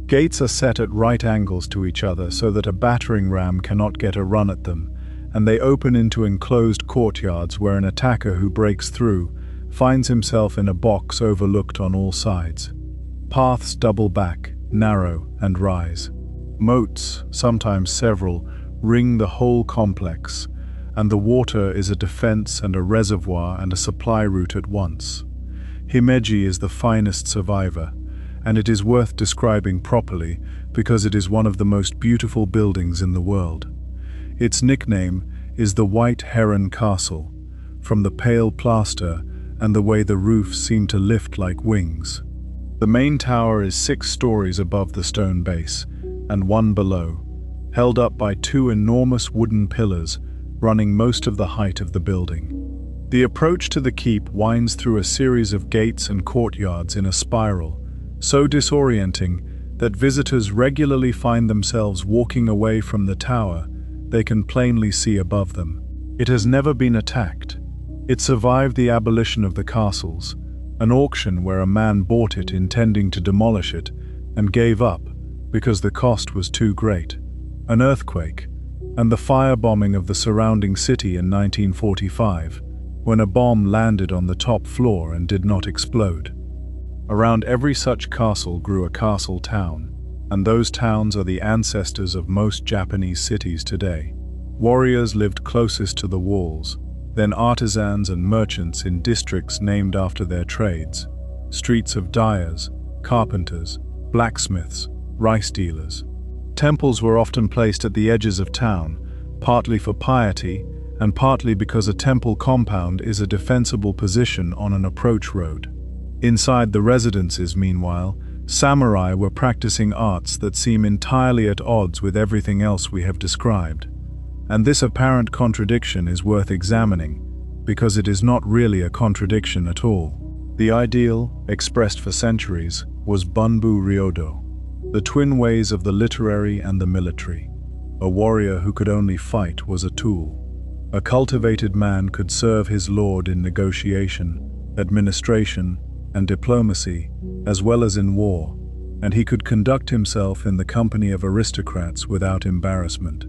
A: Gates are set at right angles to each other so that a battering ram cannot get a run at them, and they open into enclosed courtyards where an attacker who breaks through finds himself in a box overlooked on all sides. Paths double back, narrow, and rise. Moats, sometimes several, ring the whole complex, and the water is a defense and a reservoir and a supply route at once. Himeji is the finest survivor, and it is worth describing properly because it is one of the most beautiful buildings in the world. Its nickname is the White Heron Castle, from the pale plaster and the way the roofs seem to lift like wings. The main tower is 6 stories above the stone base, and 1 below, held up by 2 enormous wooden pillars running most of the height of the building. The approach to the keep winds through a series of gates and courtyards in a spiral, so disorienting that visitors regularly find themselves walking away from the tower they can plainly see above them. It has never been attacked. It survived the abolition of the castles, an auction where a man bought it intending to demolish it and gave up because the cost was too great, an earthquake, and the firebombing of the surrounding city in 1945, when a bomb landed on the top floor and did not explode. Around every such castle grew a castle town, and those towns are the ancestors of most Japanese cities today. Warriors lived closest to the walls, then artisans and merchants in districts named after their trades, streets of dyers, carpenters, blacksmiths, rice dealers. Temples were often placed at the edges of town, partly for piety and partly because a temple compound is a defensible position on an approach road. Inside the residences, meanwhile, samurai were practicing arts that seem entirely at odds with everything else we have described. And this apparent contradiction is worth examining, because it is not really a contradiction at all. The ideal, expressed for centuries, was Bunbu Ryodo, the twin ways of the literary and the military. A warrior who could only fight was a tool. A cultivated man could serve his lord in negotiation, administration, and diplomacy, as well as in war, and he could conduct himself in the company of aristocrats without embarrassment.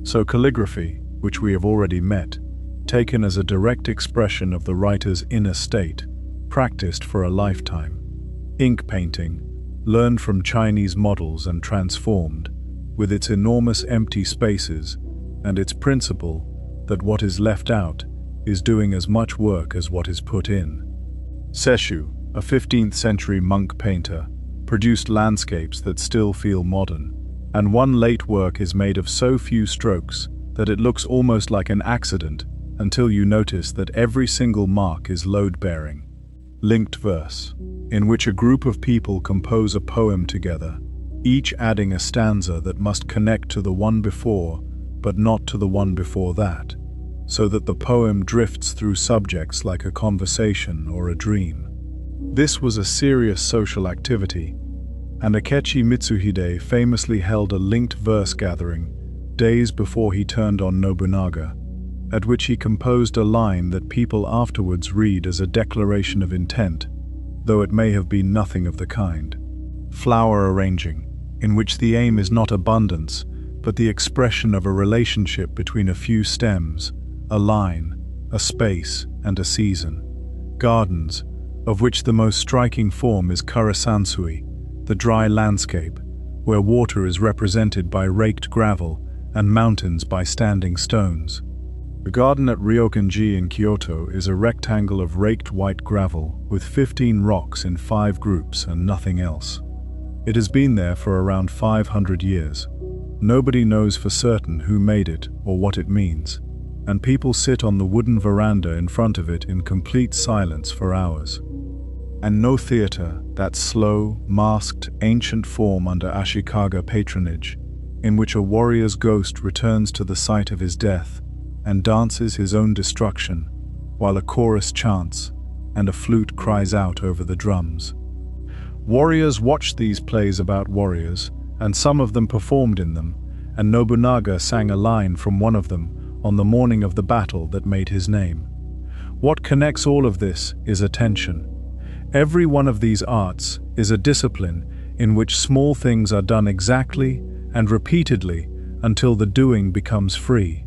A: So calligraphy, which we have already met, taken as a direct expression of the writer's inner state, practiced for a lifetime. Ink painting, learned from Chinese models and transformed, with its enormous empty spaces and its principle that what is left out is doing as much work as what is put in. Sesshu, a 15th century monk painter, produced landscapes that still feel modern, and one late work is made of so few strokes that it looks almost like an accident until you notice that every single mark is load-bearing. Linked verse, in which a group of people compose a poem together, each adding a stanza that must connect to the one before, but not to the one before that, so that the poem drifts through subjects like a conversation or a dream. This was a serious social activity, and Akechi Mitsuhide famously held a linked verse gathering days before he turned on Nobunaga, at which he composed a line that people afterwards read as a declaration of intent, though it may have been nothing of the kind. Flower arranging, in which the aim is not abundance, but the expression of a relationship between a few stems, a line, a space, and a season. Gardens, of which the most striking form is Karasansui, the dry landscape, where water is represented by raked gravel and mountains by standing stones. The garden at Ryokanji in Kyoto is a rectangle of raked white gravel with 15 rocks in 5 groups and nothing else. It has been there for around 500 years. Nobody knows for certain who made it or what it means, and people sit on the wooden veranda in front of it in complete silence for hours. And no theater, that slow, masked, ancient form under Ashikaga patronage, in which a warrior's ghost returns to the site of his death and dances his own destruction, while a chorus chants and a flute cries out over the drums. Warriors watched these plays about warriors, and some of them performed in them, and Nobunaga sang a line from one of them on the morning of the battle that made his name. What connects all of this is attention. Every one of these arts is a discipline in which small things are done exactly and repeatedly until the doing becomes free.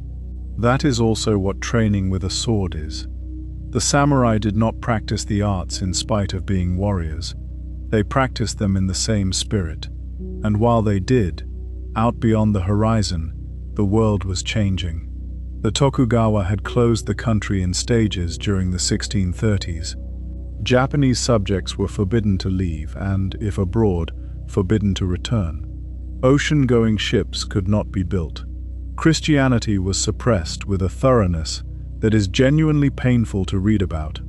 A: That is also what training with a sword is. The samurai did not practice the arts in spite of being warriors. They practiced them in the same spirit. And while they did, out beyond the horizon, the world was changing. The Tokugawa had closed the country in stages during the 1630s. Japanese subjects were forbidden to leave and, if abroad, forbidden to return. Ocean-going ships could not be built. Christianity was suppressed with a thoroughness that is genuinely painful to read about.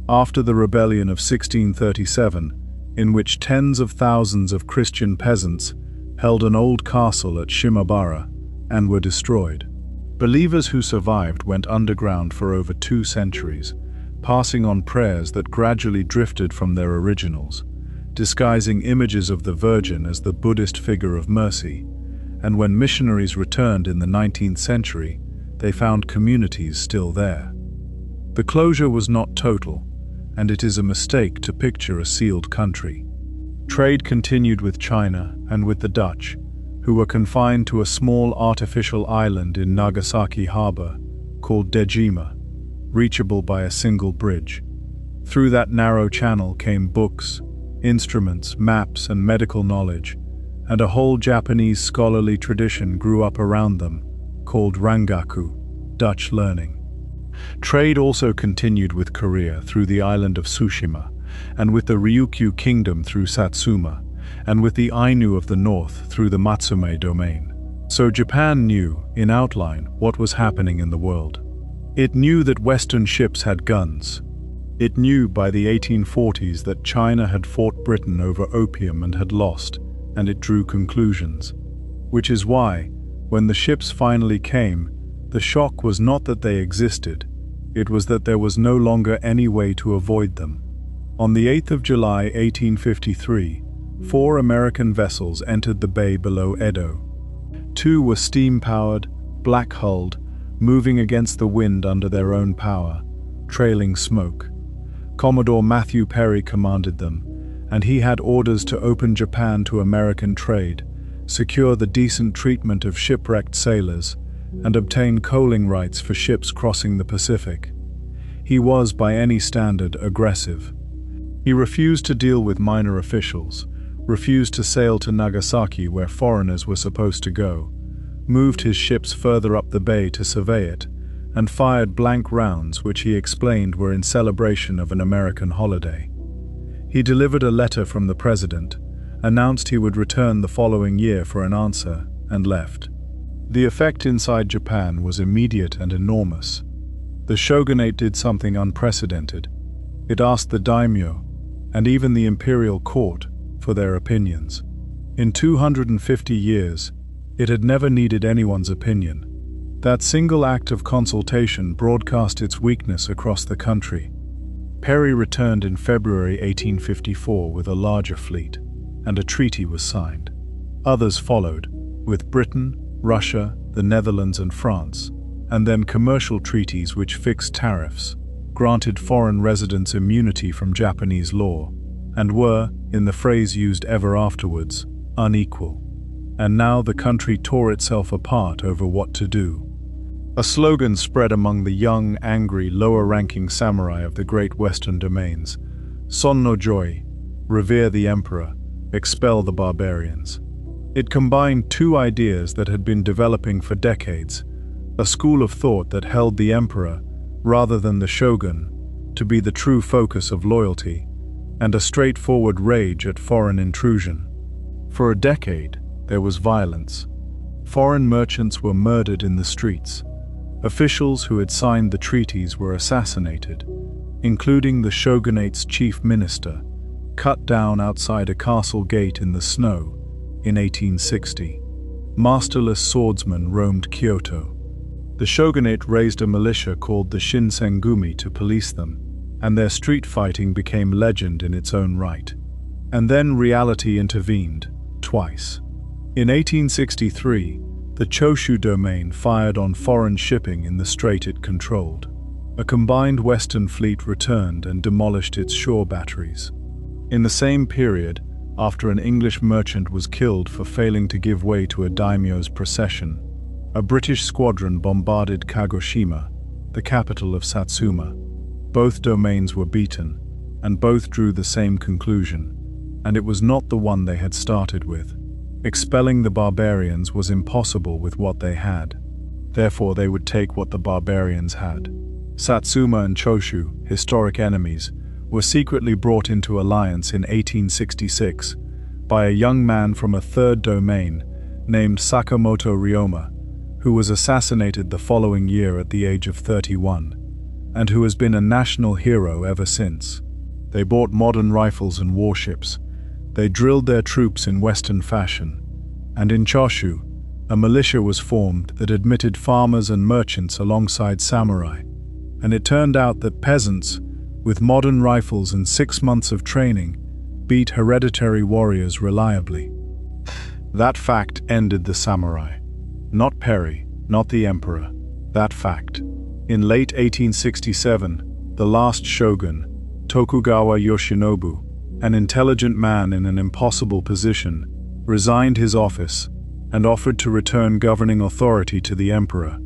A: After the rebellion of 1637, in which tens of thousands of Christian peasants held an old castle at Shimabara and were destroyed, believers who survived went underground for over 2 centuries, passing on prayers that gradually drifted from their originals, disguising images of the Virgin as the Buddhist figure of mercy. And when missionaries returned in the 19th century, they found communities still there. The closure was not total, and it is a mistake to picture a sealed country. Trade continued with China and with the Dutch, who were confined to a small artificial island in Nagasaki harbor called Dejima, reachable by a single bridge. Through that narrow channel came books, instruments, maps, and medical knowledge, and a whole Japanese scholarly tradition grew up around them, called Rangaku, Dutch learning. Trade also continued with Korea through the island of Tsushima, and with the Ryukyu kingdom through Satsuma, and with the Ainu of the north through the Matsume domain. So Japan knew, in outline, what was happening in the world. It knew that Western ships had guns. It knew by the 1840s that China had fought Britain over opium and had lost, and it drew conclusions. Which is why, when the ships finally came, the shock was not that they existed, it was that there was no longer any way to avoid them. On the 8th of July 1853, 4 American vessels entered the bay below Edo. 2 were steam-powered, black-hulled, moving against the wind under their own power, trailing smoke. Commodore Matthew Perry commanded them, and he had orders to open Japan to American trade, secure the decent treatment of shipwrecked sailors, and obtain coaling rights for ships crossing the Pacific. He was, by any standard, aggressive. He refused to deal with minor officials, refused to sail to Nagasaki where foreigners were supposed to go, moved his ships further up the bay to survey it, and fired blank rounds which he explained were in celebration of an American holiday. He delivered a letter from the president, announced he would return the following year for an answer, and left. The effect inside Japan was immediate and enormous. The shogunate did something unprecedented. It asked the daimyo, and even the imperial court, for their opinions. In 250 years, it had never needed anyone's opinion. That single act of consultation broadcast its weakness across the country. Perry returned in February 1854 with a larger fleet, and a treaty was signed. Others followed, with Britain, Russia, the Netherlands and France, and then commercial treaties which fixed tariffs, granted foreign residents immunity from Japanese law, and were, in the phrase used ever afterwards, unequal. And now the country tore itself apart over what to do. A slogan spread among the young, angry, lower-ranking samurai of the great western domains: Son no Joi, revere the emperor, expel the barbarians. It combined two ideas that had been developing for decades: a school of thought that held the emperor, rather than the shogun, to be the true focus of loyalty, and a straightforward rage at foreign intrusion. For a decade, there was violence. Foreign merchants were murdered in the streets. Officials who had signed the treaties were assassinated, including the shogunate's chief minister, cut down outside a castle gate in the snow in 1860. Masterless swordsmen roamed Kyoto. The shogunate raised a militia called the Shinsengumi to police them, and their street fighting became legend in its own right. And then reality intervened, twice. In 1863, the Choshu domain fired on foreign shipping in the strait it controlled. A combined Western fleet returned and demolished its shore batteries. In the same period, after an English merchant was killed for failing to give way to a daimyo's procession, a British squadron bombarded Kagoshima, the capital of Satsuma. Both domains were beaten, and both drew the same conclusion, and it was not the one they had started with. Expelling the barbarians was impossible with what they had. Therefore they would take what the barbarians had. Satsuma and Choshu, historic enemies, were secretly brought into alliance in 1866 by a young man from a third domain named Sakamoto Ryoma, who was assassinated the following year at the age of 31, and who has been a national hero ever since. They bought modern rifles and warships. They drilled their troops in Western fashion, and in Choshu, a militia was formed that admitted farmers and merchants alongside samurai, and it turned out that peasants, with modern rifles and 6 months of training, beat hereditary warriors reliably. That fact ended the samurai. Not Perry, not the emperor. That fact. In late 1867, the last shogun, Tokugawa Yoshinobu, an intelligent man in an impossible position, resigned his office and offered to return governing authority to the emperor,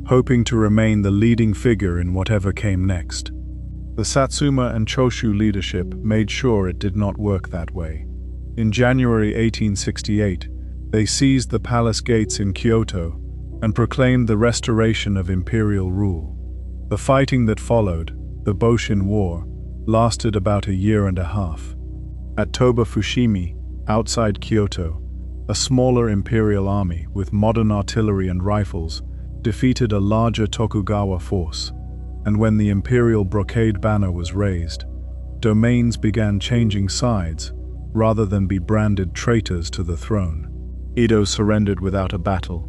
A: hoping to remain the leading figure in whatever came next. The Satsuma and Choshu leadership made sure it did not work that way. In January 1868, they seized the palace gates in Kyoto and proclaimed the restoration of imperial rule. The fighting that followed, the Boshin War, lasted about a year and a half. At Toba Fushimi, outside Kyoto, a smaller imperial army with modern artillery and rifles defeated a larger Tokugawa force, and when the imperial brocade banner was raised, domains began changing sides rather than be branded traitors to the throne. Edo surrendered without a battle,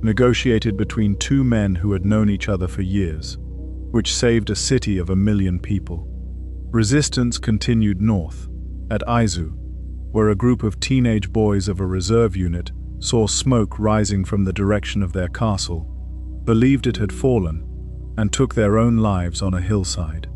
A: negotiated between two men who had known each other for years, which saved a city of 1 million people. Resistance continued north, at Aizu, where a group of teenage boys of a reserve unit saw smoke rising from the direction of their castle, believed it had fallen, and took their own lives on a hillside.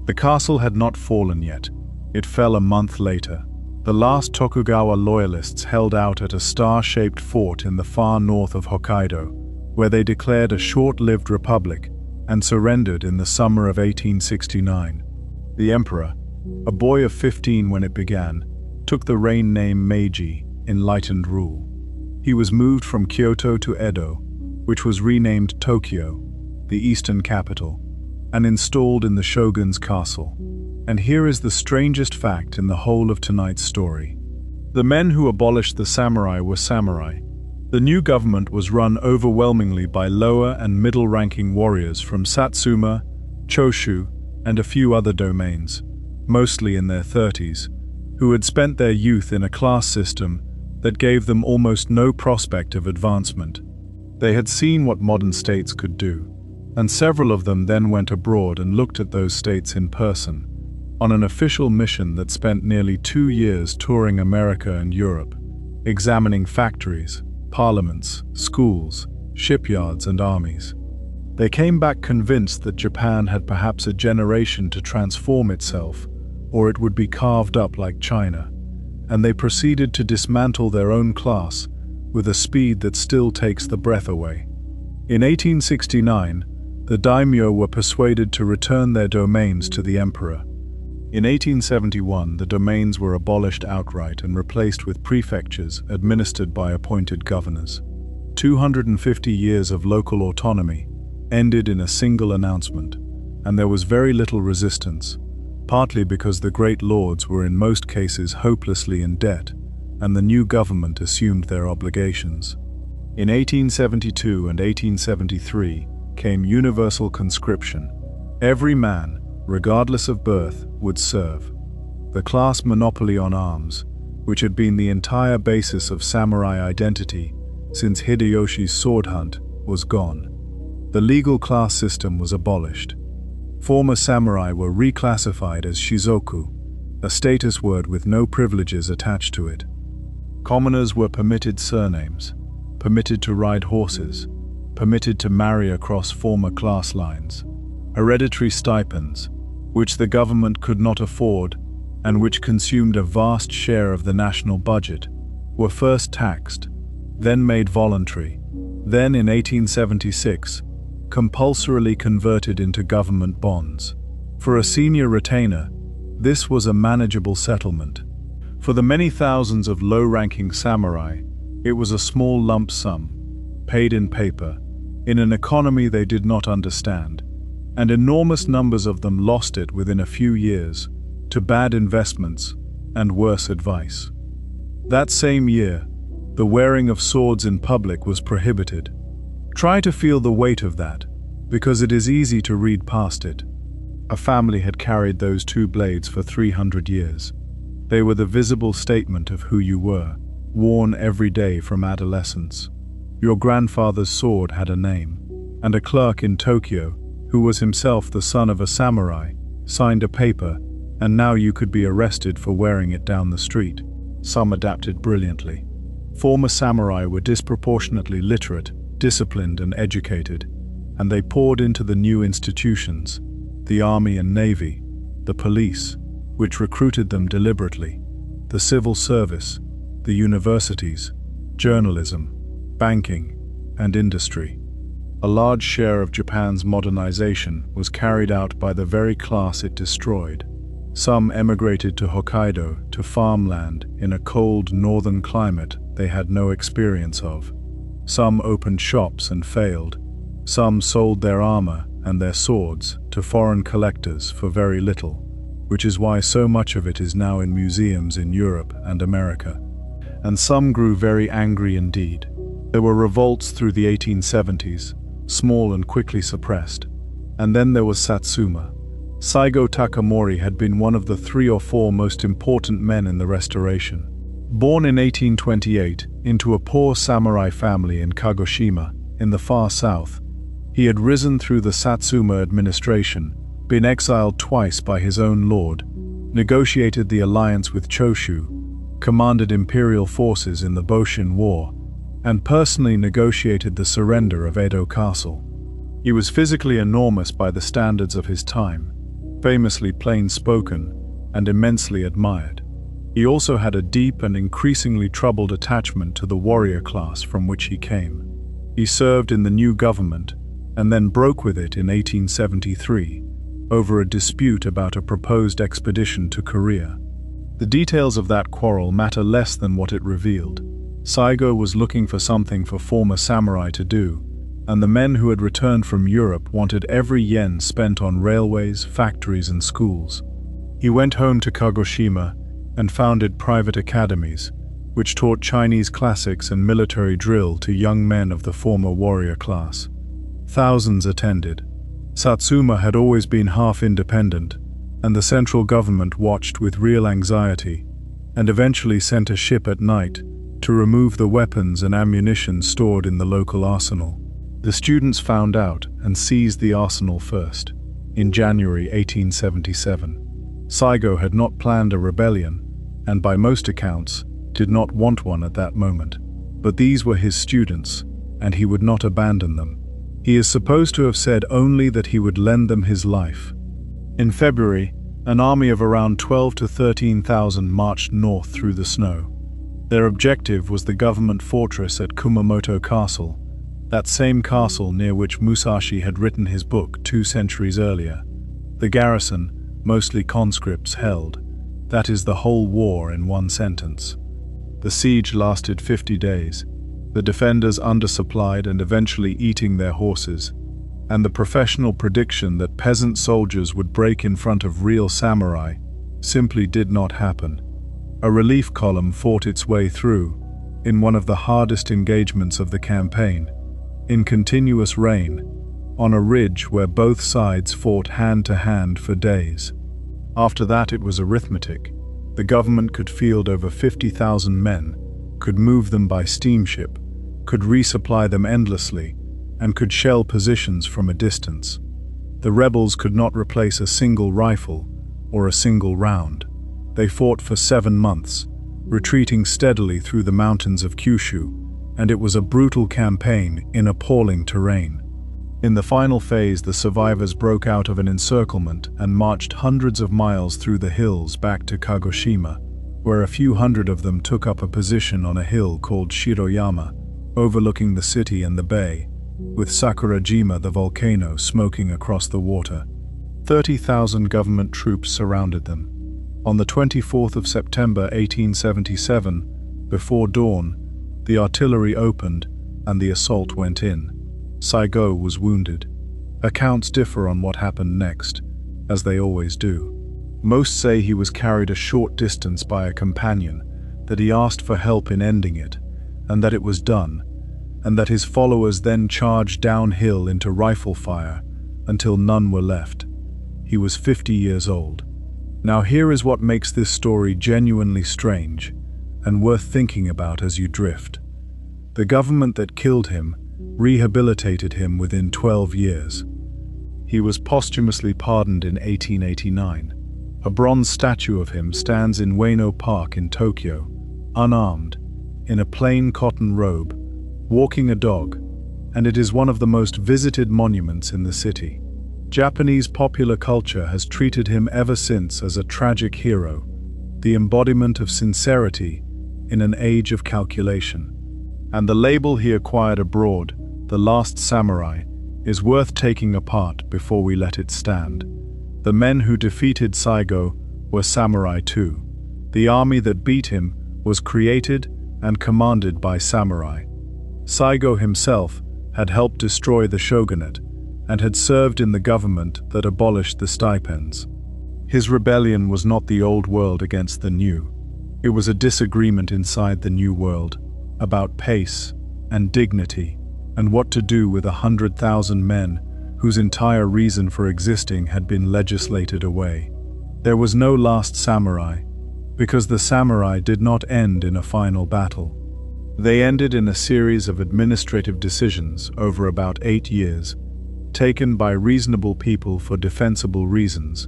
A: The castle had not fallen yet. It fell a month later. The last Tokugawa loyalists held out at a star-shaped fort in the far north of Hokkaido, where they declared a short-lived republic and surrendered in the summer of 1869. The emperor, a boy of 15 when it began, took the reign name Meiji, enlightened rule. He was moved from Kyoto to Edo, which was renamed Tokyo, the eastern capital, and installed in the shogun's castle. And here is the strangest fact in the whole of tonight's story. The men who abolished the samurai were samurai. The new government was run overwhelmingly by lower and middle-ranking warriors from Satsuma, Choshu, and a few other domains, mostly in their 30s, who had spent their youth in a class system that gave them almost no prospect of advancement. They had seen what modern states could do, and several of them then went abroad and looked at those states in person, on an official mission that spent nearly 2 years touring America and Europe, examining factories, parliaments, schools, shipyards, and armies. They came back convinced that Japan had perhaps a generation to transform itself, or it would be carved up like China, and they proceeded to dismantle their own class with a speed that still takes the breath away. In 1869, the daimyo were persuaded to return their domains to the emperor. In 1871, the domains were abolished outright and replaced with prefectures administered by appointed governors. 250 years of local autonomy ended in a single announcement, and there was very little resistance, partly because the great lords were in most cases hopelessly in debt, and the new government assumed their obligations. In 1872 and 1873 came universal conscription. Every man, regardless of birth, would serve. The class monopoly on arms, which had been the entire basis of samurai identity since Hideyoshi's sword hunt, was gone. The legal class system was abolished. Former samurai were reclassified as shizoku, a status word with no privileges attached to it. Commoners were permitted surnames, permitted to ride horses, permitted to marry across former class lines. Hereditary stipends, which the government could not afford and which consumed a vast share of the national budget, were first taxed, then made voluntary, then in 1876, compulsorily converted into government bonds. For a senior retainer, this was a manageable settlement. For the many thousands of low-ranking samurai, it was a small lump sum, paid in paper, in an economy they did not understand, and enormous numbers of them lost it within a few years to bad investments and worse advice. That same year, the wearing of swords in public was prohibited. Try to feel the weight of that, because it is easy to read past it. A family had carried those 2 blades for 300 years. They were the visible statement of who you were, worn every day from adolescence. Your grandfather's sword had a name, and a clerk in Tokyo, who was himself the son of a samurai, signed a paper, and now you could be arrested for wearing it down the street. Some adapted brilliantly. Former samurai were disproportionately literate, disciplined, and educated, and they poured into the new institutions, the army and navy, the police, which recruited them deliberately, the civil service, the universities, journalism, banking, and industry. A large share of Japan's modernization was carried out by the very class it destroyed. Some emigrated to Hokkaido to farmland in a cold northern climate they had no experience of. Some opened shops and failed. Some sold their armor and their swords to foreign collectors for very little, which is why so much of it is now in museums in Europe and America. And some grew very angry indeed. There were revolts through the 1870s, small and quickly suppressed. And then there was Satsuma. Saigo Takamori had been one of the 3 or 4 most important men in the Restoration. Born in 1828 into a poor samurai family in Kagoshima, in the far south, he had risen through the Satsuma administration, been exiled twice by his own lord, negotiated the alliance with Choshu, commanded imperial forces in the Boshin War, and personally negotiated the surrender of Edo Castle. He was physically enormous by the standards of his time, famously plain-spoken and immensely admired. He also had a deep and increasingly troubled attachment to the warrior class from which he came. He served in the new government and then broke with it in 1873 over a dispute about a proposed expedition to Korea. The details of that quarrel matter less than what it revealed. Saigo was looking for something for former samurai to do, and the men who had returned from Europe wanted every yen spent on railways, factories, and schools. He went home to Kagoshima and founded private academies, which taught Chinese classics and military drill to young men of the former warrior class. Thousands attended. Satsuma had always been half independent, and the central government watched with real anxiety, and eventually sent a ship at night to remove the weapons and ammunition stored in the local arsenal. The students found out and seized the arsenal first, in January 1877. Saigo had not planned a rebellion, and by most accounts, did not want one at that moment. But these were his students, and he would not abandon them. He is supposed to have said only that he would lend them his life. In February, an army of around 12 to 13,000 marched north through the snow. Their objective was the government fortress at Kumamoto Castle, that same castle near which Musashi had written his book 2 centuries earlier. The garrison, mostly conscripts, held. That is the whole war in one sentence. The siege lasted 50 days, the defenders undersupplied and eventually eating their horses, and the professional prediction that peasant soldiers would break in front of real samurai simply did not happen. A relief column fought its way through, in one of the hardest engagements of the campaign, in continuous rain, on a ridge where both sides fought hand to hand for days. After that it was arithmetic. The government could field over 50,000 men, could move them by steamship, could resupply them endlessly, and could shell positions from a distance. The rebels could not replace a single rifle or a single round. They fought for 7 months, retreating steadily through the mountains of Kyushu, and it was a brutal campaign in appalling terrain. In the final phase, the survivors broke out of an encirclement and marched hundreds of miles through the hills back to Kagoshima, where a few hundred of them took up a position on a hill called Shiroyama, overlooking the city and the bay, with Sakurajima, the volcano, smoking across the water. 30,000 government troops surrounded them. On the 24th of September 1877, before dawn, the artillery opened and the assault went in. Saigo was wounded. Accounts differ on what happened next, as they always do. Most say he was carried a short distance by a companion, that he asked for help in ending it, and that it was done, and that his followers then charged downhill into rifle fire until none were left. He was 50 years old. Now here is what makes this story genuinely strange, and worth thinking about as you drift. The government that killed him rehabilitated him within 12 years. He was posthumously pardoned in 1889. A bronze statue of him stands in Ueno Park in Tokyo, unarmed, in a plain cotton robe, walking a dog, and it is one of the most visited monuments in the city. Japanese popular culture has treated him ever since as a tragic hero, the embodiment of sincerity in an age of calculation. And the label he acquired abroad, The Last Samurai, is worth taking apart before we let it stand. The men who defeated Saigo were samurai too. The army that beat him was created and commanded by samurai. Saigo himself had helped destroy the shogunate and had served in the government that abolished the stipends. His rebellion was not the old world against the new. It was a disagreement inside the new world about pace and dignity and what to do with 100,000 men whose entire reason for existing had been legislated away. There was no last samurai, because the samurai did not end in a final battle. They ended in a series of administrative decisions over about 8 years, taken by reasonable people for defensible reasons,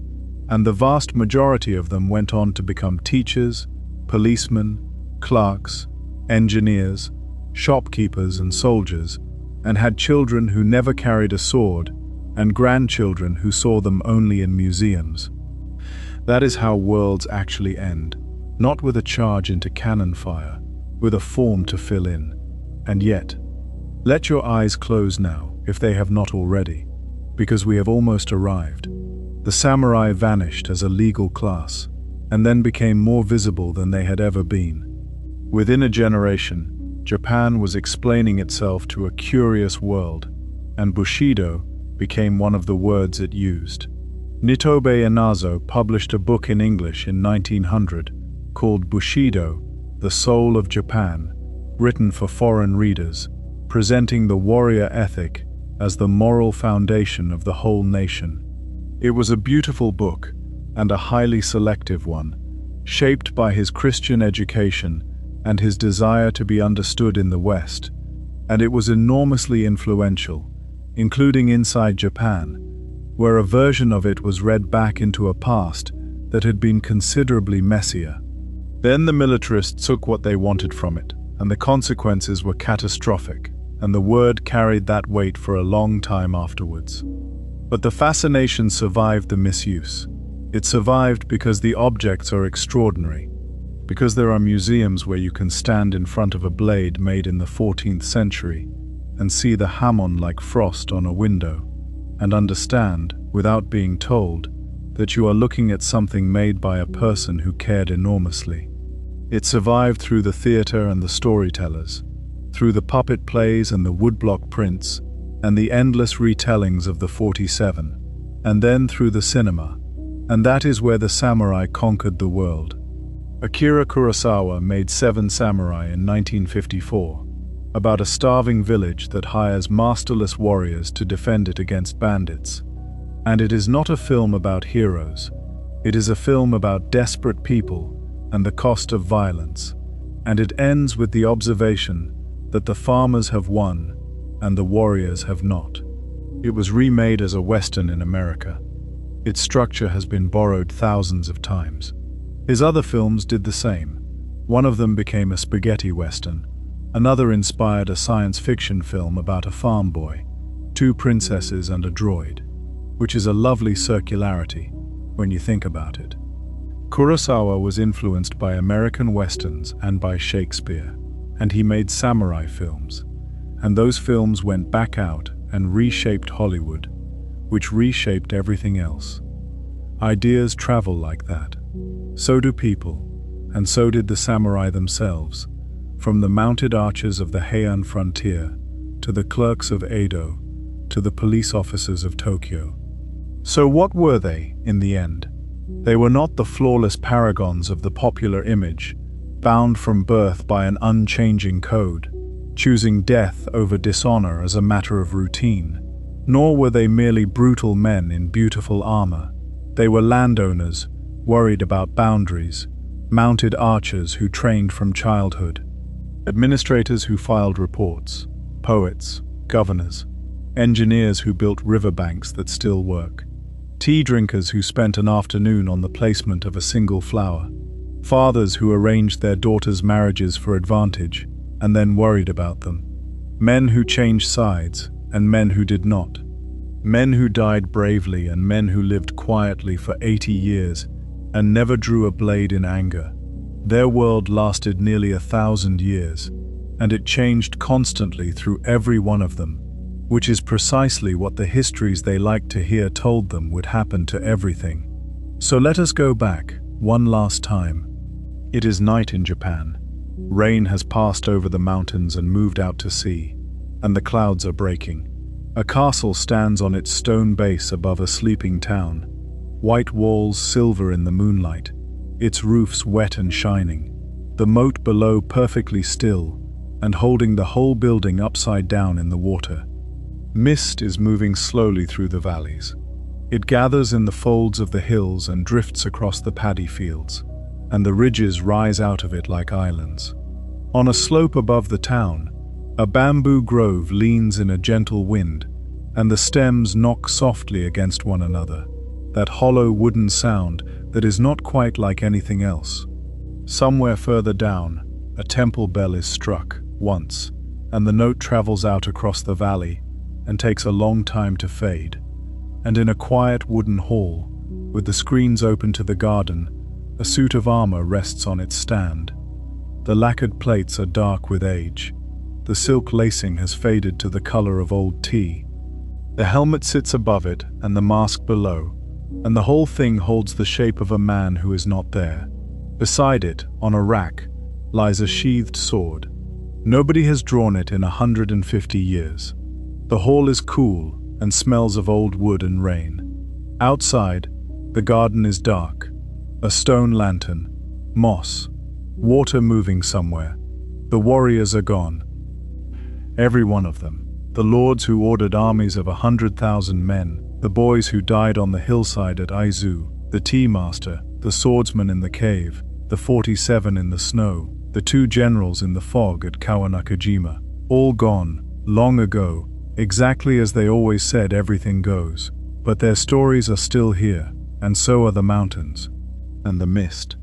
A: and the vast majority of them went on to become teachers, policemen, clerks, engineers, shopkeepers and soldiers, and had children who never carried a sword, and grandchildren who saw them only in museums. That is how worlds actually end, not with a charge into cannon fire, with a form to fill in. And yet, let your eyes close now, if they have not already, because we have almost arrived. The samurai vanished as a legal class, and then became more visible than they had ever been. Within a generation, Japan was explaining itself to a curious world, and Bushido became one of the words it used. Nitobe Inazo published a book in English in 1900 called Bushido, The Soul of Japan, written for foreign readers, presenting the warrior ethic as the moral foundation of the whole nation. It was a beautiful book, and a highly selective one, shaped by his Christian education and his desire to be understood in the West, and it was enormously influential, including inside Japan, where a version of it was read back into a past that had been considerably messier. Then the militarists took what they wanted from it, and the consequences were catastrophic, and the word carried that weight for a long time afterwards. But the fascination survived the misuse. It survived because the objects are extraordinary, because there are museums where you can stand in front of a blade made in the 14th century and see the hamon like frost on a window, and understand, without being told, that you are looking at something made by a person who cared enormously. It survived through the theater and the storytellers, through the puppet plays and the woodblock prints, and the endless retellings of the 47, and then through the cinema, and that is where the samurai conquered the world. Akira Kurosawa made Seven Samurai in 1954, about a starving village that hires masterless warriors to defend it against bandits. And it is not a film about heroes. It is a film about desperate people and the cost of violence. And it ends with the observation that the farmers have won and the warriors have not. It was remade as a Western in America. Its structure has been borrowed thousands of times. His other films did the same. One of them became a spaghetti Western. Another inspired a science fiction film about a farm boy, two princesses and a droid, which is a lovely circularity when you think about it. Kurosawa was influenced by American Westerns and by Shakespeare, and he made samurai films. And those films went back out and reshaped Hollywood, which reshaped everything else. Ideas travel like that. So do people, and so did the samurai themselves, from the mounted archers of the Heian frontier, to the clerks of Edo, to the police officers of Tokyo. So what were they, in the end? They were not the flawless paragons of the popular image, bound from birth by an unchanging code, choosing death over dishonor as a matter of routine. Nor were they merely brutal men in beautiful armor. They were landowners, worried about boundaries, mounted archers who trained from childhood, administrators who filed reports, poets, governors, engineers who built riverbanks that still work, tea drinkers who spent an afternoon on the placement of a single flower, fathers who arranged their daughters' marriages for advantage and then worried about them, men who changed sides and men who did not, men who died bravely and men who lived quietly for 80 years and never drew a blade in anger. Their world lasted nearly 1,000 years, and it changed constantly through every one of them, which is precisely what the histories they liked to hear told them would happen to everything. So let us go back, one last time. It is night in Japan. Rain has passed over the mountains and moved out to sea, and the clouds are breaking. A castle stands on its stone base above a sleeping town, white walls silver in the moonlight, its roofs wet and shining, the moat below perfectly still, and holding the whole building upside down in the water. Mist is moving slowly through the valleys. It gathers in the folds of the hills and drifts across the paddy fields, and the ridges rise out of it like islands. On a slope above the town, a bamboo grove leans in a gentle wind, and the stems knock softly against one another, that hollow wooden sound that is not quite like anything else. Somewhere further down, a temple bell is struck, once, and the note travels out across the valley and takes a long time to fade. And in a quiet wooden hall, with the screens open to the garden, a suit of armor rests on its stand. The lacquered plates are dark with age. The silk lacing has faded to the color of old tea. The helmet sits above it and the mask below, and the whole thing holds the shape of a man who is not there. Beside it, on a rack, lies a sheathed sword. Nobody has drawn it in 150 years. The hall is cool and smells of old wood and rain. Outside, the garden is dark. A stone lantern, moss, water moving somewhere. The warriors are gone. Every one of them. The lords who ordered armies of 100,000 men, the boys who died on the hillside at Aizu, the tea master, the swordsman in the cave, the 47 in the snow, the 2 generals in the fog at Kawanakajima. All gone, long ago, exactly as they always said everything goes. But their stories are still here, and so are the mountains, and the mist,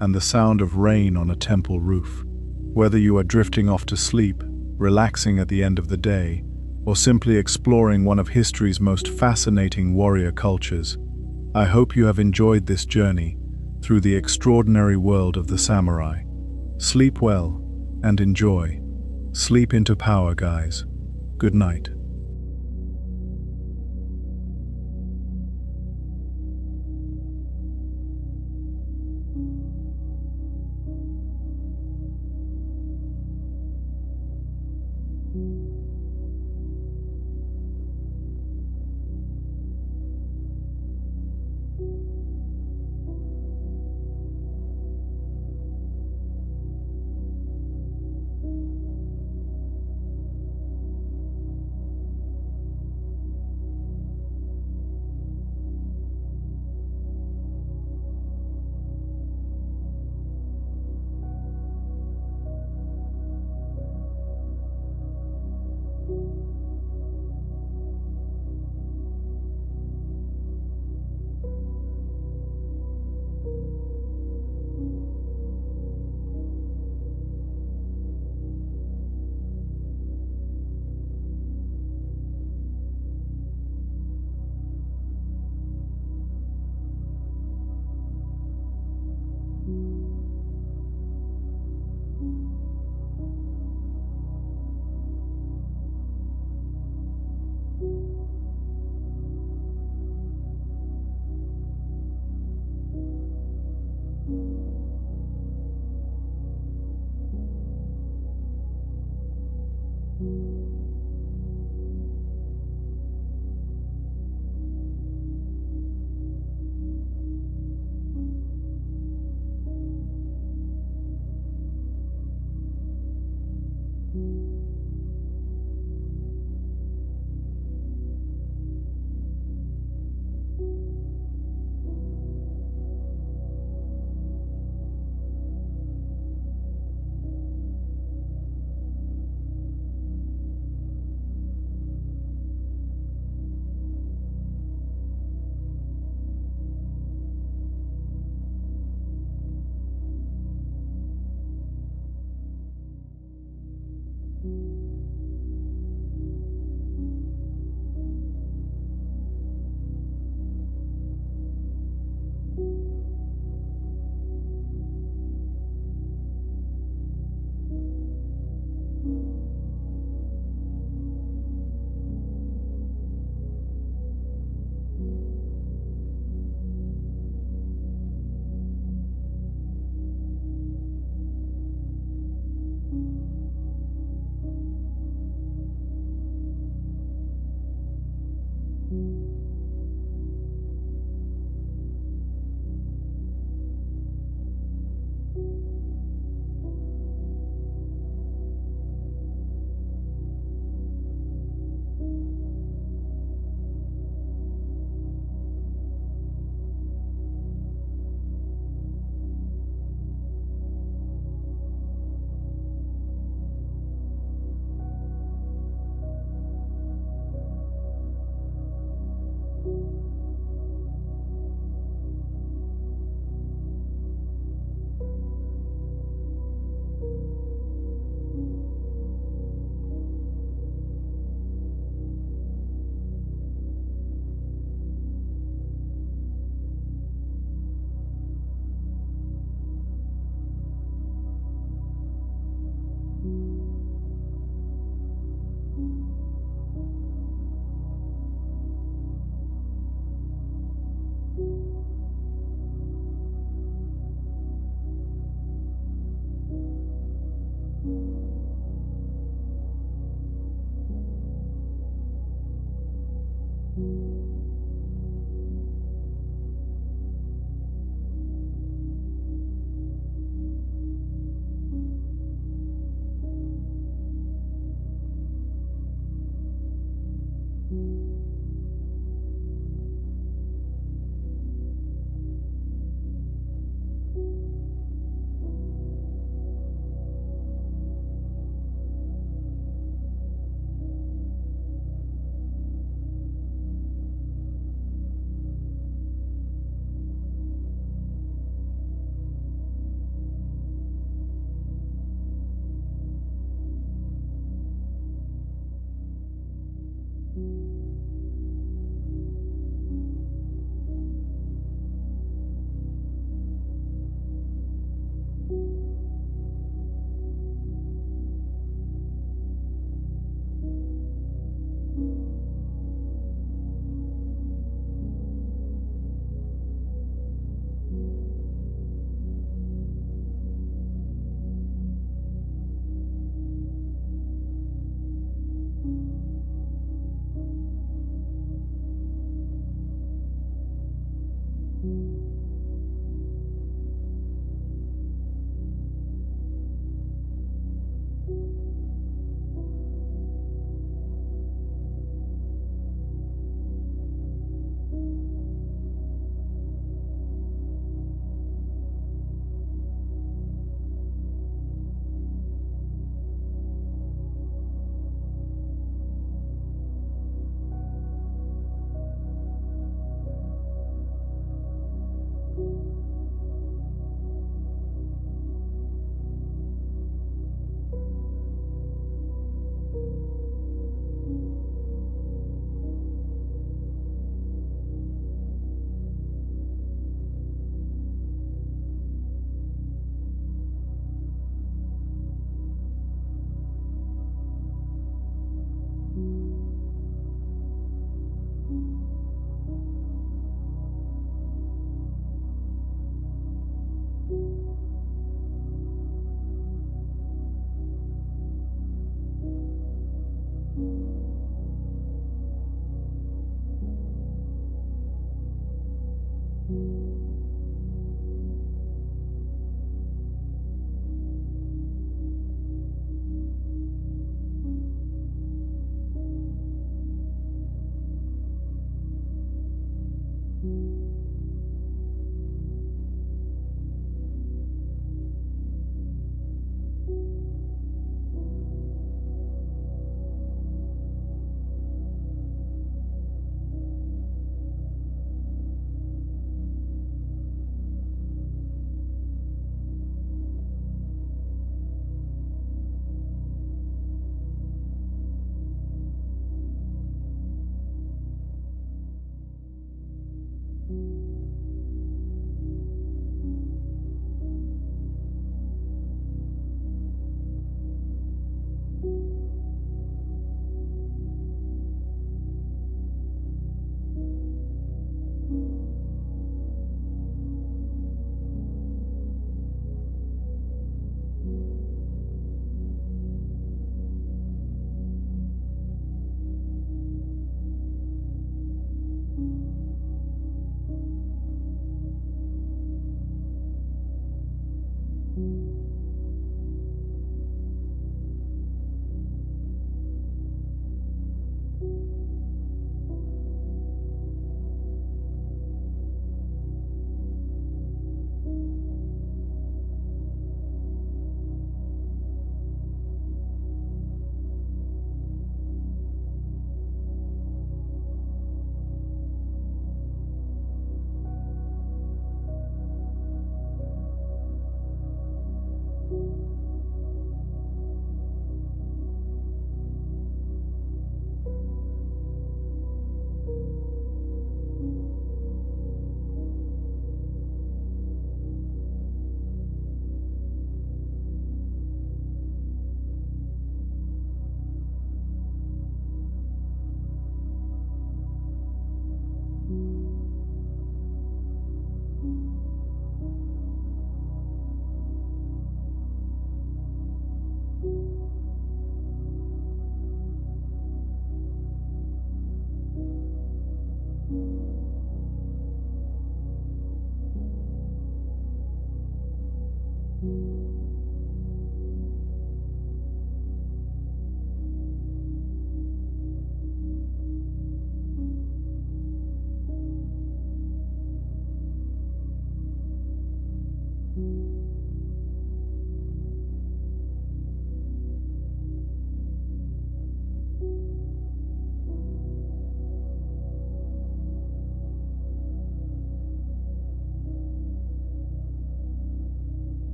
A: and the sound of rain on a temple roof. Whether you are drifting off to sleep, relaxing at the end of the day, or simply exploring one of history's most fascinating warrior cultures, I hope you have enjoyed this journey through the extraordinary world of the samurai. Sleep well and enjoy. Sleep into power, guys. Good night.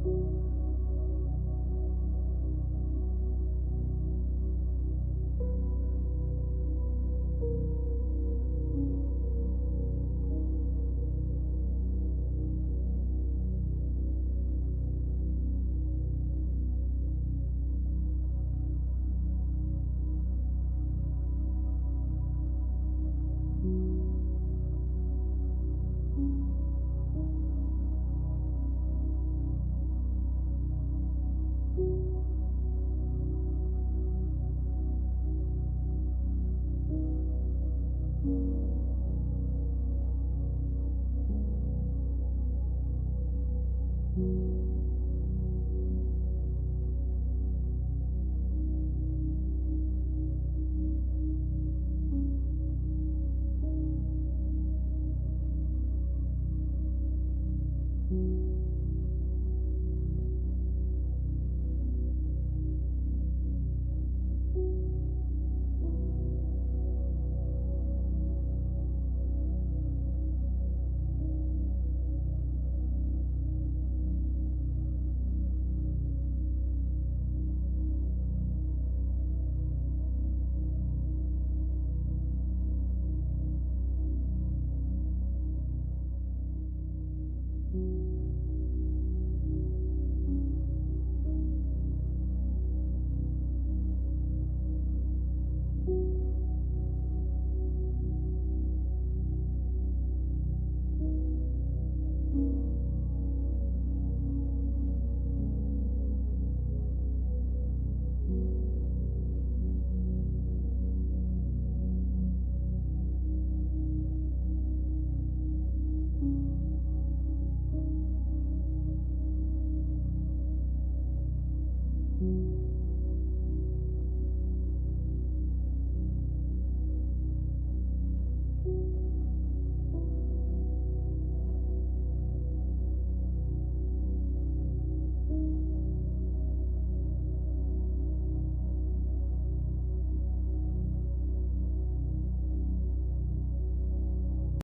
B: you.